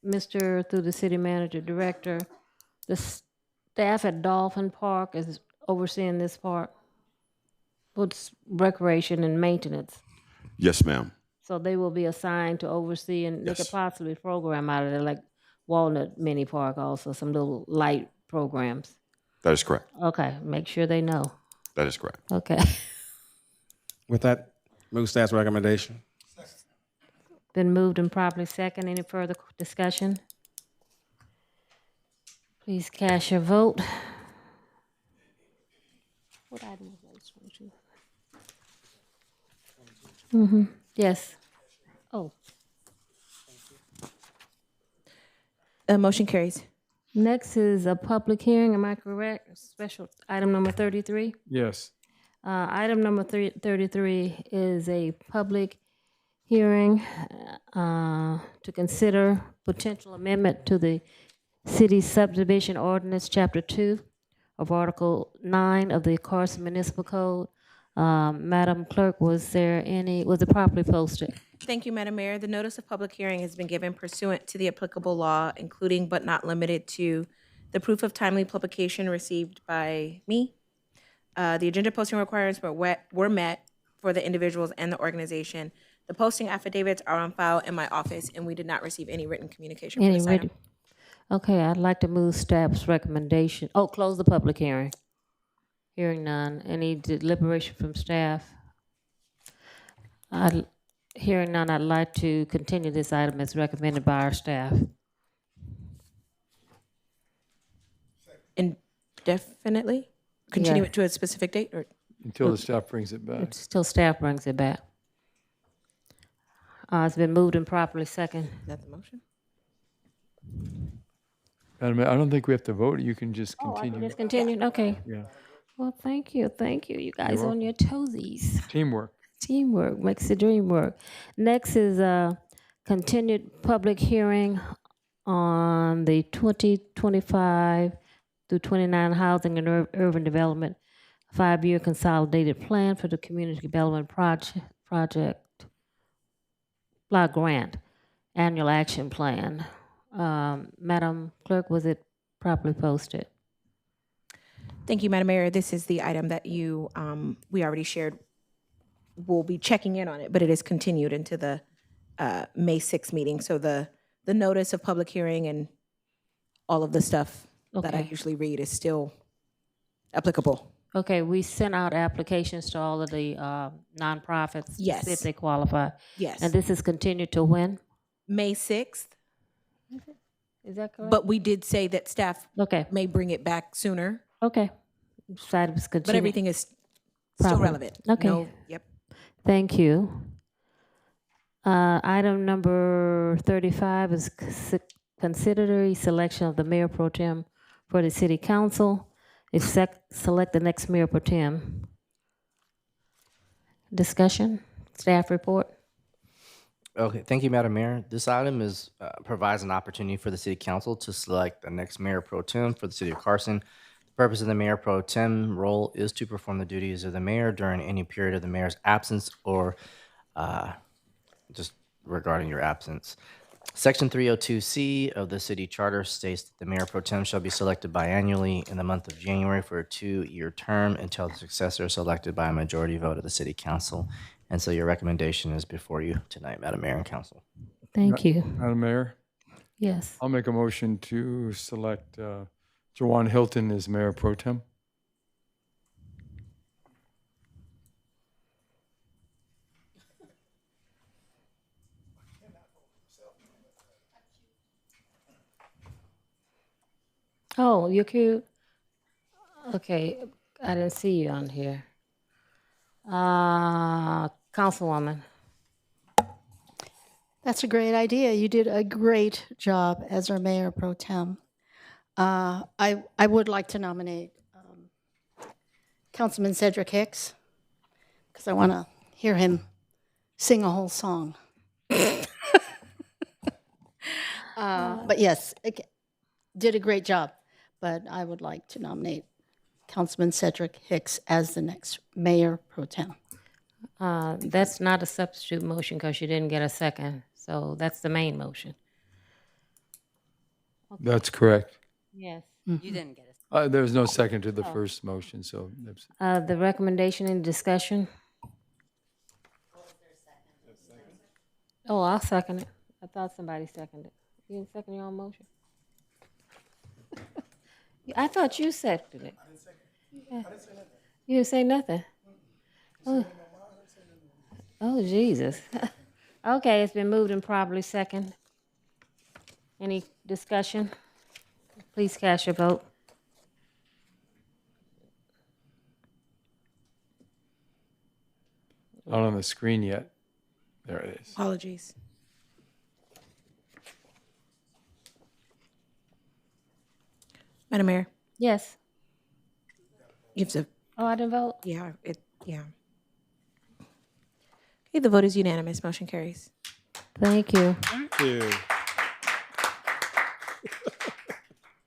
Speaker 1: Mr. Through the city manager, director, the staff at Dolphin Park is overseeing this park. What's recreation and maintenance?
Speaker 18: Yes, ma'am.
Speaker 1: So they will be assigned to oversee, and they could possibly program out of there, like Walnut Mini Park also, some little light programs.
Speaker 18: That is correct.
Speaker 1: Okay, make sure they know.
Speaker 18: That is correct.
Speaker 1: Okay.
Speaker 3: With that, move staff's recommendation.
Speaker 1: Been moved and properly second. Any further discussion? Please cast your vote. What item was that? Mm-hmm. Yes. Oh.
Speaker 16: Motion carries.
Speaker 1: Next is a public hearing. Am I correct? Special item number 33.
Speaker 10: Yes.
Speaker 1: Item number 33 is a public hearing to consider potential amendment to the city subdivision ordinance, chapter 2 of article 9 of the Carson Municipal Code. Madam Clerk, was it properly posted?
Speaker 16: Thank you, Madam Mayor. The notice of public hearing has been given pursuant to the applicable law, including but not limited to the proof of timely publication received by me. The agenda posting requirements were met for the individuals and the organization. The posting affidavits are on file in my office, and we did not receive any written communication for this item.
Speaker 1: Okay, I'd like to move staff's recommendation. Oh, close the public hearing. Hearing none. Any deliberation from staff? Hearing none, I'd like to continue this item as recommended by our staff.
Speaker 16: Indefinitely? Continue it to a specific date? Or
Speaker 10: Until the staff brings it back.
Speaker 1: Until staff brings it back. It's been moved and properly second.
Speaker 16: Is that the motion?
Speaker 10: Madam Mayor, I don't think we have to vote. You can just
Speaker 1: Oh, I
Speaker 10: continue.
Speaker 1: can just continue? Okay.
Speaker 10: Yeah.
Speaker 1: Well, thank you. Thank you. You guys on your toesies.
Speaker 10: Teamwork.
Speaker 1: Teamwork makes the dream work. Next is a continued public hearing on the 2025 through 29 Housing and Urban Development 5-year consolidated plan for the Community Development Project Block Grant Annual Action Plan. Madam Clerk, was it properly posted?
Speaker 16: Thank you, Madam Mayor. This is the item that we already shared. We'll be checking in on it, but it is continued into the May 6th meeting. So the notice of public hearing and all of the stuff that I
Speaker 1: Okay.
Speaker 16: usually read is still applicable.
Speaker 1: Okay, we sent out applications to all of the nonprofits to see if
Speaker 16: Yes.
Speaker 1: they qualify.
Speaker 16: Yes.
Speaker 1: And this is continued to when?
Speaker 16: May 6th,
Speaker 1: Is that correct?
Speaker 16: but we did say that staff
Speaker 1: Okay.
Speaker 16: may bring it back sooner,
Speaker 1: Okay. Decided it was
Speaker 16: but
Speaker 1: continued.
Speaker 16: everything is still
Speaker 1: Probably.
Speaker 16: relevant.
Speaker 1: Okay.
Speaker 16: No, yep.
Speaker 1: Thank you. Item number 35 is consideratory selection of the mayor pro tem for the city council. Select the next mayor pro tem. Discussion, staff report.
Speaker 13: Okay, thank you, Madam Mayor. This item provides an opportunity for the City Council to select the next Mayor Pro Tem for the City of Carson. The purpose of the Mayor Pro Tem role is to perform the duties of the mayor during any period of the mayor's absence or just regarding your absence. Section 302C of the City Charter states that the Mayor Pro Tem shall be selected biannually in the month of January for a 2-year term until the successor is selected by a majority vote of the City Council. And so your recommendation is before you tonight, Madam Mayor and Council.
Speaker 1: Thank you.
Speaker 10: Madam Mayor,
Speaker 1: Yes.
Speaker 10: I'll make a motion to select Jawan Hilton as Mayor Pro Tem.
Speaker 1: Oh, you're cute. Okay, I didn't see you on here. Councilwoman.
Speaker 17: That's a great idea. You did a great job as our mayor pro tem. I would like to nominate Councilman Cedric Hicks because I want to hear him sing a whole song. But yes, did a great job. But I would like to nominate Councilman Cedric Hicks as the next mayor pro tem.
Speaker 1: That's not a substitute motion because you didn't get a second. So that's the main motion.
Speaker 10: That's correct.
Speaker 1: Yes.
Speaker 6: You didn't get it.
Speaker 10: There's no second to the first motion, so that's,
Speaker 1: The recommendation and discussion. Oh, I'll second it. I thought somebody seconded it. You didn't second your own motion? I thought you seconded it. Yeah. You didn't say nothing? Oh, Jesus. Okay, it's been moved and probably second. Any discussion? Please cast your vote.
Speaker 10: not on the screen yet. There it is.
Speaker 16: Apologies. Madam Mayor,
Speaker 1: Yes.
Speaker 16: you have to,
Speaker 1: Oh, I didn't vote?
Speaker 16: yeah. Okay, the vote is unanimous. Motion carries.
Speaker 1: Thank you.
Speaker 3: Thank you.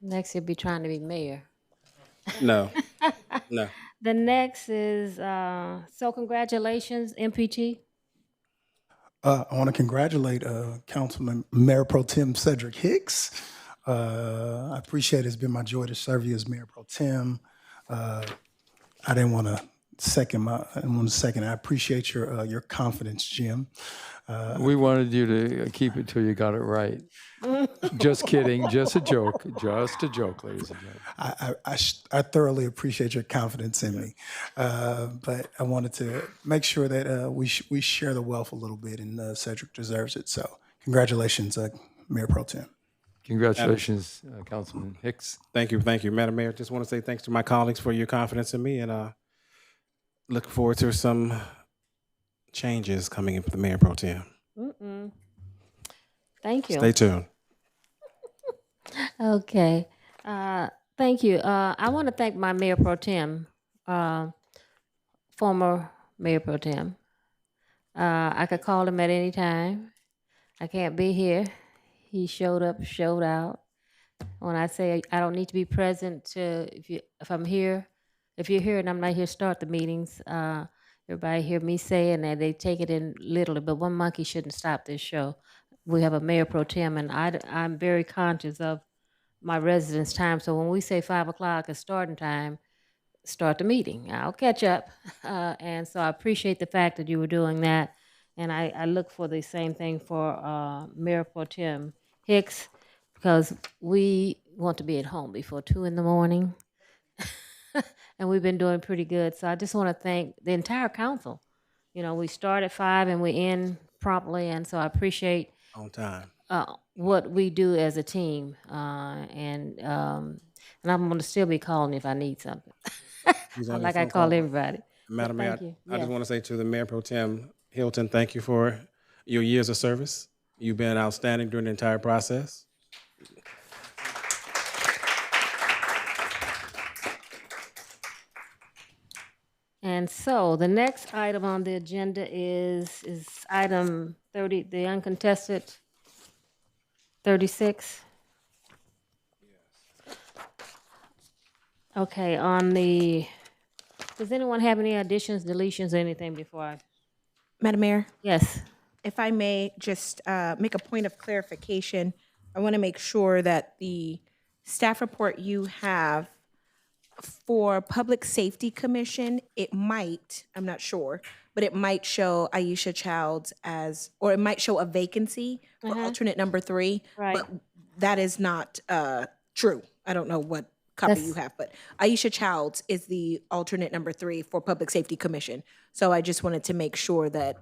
Speaker 1: Next, you'll be trying to be mayor.
Speaker 3: No. No.
Speaker 1: The next is, so congratulations, MPT.
Speaker 7: I want to congratulate Councilman Mayor Pro Tem Cedric Hicks. I appreciate it. It's been my joy to serve you as Mayor Pro Tem. I didn't want to second. I appreciate your confidence, Jim.
Speaker 10: We wanted you to keep it till you got it right. Just kidding. Just a joke. Just a joke, ladies and gentlemen.
Speaker 7: I thoroughly appreciate your confidence in me, but I wanted to make sure that we share the wealth a little bit, and Cedric deserves it. So, congratulations, Mayor Pro Tem.
Speaker 10: Congratulations, Councilman Hicks.
Speaker 3: Thank you. Thank you, Madam Mayor. Just want to say thanks to my colleagues for your confidence in me, and look forward to some changes coming in for the Mayor Pro Tem.
Speaker 1: Thank you.
Speaker 3: Stay tuned.
Speaker 1: Okay. Thank you. I want to thank my Mayor Pro Tem, former Mayor Pro Tem. I could call him at any time. I can't be here. He showed up, showed out. When I say I don't need to be present if I'm here, if you're here and I'm not here, start the meetings. Everybody hear me saying that they take it in literally, but one monkey shouldn't stop this show. We have a Mayor Pro Tem, and I'm very conscious of my residents' time. So when we say 5 o'clock is starting time, start the meeting. I'll catch up. And so I appreciate the fact that you were doing that. And I look for the same thing for Mayor Pro Tem Hicks. because we want to be at home before 2 in the morning. And we've been doing pretty good. So I just want to thank the entire council. You know, we start at 5 and we end promptly, and so I appreciate
Speaker 3: On time.
Speaker 1: what we do as a team. And I'm going to still be calling if I need something.
Speaker 3: He's on your
Speaker 1: Like I
Speaker 3: phone
Speaker 1: call
Speaker 3: call.
Speaker 1: everybody.
Speaker 3: Madam Mayor,
Speaker 1: Thank you.
Speaker 3: I just
Speaker 1: Yes.
Speaker 3: want to say to the Mayor Pro Tem Hilton, thank you for your years of service. You've been outstanding during the entire process.
Speaker 1: And so the next item on the agenda is item 30, the uncontested 36. Okay, does anyone have any additions, deletions, or anything before I?
Speaker 16: Madam Mayor?
Speaker 1: Yes.
Speaker 16: If I may just make a point of clarification, I want to make sure that the staff report you have for Public Safety Commission, it might, I'm not sure, but it might show Aisha Childs or it might show a vacancy for alternate number 3.
Speaker 1: Right.
Speaker 16: But that is not true. I don't know what copy you have, but Aisha Childs is the alternate number 3 for Public Safety Commission. So I just wanted to make sure that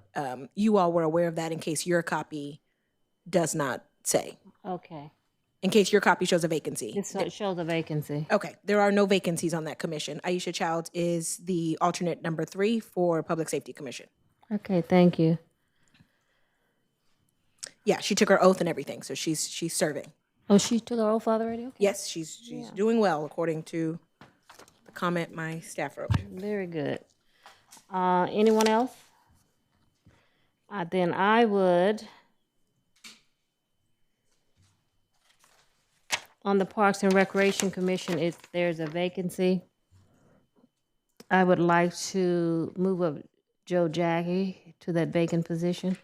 Speaker 16: you all were aware of that in case your copy does not say.
Speaker 1: Okay.
Speaker 16: In case your copy shows a vacancy.
Speaker 1: It shows a vacancy.
Speaker 16: Okay, there are no vacancies on that commission. Aisha Childs is the alternate number 3 for Public Safety Commission.
Speaker 1: Okay, thank you.
Speaker 16: Yeah, she took her oath and everything, so she's serving.
Speaker 1: Oh, she took her oath already? Okay.
Speaker 16: Yes, she's doing well according to the comment my staff wrote.
Speaker 1: Very good. Anyone else? Then I would, on the Parks and Recreation Commission, if there's a vacancy, I would like to move up Joe Jackie to that vacant position.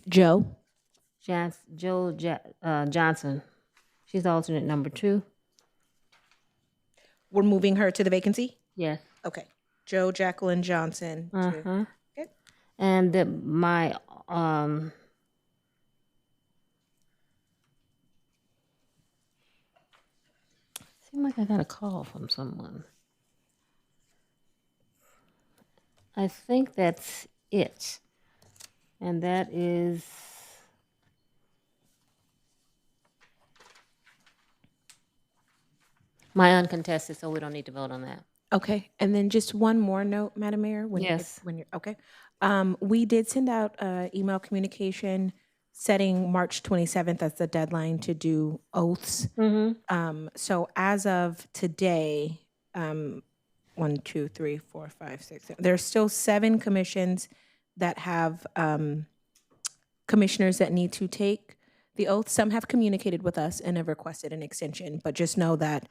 Speaker 16: Joe?
Speaker 1: Johnson. She's alternate number 2.
Speaker 16: We're moving her to the vacancy?
Speaker 1: Yes.
Speaker 16: Okay. Joe Jacqueline Johnson.
Speaker 1: Uh-huh.
Speaker 16: Okay.
Speaker 1: And seems like I got a call from someone. I think that's it. And that is my uncontested, so we don't need to vote on that.
Speaker 16: Okay, and then just one more note, Madam Mayor.
Speaker 1: Yes.
Speaker 16: When you're okay. We did send out email communication setting March 27th as the deadline to do oaths. So as of today, 1, 2, 3, 4, 5, 6, 7. There's still 7 commissions that have commissioners that need to take the oath. Some have communicated with us and have requested an extension, but just know that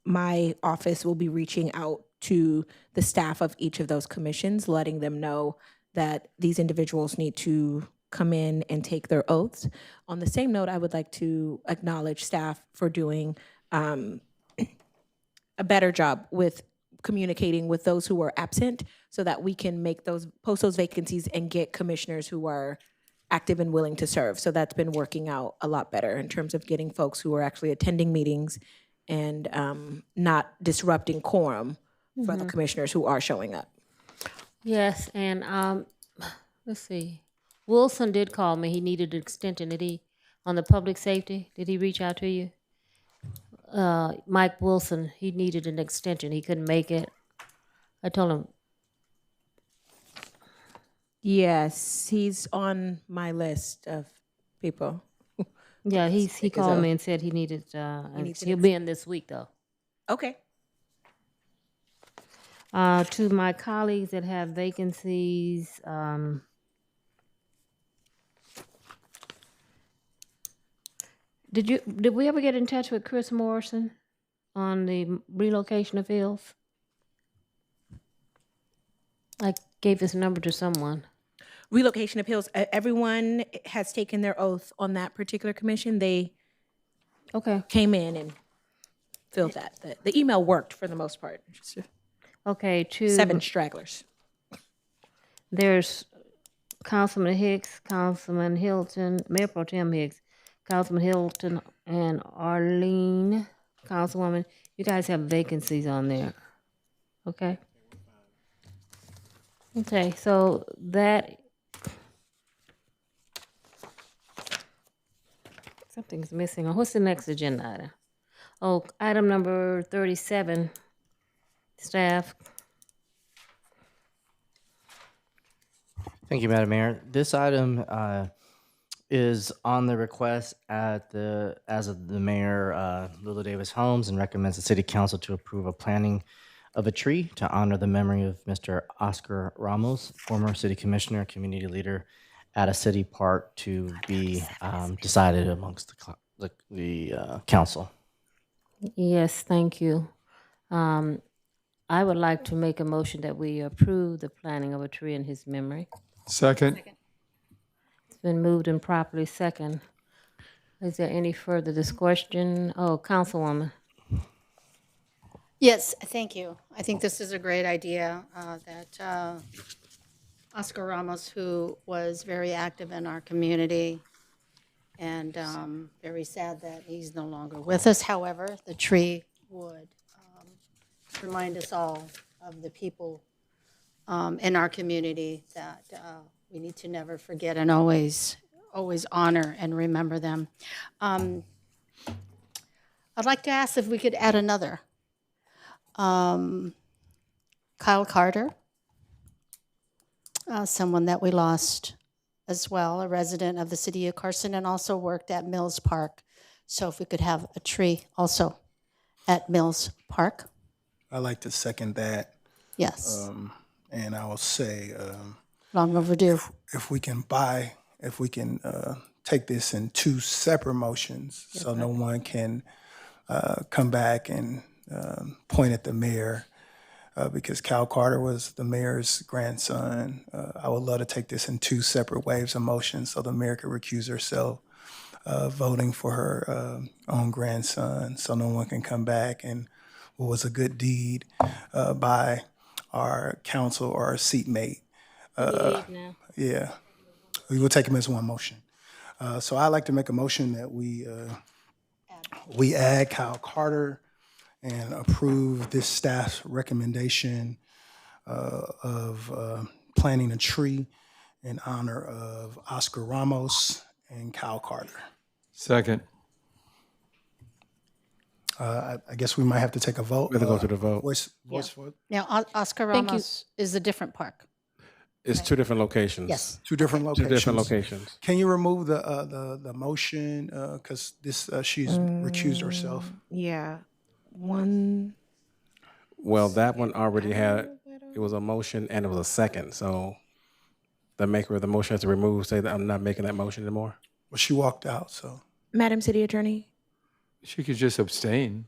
Speaker 16: my office will be reaching out to the staff of each of those commissions, letting them know that these individuals need to come in and take their oaths. On the same note, I would like to acknowledge staff for doing a better job with communicating with those who are absent so that we can post those vacancies and get commissioners who are active and willing to serve. So that's been working out a lot better in terms of getting folks who are actually attending meetings and not disrupting quorum for the commissioners who are showing up.
Speaker 1: Yes, and let's see. Wilson did call me. He needed an extension. Did he, on the public safety, did he reach out to you? Mike Wilson, he needed an extension. He couldn't make it. I told him.
Speaker 16: Yes, he's on my list of people.
Speaker 1: Yeah, he called me and said he needed, he'll be in this week though.
Speaker 16: Okay.
Speaker 1: To my colleagues that have vacancies, did we ever get in touch with Chris Morrison on the relocation appeals? I gave his number to someone.
Speaker 16: Relocation appeals, everyone has taken their oath on that particular commission. They came in and filled that. The email worked for the most part.
Speaker 1: Okay, to
Speaker 16: 7 stragglers.
Speaker 1: There's Councilman Hicks, Councilman Hilton, Mayor Pro Tem Hicks, Councilman Hilton, and Arlene, Councilwoman, you guys have vacancies on there. Okay? Okay, so that, something's missing. What's the next agenda item? Oh, item number 37, staff.
Speaker 13: Thank you, Madam Mayor. This item is on the request as of the mayor, Lula Davis Holmes, and recommends the city council to approve a planting of a tree to honor the memory of Mr. Oscar Ramos, former city commissioner, community leader at a city park, to be decided amongst the council.
Speaker 1: Yes, thank you. I would like to make a motion that we approve the planting of a tree in his memory.
Speaker 10: Second.
Speaker 1: It's been moved and properly second. Is there any further discussion? Oh, Councilwoman.
Speaker 17: Yes, thank you. I think this is a great idea that Oscar Ramos, who was very active in our community, and very sad that he's no longer with us. However, the tree would remind us all of the people in our community that we need to never forget and always honor and remember them. I'd like to ask if we could add another. Kyle Carter, someone that we lost as well, a resident of the city of Carson, and also worked at Mills Park. So if we could have a tree also at Mills Park.
Speaker 7: I'd like to second that.
Speaker 17: Yes.
Speaker 7: And I will say,
Speaker 17: Long overdue.
Speaker 7: if we can take this in two separate motions, so no one can come back and point at the mayor, because Cal Carter was the mayor's grandson. I would love to take this in two separate waves of motion so the mayor could recuse herself voting for her own grandson, so no one can come back and what was a good deed by our council or our seatmate. Yeah, we will take them as one motion. So I'd like to make a motion that we add Kyle Carter and approve this staff's recommendation of planting a tree in honor of Oscar Ramos and Kyle Carter.
Speaker 10: Second.
Speaker 7: I guess we might have to take a vote.
Speaker 3: We have to go to the vote.
Speaker 7: Voice vote.
Speaker 17: Now, Oscar
Speaker 1: Thank you.
Speaker 17: Ramos is a different park.
Speaker 3: It's two different locations.
Speaker 17: Yes.
Speaker 7: Two different
Speaker 3: Two
Speaker 7: locations.
Speaker 3: different locations.
Speaker 7: Can you remove the motion because this she's recused herself?
Speaker 16: Yeah. One.
Speaker 3: Well, that one already had, it was a motion and it was a second. So the maker of the motion has to remove, say that I'm not making that motion anymore.
Speaker 7: Well, she walked out, so.
Speaker 16: Madam City Attorney.
Speaker 10: She could just abstain.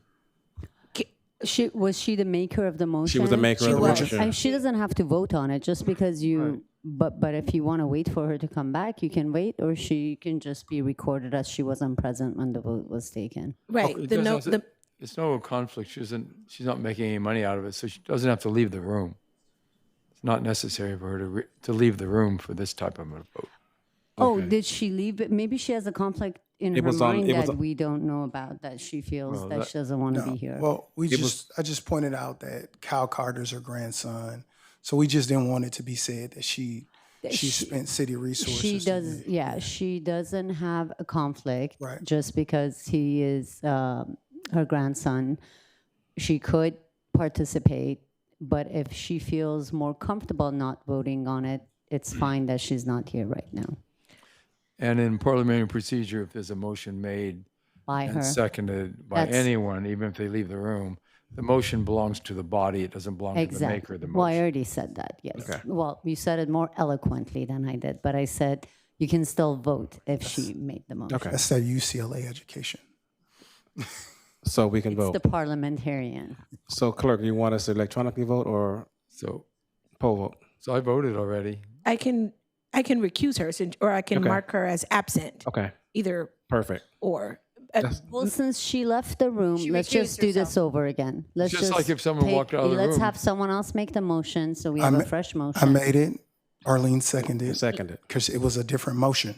Speaker 6: Was she the maker of the motion?
Speaker 3: She was the maker of the motion.
Speaker 6: She doesn't have to vote on it just because you. But if you want to wait for her to come back, you can wait, or she can just be recorded as she wasn't present when the vote was taken.
Speaker 16: Right.
Speaker 10: It's no conflict. She's not making any money out of it, so she doesn't have to leave the room. It's not necessary for her to leave the room for this type of a vote.
Speaker 6: Oh, did she leave it? Maybe she has a conflict in her mind that we don't know about, that she feels that she doesn't want to be here.
Speaker 7: Well, I just pointed out that Kyle Carter's her grandson, so we just didn't want it to be said that she spent city resources.
Speaker 6: She does, yeah. She doesn't have a conflict
Speaker 7: Right.
Speaker 6: just because he is her grandson. She could participate, but if she feels more comfortable not voting on it, it's fine that she's not here right now.
Speaker 10: And in parliamentary procedure, if there's a motion made
Speaker 6: By
Speaker 10: and
Speaker 6: her.
Speaker 10: seconded by anyone, even if they leave the room, the motion belongs to the body. It doesn't belong to the maker of the motion.
Speaker 6: Well, I already said that, yes.
Speaker 10: Okay.
Speaker 6: Well, you said it more eloquently than I did, but I said you can still vote if she made the motion.
Speaker 7: That's that UCLA education.
Speaker 3: So we can
Speaker 6: It's
Speaker 3: vote.
Speaker 6: the parliamentarian.
Speaker 3: So clerk, you want us to electronically vote or poll vote?
Speaker 10: So I voted already.
Speaker 16: I can recuse her, or I can
Speaker 3: Okay.
Speaker 16: mark her as absent.
Speaker 3: Okay.
Speaker 16: Either
Speaker 3: Perfect.
Speaker 16: or.
Speaker 6: Well, since she left the room, let's just do this over again. Let's
Speaker 10: Just like if someone walked out of the
Speaker 6: let's
Speaker 10: room.
Speaker 6: have someone else make the motion, so we have a fresh motion.
Speaker 7: I made it. Arlene seconded.
Speaker 3: Seconded.
Speaker 7: Because it was a different motion.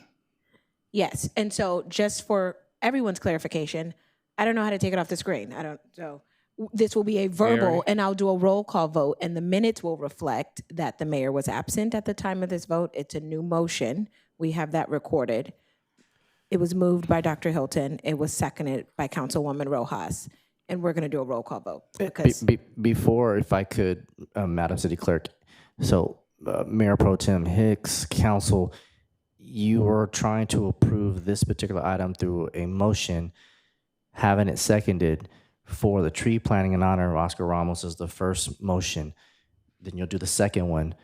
Speaker 16: Yes, and so just for everyone's clarification, I don't know how to take it off the screen. I don't, so this will be a verbal,
Speaker 3: Mary?
Speaker 16: and I'll do a roll call vote, and the minutes will reflect that the mayor was absent at the time of this vote. It's a new motion. We have that recorded. It was moved by Dr. Hilton. It was seconded by Councilwoman Rojas, and we're going to do a roll call vote because
Speaker 13: Before, if I could, Madam City Clerk, so Mayor Pro Tem Hicks, Council, you were trying to approve this particular item through a motion, having it seconded for the tree planting in honor of Oscar Ramos is the first motion. Then you'll do the second one.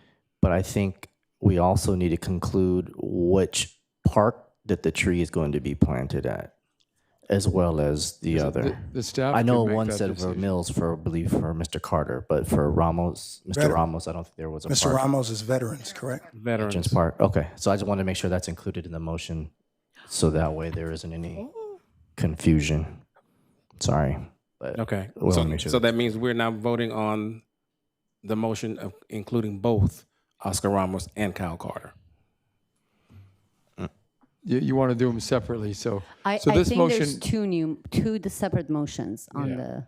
Speaker 13: But I think we also need to conclude which park that the tree is going to be planted at, as well as the other.
Speaker 10: The staff
Speaker 13: I know
Speaker 10: could make
Speaker 13: one
Speaker 10: that
Speaker 13: said for
Speaker 10: decision.
Speaker 13: Mills, for I believe for Mr. Carter, but for Ramos, Mr.
Speaker 7: Veteran.
Speaker 13: Ramos, I don't think there was a
Speaker 7: Mr.
Speaker 13: park.
Speaker 7: Ramos is veterans, correct?
Speaker 13: Veterans Park. Okay, so I just wanted to make sure that's included in the motion, so that way there isn't any confusion. Sorry, but
Speaker 3: Okay.
Speaker 13: we
Speaker 3: So,
Speaker 13: wanna make sure
Speaker 3: so that means we're now voting on the motion of including both Oscar Ramos and Kyle Carter.
Speaker 10: You want to do them separately, so
Speaker 6: I
Speaker 10: this
Speaker 6: think
Speaker 10: motion.
Speaker 6: there's two separate motions on the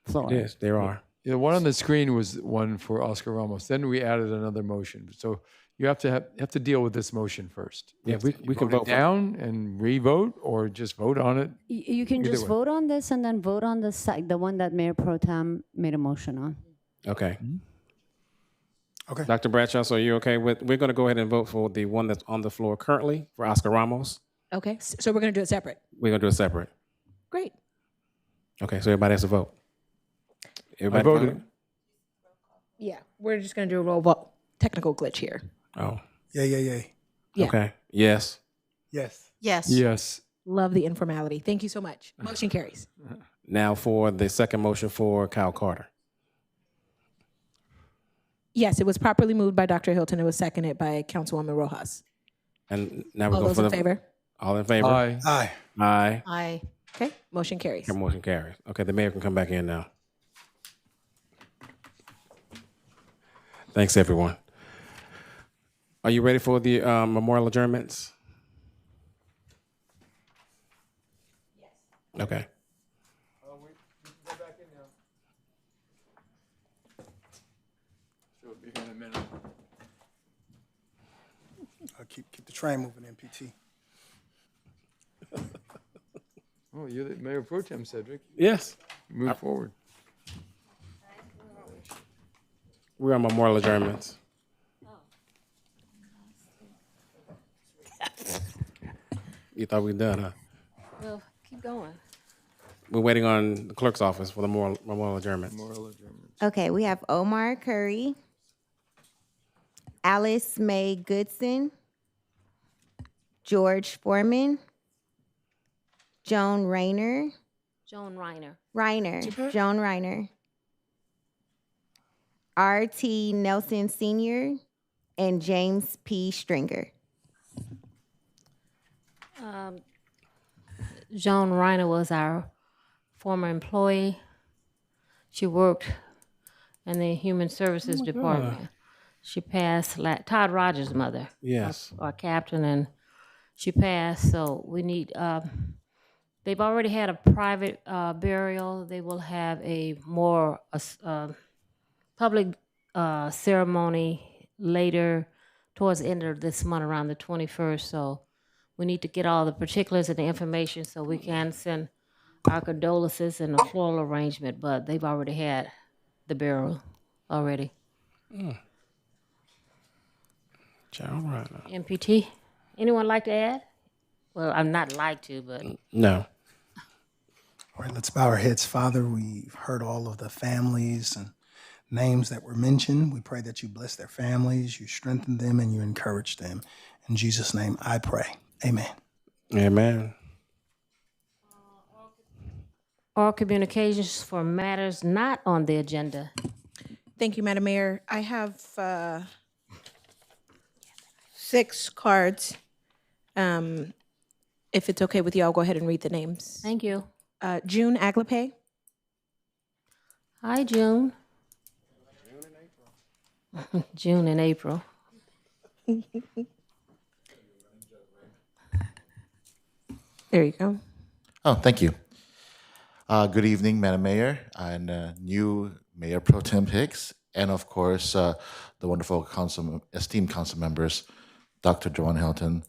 Speaker 6: floor.
Speaker 3: Yes, there are.
Speaker 10: The one on the screen was one for Oscar Ramos. Then we added another motion. So you have to deal with this motion first.
Speaker 3: Yeah, we can
Speaker 10: vote
Speaker 3: vote
Speaker 10: it down and re-vote, or just vote on it.
Speaker 6: You can
Speaker 10: Either
Speaker 6: just
Speaker 10: way.
Speaker 6: vote on this and then vote on the one that Mayor Pro Tem made a motion on.
Speaker 3: Okay.
Speaker 7: Okay.
Speaker 3: Dr. Bradshaw, so are you okay with, we're going to go ahead and vote for the one that's on the floor currently for Oscar Ramos.
Speaker 16: okay, so we're going to do it separate.
Speaker 3: We're going to do it separate.
Speaker 16: Great.
Speaker 3: Okay, so everybody has to vote. Everybody
Speaker 10: voted.
Speaker 3: voted?
Speaker 16: Yeah, we're just going to do a roll vote. Technical glitch here.
Speaker 3: Oh,
Speaker 7: Yeah.
Speaker 16: Yeah.
Speaker 3: okay. Yes.
Speaker 7: Yes.
Speaker 16: Yes.
Speaker 10: Yes.
Speaker 16: Love the informality. Thank you so much. Motion carries.
Speaker 3: Now for the second motion for Kyle Carter.
Speaker 16: Yes, it was properly moved by Dr. Hilton. It was seconded by Councilwoman Rojas.
Speaker 3: And now we're
Speaker 16: All
Speaker 3: going
Speaker 16: those
Speaker 3: for
Speaker 16: in
Speaker 3: the
Speaker 16: favor?
Speaker 3: All in favor?
Speaker 10: Aye.
Speaker 7: Aye.
Speaker 3: Aye.
Speaker 16: Aye. Okay, motion carries.
Speaker 3: Okay, motion carries. Okay, the mayor can come back in now. Thanks, everyone. Are you ready for the memorial adjournments? Yes. Okay.
Speaker 7: Keep the train moving, MPT.
Speaker 10: Oh, you're the Mayor Pro Tem, Cedric.
Speaker 3: Yes.
Speaker 10: Move forward.
Speaker 3: We're on memorial adjournments. You thought we were done, huh?
Speaker 1: Well, keep going.
Speaker 3: We're waiting on the clerk's office for the memorial adjournments.
Speaker 4: Okay, we have Omar Curry, Alice Mae Goodson, George Foreman, Joan Rayner,
Speaker 1: Joan Reiner.
Speaker 4: Joan Reiner, R.T. Nelson Sr., and James P. Stringer.
Speaker 1: Joan Reiner was our former employee. She worked in the Human Services Department. She passed, Todd Rogers' mother.
Speaker 3: Yes.
Speaker 1: Our captain, and she passed, so we need, they've already had a private burial. They will have a more public ceremony later towards the end of this month, around the 21st, so we need to get all the particulars and the information so we can send our condolences and a floral arrangement, but they've already had the burial already.
Speaker 3: All right.
Speaker 1: MPT, anyone like to add? Well, I'm not like to, but.
Speaker 3: No.
Speaker 7: All right, let's bow our heads. Father, we've heard all of the families and names that were mentioned. We pray that you bless their families, you strengthen them, and you encourage them. In Jesus' name, I pray. Amen.
Speaker 3: Amen.
Speaker 1: Oral communications for matters not on the agenda.
Speaker 16: Thank you, Madam Mayor. I have 6 cards. If it's okay with you, I'll go ahead and read the names.
Speaker 1: Thank you.
Speaker 16: June Aglape,
Speaker 1: Hi, June. June and April.
Speaker 16: There you go.
Speaker 5: Oh, thank you. Good evening, Madam Mayor and new Mayor Pro Tem Hicks, and of course, the wonderful esteemed council members, Dr. Joanne Hilton,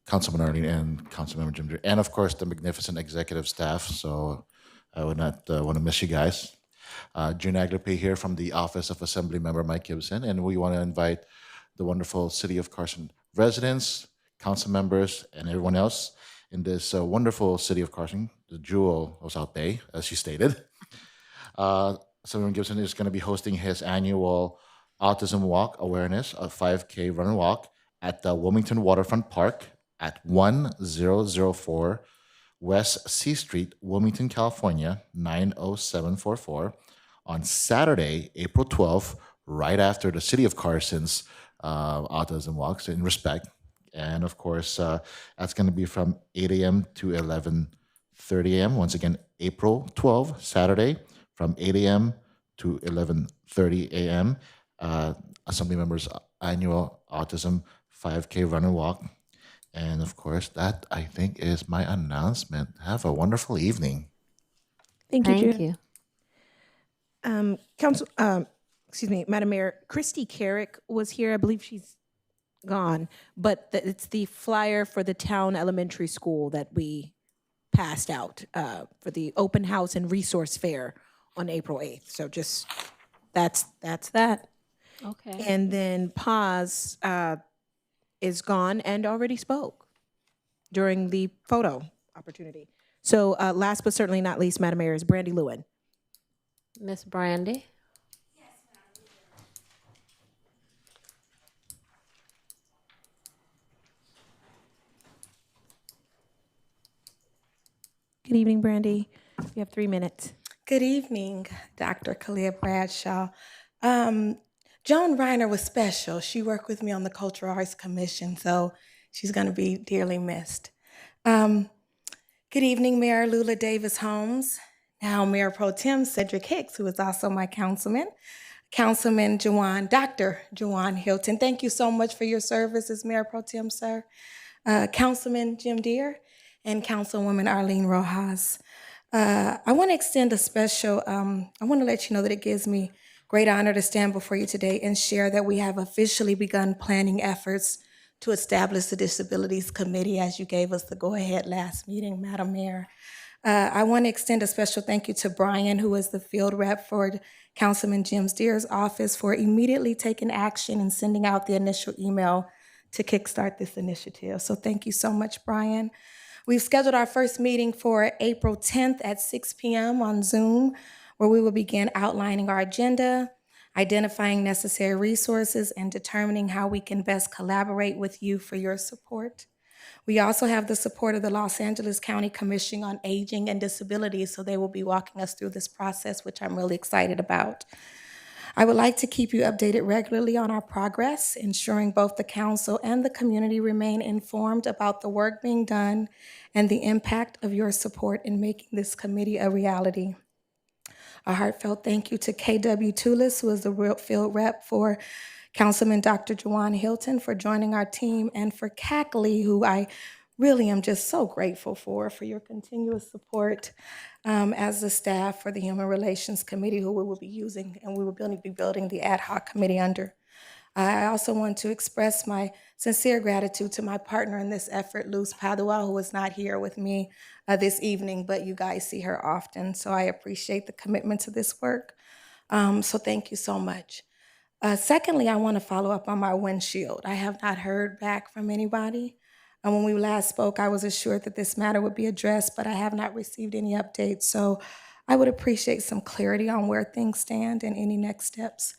Speaker 5: Councilman Arlene, and Councilmember Jim Deere, and of course, the magnificent executive staff. So I would not want to miss you guys. June Aglepe here from the Office of Assembly Member Mike Gibson, and we want to invite the wonderful City of Carson residents, council members, and everyone else in this wonderful City of Carson, the jewel of South Bay, as she stated. Senator Gibson is going to be hosting his annual Autism Walk Awareness, a 5K run and walk at the Wilmington Waterfront Park at 1004 West C Street, Wilmington, California, 90744 on Saturday, April 12th, right after the City of Carson's Autism Walks in respect. And of course, that's going to be from 8 a.m. to 11:30 a.m. Once again, April 12th, Saturday, from 8 a.m. to 11:30 a.m. Assembly members' annual Autism 5K run and walk. And of course, that I think is my announcement. Have a wonderful evening.
Speaker 16: Thank you,
Speaker 1: Thank
Speaker 16: June.
Speaker 1: you.
Speaker 16: Council, excuse me, Madam Mayor, Christy Carrick was here. I believe she's gone, but it's the flyer for the town elementary school that we passed out for the open house and resource fair on April 8th. So just that's that.
Speaker 1: Okay.
Speaker 16: And then Paz is gone and already spoke during the photo opportunity. So last but certainly not least, Madam Mayor, is Brandy Lewin.
Speaker 1: Miss Brandy.
Speaker 16: Good evening, Brandy. You have 3 minutes.
Speaker 19: Good evening, Dr. Kalia Bradshaw. Joan Reiner was special. She worked with me on the Cultural Arts Commission, so she's going to be dearly missed. Good evening, Mayor Lula Davis Holmes. Now, Mayor Pro Tem Cedric Hicks, who is also my councilman. Councilman Dr. Juwan Hilton, thank you so much for your service as Mayor Pro Tem, sir. Councilman Jim Deere and Councilwoman Arlene Rojas. I want to extend a special, I want to let you know that it gives me great honor to stand before you today and share that we have officially begun planning efforts to establish the Disabilities Committee as you gave us the go-ahead last meeting, Madam Mayor. I want to extend a special thank you to Brian, who is the field rep for Councilman Jim Deere's office, for immediately taking action and sending out the initial email to kickstart this initiative. So thank you so much, Brian. We've scheduled our first meeting for April 10th at 6 p.m. on Zoom, where we will begin outlining our agenda, identifying necessary resources, and determining how we can best collaborate with you for your support. We also have the support of the Los Angeles County Commission on Aging and Disabilities, so they will be walking us through this process, which I'm really excited about. I would like to keep you updated regularly on our progress, ensuring both the council and the community remain informed about the work being done and the impact of your support in making this committee a reality. A heartfelt thank you to KW Tulis, who is the field rep for Councilman Dr. Juwan Hilton, for joining our team, and for Cackley, who I really am just so grateful for your continuous support as the staff for the Human Relations Committee, who we will be using and we will be building the ad hoc committee under. I also want to express my sincere gratitude to my partner in this effort, Luz Padua, who is not here with me this evening, but you guys see her often, so I appreciate the commitment to this work. So thank you so much. Secondly, I want to follow up on my windshield. I have not heard back from anybody. And when we last spoke, I was assured that this matter would be addressed, but I have not received any updates. So I would appreciate some clarity on where things stand and any next steps.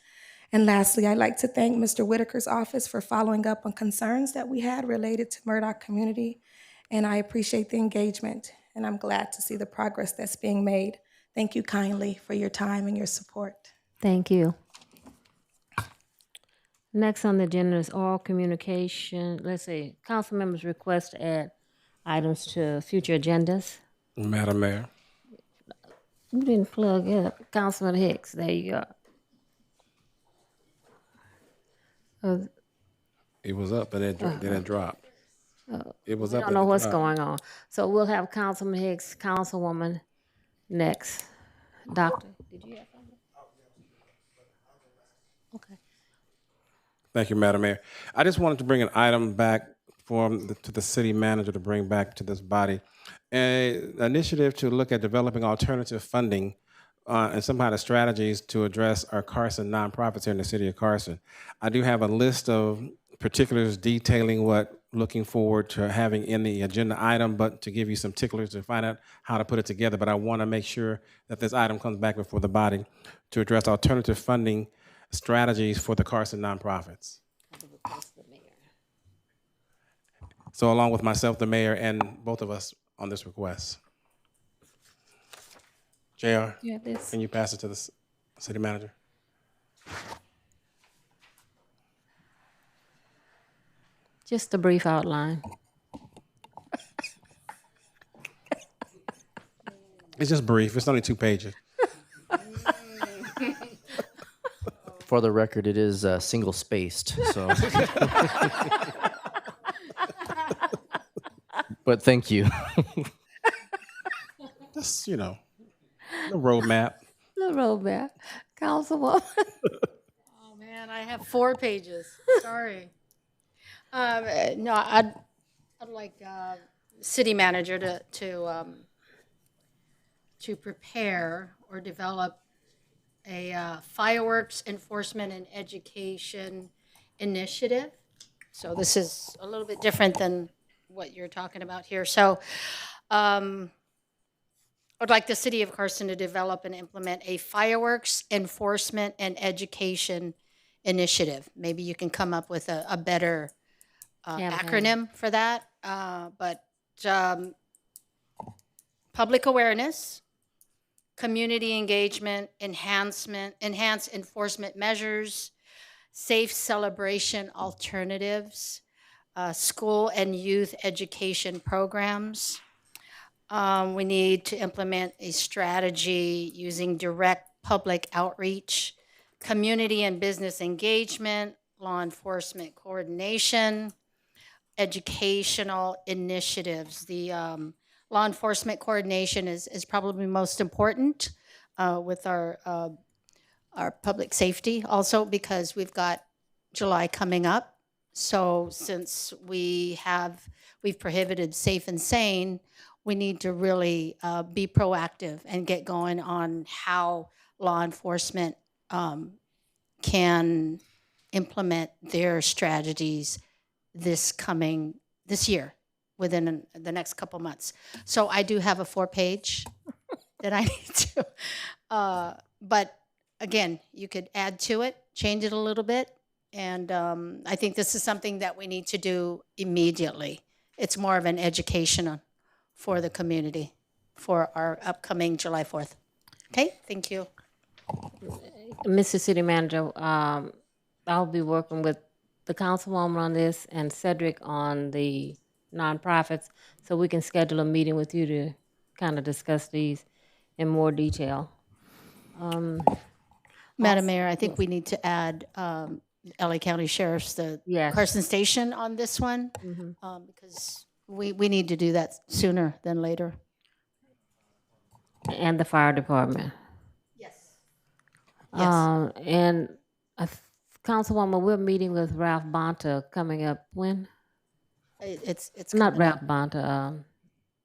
Speaker 19: And lastly, I'd like to thank Mr. Whitaker's office for following up on concerns that we had related to Murdoch community. And I appreciate the engagement, and I'm glad to see the progress that's being made. Thank you kindly for your time and your support.
Speaker 1: Thank you. Next on the agenda is oral communication. Let's see, council members request to add items to future agendas.
Speaker 3: Madam Mayor.
Speaker 1: You didn't plug it. Councilman Hicks, there you go.
Speaker 3: It was up, and then it dropped. It was
Speaker 1: We
Speaker 3: up.
Speaker 1: don't
Speaker 3: and
Speaker 1: know
Speaker 3: it
Speaker 1: what's
Speaker 3: dropped.
Speaker 1: going on. So we'll have Councilman Hicks, Councilwoman next. Doctor, did you have something? Okay.
Speaker 3: Thank you, Madam Mayor. I just wanted to bring an item back to the city manager to bring back to this body. An initiative to look at developing alternative funding and some kind of strategies to address our Carson nonprofits here in the city of Carson. I do have a list of particulars detailing what looking forward to having in the agenda item, but to give you some particulars to find out how to put it together. But I want to make sure that this item comes back before the body to address alternative funding strategies for the Carson nonprofits. So along with myself, the mayor, and both of us on this request. JR,
Speaker 1: You have this?
Speaker 3: can you pass it to the city manager?
Speaker 1: Just a brief outline.
Speaker 3: It's just brief. It's only 2 pages.
Speaker 13: For the record, it is single spaced. So, but thank you.
Speaker 3: Just, you know, the roadmap.
Speaker 1: The roadmap. Councilwoman.
Speaker 9: Oh man, I have 4 pages. Sorry. No, I'd like city manager to prepare or develop a fireworks enforcement and education initiative. So this is a little bit different than what you're talking about here. So I'd like the city of Carson to develop and implement a fireworks enforcement and education initiative. Maybe you can come up with a better acronym for that. But public awareness, community engagement, enhanced enforcement measures, safe celebration alternatives, school and youth education programs. We need to implement a strategy using direct public outreach, community and business engagement, law enforcement coordination, educational initiatives. The law enforcement coordination is probably most important with our public safety also, because we've got July coming up. So since we've prohibited safe and sane, we need to really be proactive and get going on how law enforcement can implement their strategies this year, within the next couple months. So I do have a 4-page that I need to, but again, you could add to it, change it a little bit. And I think this is something that we need to do immediately. It's more of an education for the community for our upcoming July 4th. Okay, thank you.
Speaker 1: Mr. City Manager, I'll be working with the councilwoman on this and Cedric on the nonprofits, so we can schedule a meeting with you to kind of discuss these in more detail.
Speaker 9: Madam Mayor, I think we need to add LA County Sheriff's, the Carson Station on this one, because we need to do that sooner than later.
Speaker 1: And the fire department.
Speaker 9: Yes.
Speaker 1: And Councilwoman, we're meeting with Ralph Bonta coming up when?
Speaker 9: It's
Speaker 1: not Ralph Bonta.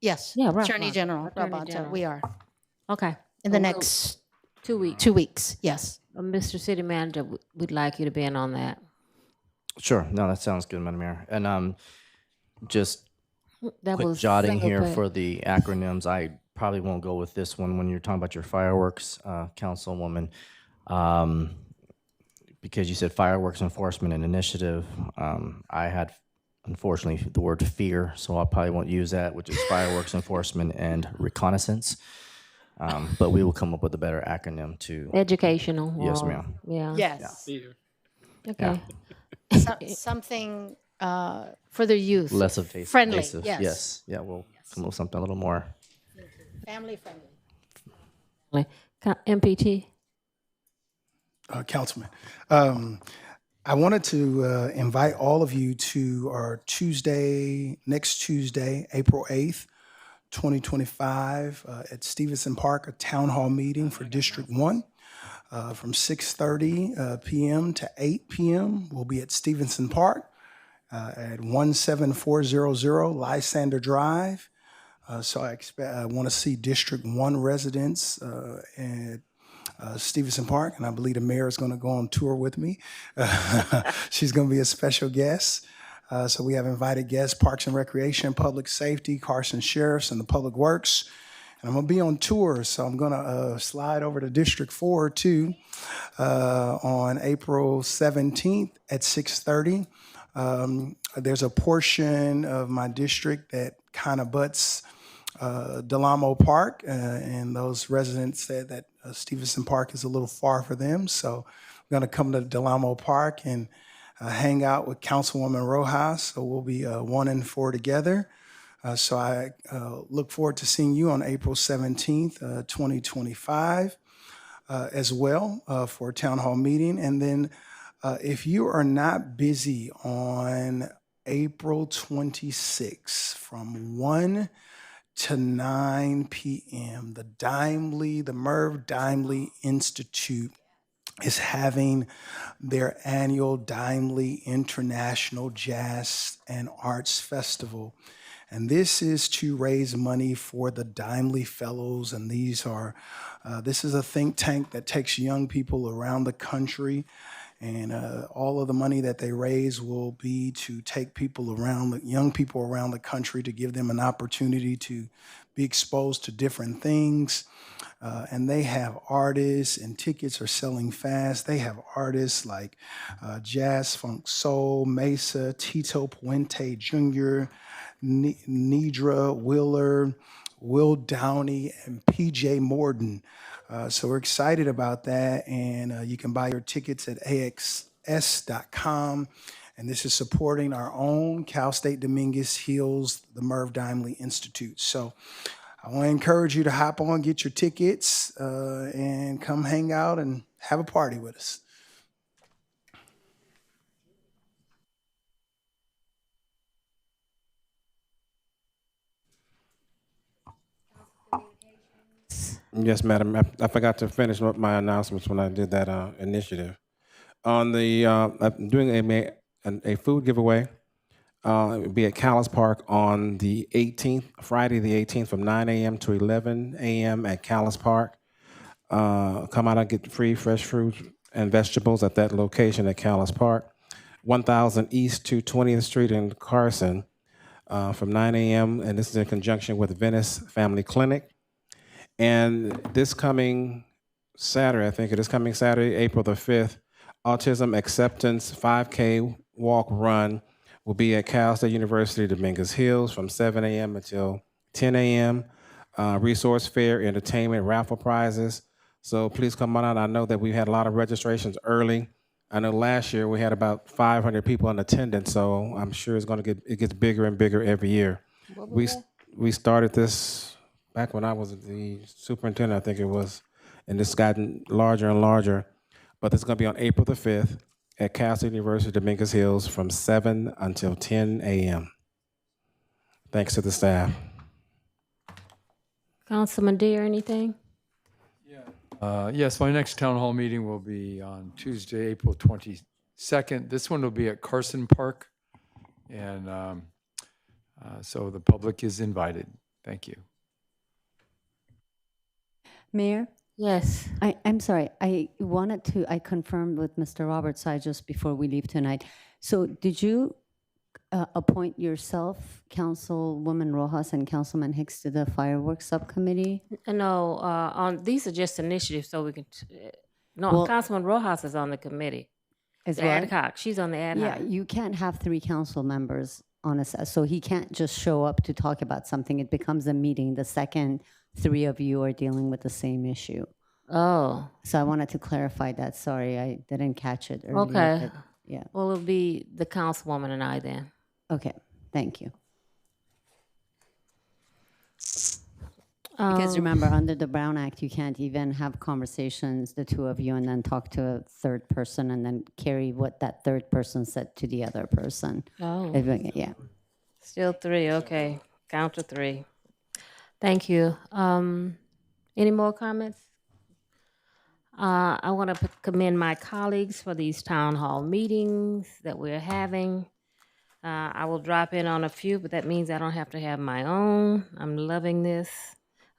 Speaker 9: Yes.
Speaker 1: Yeah, Ralph
Speaker 9: Attorney
Speaker 1: Bonta.
Speaker 9: General
Speaker 1: Attorney
Speaker 9: Bonta.
Speaker 1: General.
Speaker 9: We are.
Speaker 1: Okay.
Speaker 9: In the next
Speaker 1: 2 weeks.
Speaker 9: 2 weeks, yes.
Speaker 1: Mr. City Manager, we'd like you to be in on that.
Speaker 13: Sure. No, that sounds good, Madam Mayor. And just
Speaker 1: That
Speaker 13: quick
Speaker 1: was
Speaker 13: jotting
Speaker 1: single
Speaker 13: here
Speaker 1: page.
Speaker 13: for the acronyms. I probably won't go with this one when you're talking about your fireworks, Councilwoman, because you said fireworks enforcement and initiative. I had, unfortunately, the word fear, so I probably won't use that, which is fireworks enforcement and reconnaissance. But we will come up with a better acronym to
Speaker 1: Educational.
Speaker 13: Yes,
Speaker 1: or-
Speaker 13: ma'am.
Speaker 1: Yeah.
Speaker 9: Yes.
Speaker 1: Okay.
Speaker 9: Something for the youth.
Speaker 13: Less evasive.
Speaker 9: Friendly,
Speaker 13: evasive.
Speaker 9: yes.
Speaker 13: Yes. Yeah, we'll come up with something a little more.
Speaker 9: Family friendly.
Speaker 1: MPT.
Speaker 7: Councilman, I I wanted to invite all of you to our next Tuesday, April 8th, 2025, at Stevenson Park, a town hall meeting for District 1 from 6:30 p.m. to 8 p.m. We'll be at Stevenson Park at 17400 Lysander Drive. So I want to see District 1 residents at Stevenson Park, and I believe the mayor is going to go on tour with me. She's going to be a special guest. So we have invited guests, Parks and Recreation, Public Safety, Carson Sheriffs, and the Public Works. And I'm going to be on tour, so I'm going to slide over to District 4 too on April 17th at 6:30. There's a portion of my district that kind of butts Delamo Park, and those residents said that Stevenson Park is a little far for them. So I'm going to come to Delamo Park and hang out with Councilwoman Rojas. So we'll be 1 and 4 together. So I look forward to seeing you on April 17th, 2025 as well for a town hall meeting. And then if you are not busy on April 26th from 1 to 9 p.m., the Merv Dimely Institute is having their annual Dimely International Jazz and Arts Festival. And this is to raise money for the Dimely Fellows. And this is a think tank that takes young people around the country. And all of the money that they raise will be to take young people around the country, to give them an opportunity to be exposed to different things. And they have artists, and tickets are selling fast. They have artists like Jazz Funk Soul, Mesa, Tito Puente Jr., Nidra Willer, Will Downey, and PJ Morden. So we're excited about that, and you can buy your tickets at axs.com. And this is supporting our own Cal State Dominguez Hills, the Merv Dimely Institute. So I want to encourage you to hop on, get your tickets, and come hang out and have a party with us.
Speaker 3: Yes, madam. I forgot to finish my announcements when I did that initiative. On the I'm doing a food giveaway. It will be at Callis Park on the 18th, Friday the 18th, from 9 a.m. to 11 a.m. at Callis Park. Come out and get free fresh fruit and vegetables at that location at Callis Park. 1000 East to 20th Street in Carson from 9 a.m. And this is in conjunction with Venice Family Clinic. And this coming Saturday, April the 5th, Autism Acceptance 5K Walk Run will be at Cal State University, Dominguez Hills from 7 a.m. until 10 a.m. Resource fair, entertainment, raffle prizes. So please come on out. I know that we had a lot of registrations early. I know last year we had about 500 people in attendance, so I'm sure it gets bigger and bigger every year. We started this back when I was the superintendent, I think it was, and it's gotten larger and larger. But it's going to be on April the 5th at Cal State University, Dominguez Hills from 7 until 10 a.m. Thanks to the staff.
Speaker 1: Councilman Deere, anything?
Speaker 10: Yes, my next town hall meeting will be on Tuesday, April 22nd. This one will be at Carson Park. And so the public is invited. Thank you.
Speaker 6: Mayor?
Speaker 1: Yes.
Speaker 6: I'm sorry. I confirmed with Mr. Roberts just before we leave tonight. So did you appoint yourself, Councilwoman Rojas and Councilman Hicks, to the fireworks subcommittee?
Speaker 1: No, these are just initiatives so we can, Councilman Rojas is on the committee.
Speaker 6: As
Speaker 1: the
Speaker 6: well?
Speaker 1: ad hoc, she's on the ad hoc.
Speaker 6: Yeah, you can't have 3 council members on so he can't just show up to talk about something. It becomes a meeting the second 3 of you are dealing with the same issue.
Speaker 1: Oh.
Speaker 6: So I wanted to clarify that. Sorry, I didn't catch it earlier.
Speaker 1: Okay.
Speaker 6: But yeah.
Speaker 1: Well, it'll be the councilwoman and I then.
Speaker 6: Okay, thank you. Because remember, under the Brown Act, you can't even have conversations, the two of you, and then talk to a third person and then carry what that third person said to the other person.
Speaker 1: Oh.
Speaker 6: Yeah.
Speaker 1: Still 3, okay. Count to 3. Thank you. Any more comments? I want to commend my colleagues for these town hall meetings that we're having. I will drop in on a few, but that means I don't have to have my own. I'm loving this.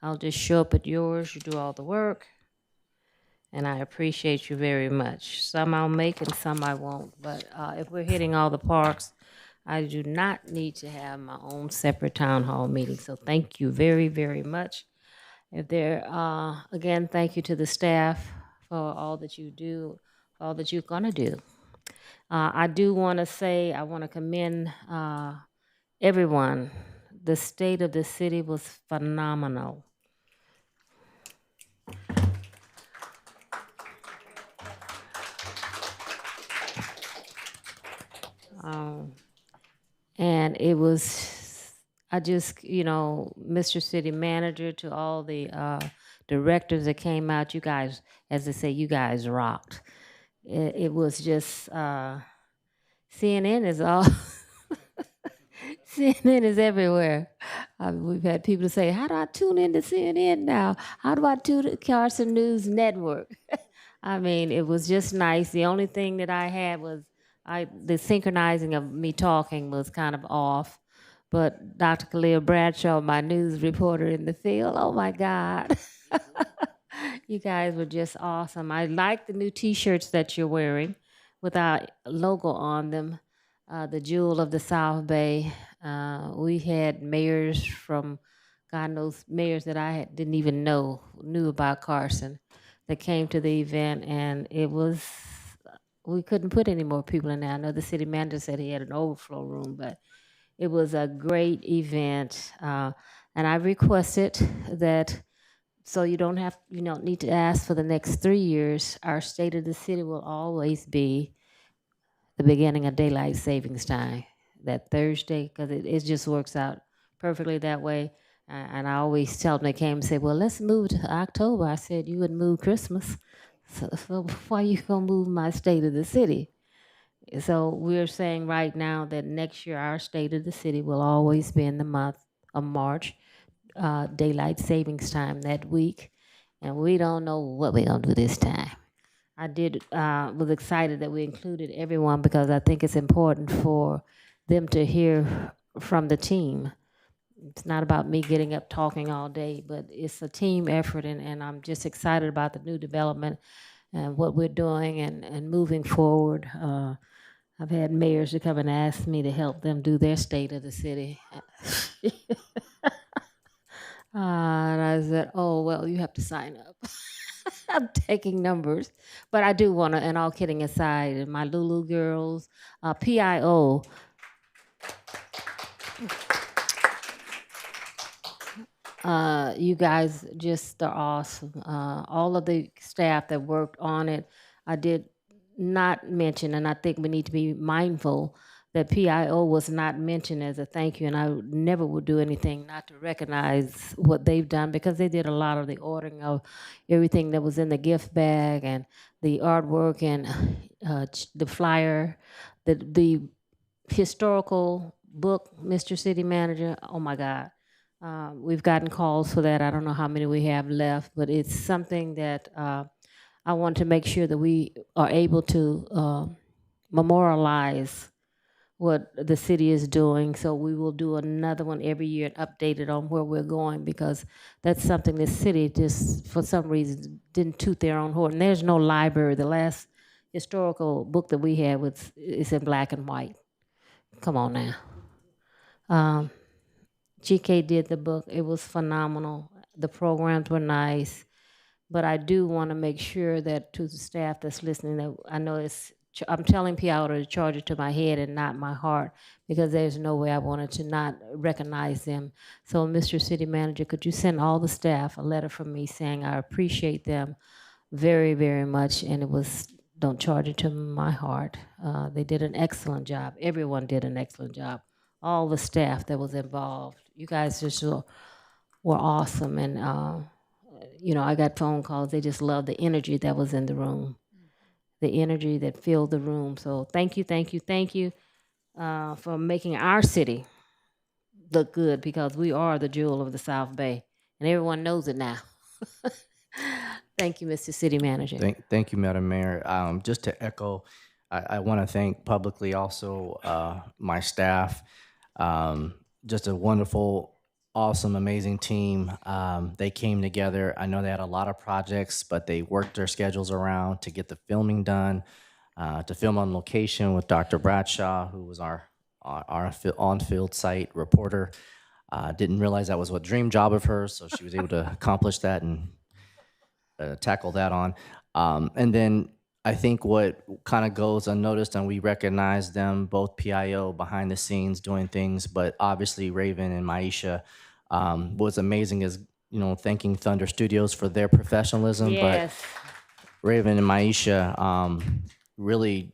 Speaker 1: I'll just show up at yours. You do all the work. And I appreciate you very much. Some I'll make and some I won't. But if we're hitting all the parks, I do not need to have my own separate town hall meeting. So thank you very, very much. If there, again, thank you to the staff for all that you do, all that you're gonna do. I do want to say, I want to commend everyone. The state of the city was phenomenal. And it was, I just, Mr. City Manager, to all the directors that came out, you guys, as they say, you guys rocked. It was just, CNN is all, CNN is everywhere. We've had people say, how do I tune into CNN now? How do I tune to Carson News Network? I mean, it was just nice. The only thing that I had was the synchronizing of me talking was kind of off. But Dr. Kalia Bradshaw, my news reporter in the field, oh my God. You guys were just awesome. I like the new T-shirts that you're wearing with our logo on them, the Jewel of the South Bay. We had mayors from, God knows, mayors that I didn't even knew about Carson that came to the event, and it was, we couldn't put any more people in there. I know the city manager said he had an overflow room, but it was a great event. And I requested that, so you don't need to ask for the next 3 years, our state of the city will always be the beginning of daylight savings time, that Thursday, because it just works out perfectly that way. And I always tell them, they came and said, well, let's move to October. I said, you wouldn't move Christmas. So why you gonna move my state of the city? So we're saying right now that next year our state of the city will always be in the month of March, daylight savings time that week. And we don't know what we're gonna do this time. I was excited that we included everyone because I think it's important for them to hear from the team. It's not about me getting up talking all day, but it's a team effort, and I'm just excited about the new development and what we're doing and moving forward. I've had mayors to come and ask me to help them do their state of the city. And I said, oh, well, you have to sign up. I'm taking numbers. But I do want to, and all kidding aside, my Lulu girls, PIO, you guys just are awesome. All of the staff that worked on it, I did not mention, and I think we need to be mindful that PIO was not mentioned as a thank you, and I never would do anything not to recognize what they've done, because they did a lot of the ordering of everything that was in the gift bag and the artwork and the flyer, the historical book, Mr. City Manager. Oh my God. We've gotten calls for that. I don't know how many we have left, but it's something that I want to make sure that we are able to memorialize what the city is doing. So we will do another one every year and update it on where we're going, because that's something the city just, for some reason, didn't toot their own horn. And there's no library. The last historical book that we had is in black and white. Come on now. GK did the book. It was phenomenal. The programs were nice. But I do want to make sure that to the staff that's listening, that I know I'm telling people to charge it to my head and not my heart, because there's no way I wanted to not recognize them. So, Mr. City Manager, could you send all the staff a letter from me saying I appreciate them very, very much, and it was, don't charge it to my heart. They did an excellent job. Everyone did an excellent job. All the staff that was involved. You guys just were awesome. And, I got phone calls. They just loved the energy that was in the room, the energy that filled the room. So thank you, thank you, thank you for making our city look good, because we are the jewel of the South Bay, and everyone knows it now. Thank you, Mr. City Manager.
Speaker 13: Thank you, Madam Mayor. Just to echo, I want to thank publicly also my staff. Just a wonderful, awesome, amazing team. They came together. I know they had a lot of projects, but they worked their schedules around to get the filming done, to film on location with Dr. Bradshaw, who was our on-field site reporter. Didn't realize that was a dream job of hers, so she was able to accomplish that and tackle that on. And then I think what kind of goes unnoticed, and we recognize them, both PIO behind the scenes doing things, but obviously Raven and Maisha, what's amazing is, thanking Thunder Studios for their professionalism,
Speaker 1: Yes.
Speaker 13: but Raven and Maisha really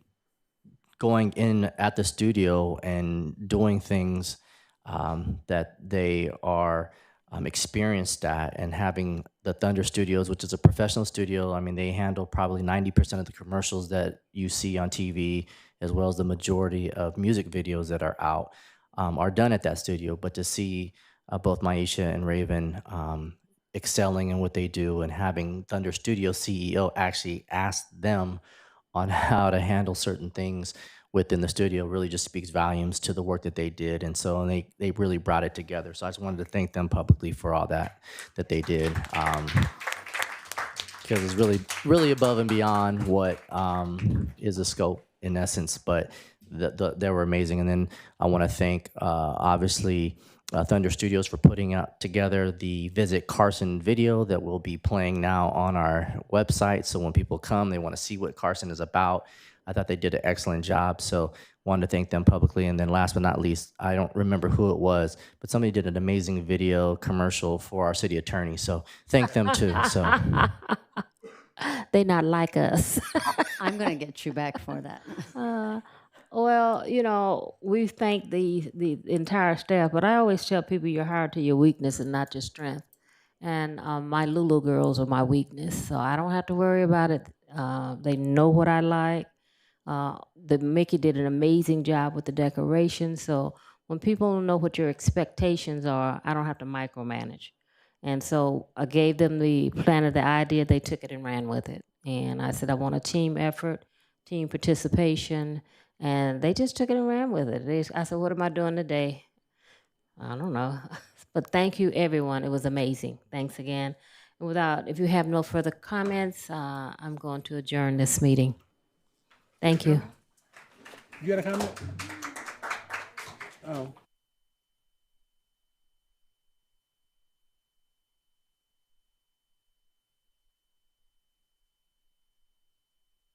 Speaker 13: going in at the studio and doing things that they are experienced at, and having the Thunder Studios, which is a professional studio. I mean, they handle probably 90% of the commercials that you see on TV, as well as the majority of music videos that are out, are done at that studio. But to see both Maisha and Raven excelling in what they do, and having Thunder Studio CEO actually ask them on how to handle certain things within the studio really just speaks volumes to the work that they did. And so they really brought it together. So I just wanted to thank them publicly for all that they did. Because it's really above and beyond what is the scope in essence, but they were amazing. And then I want to thank, obviously, Thunder Studios for putting out together the Visit Carson video that will be playing now on our website. So when people come, they want to see what Carson is about. I thought they did an excellent job, so wanted to thank them publicly. And then last but not least, I don't remember who it was, but somebody did an amazing video commercial for our city attorney, so thank them too. So
Speaker 1: They not like us.
Speaker 6: I'm going to get you back for that.
Speaker 1: Well, we thank the entire staff, but I always tell people you're hired to your weakness and not your strength. And my Lulu girls are my weakness, so I don't have to worry about it. They know what I like. The Mickey did an amazing job with the decorations, so when people know what your expectations are, I don't have to micromanage. And so I gave them the plan of the idea. They took it and ran with it. And I said, I want a team effort, team participation. And they just took it and ran with it. I said, what am I doing today? I don't know. But thank you, everyone. It was amazing. Thanks again. And if you have no further comments, I'm going to adjourn this meeting. Thank you.
Speaker 3: You got a comment? Oh.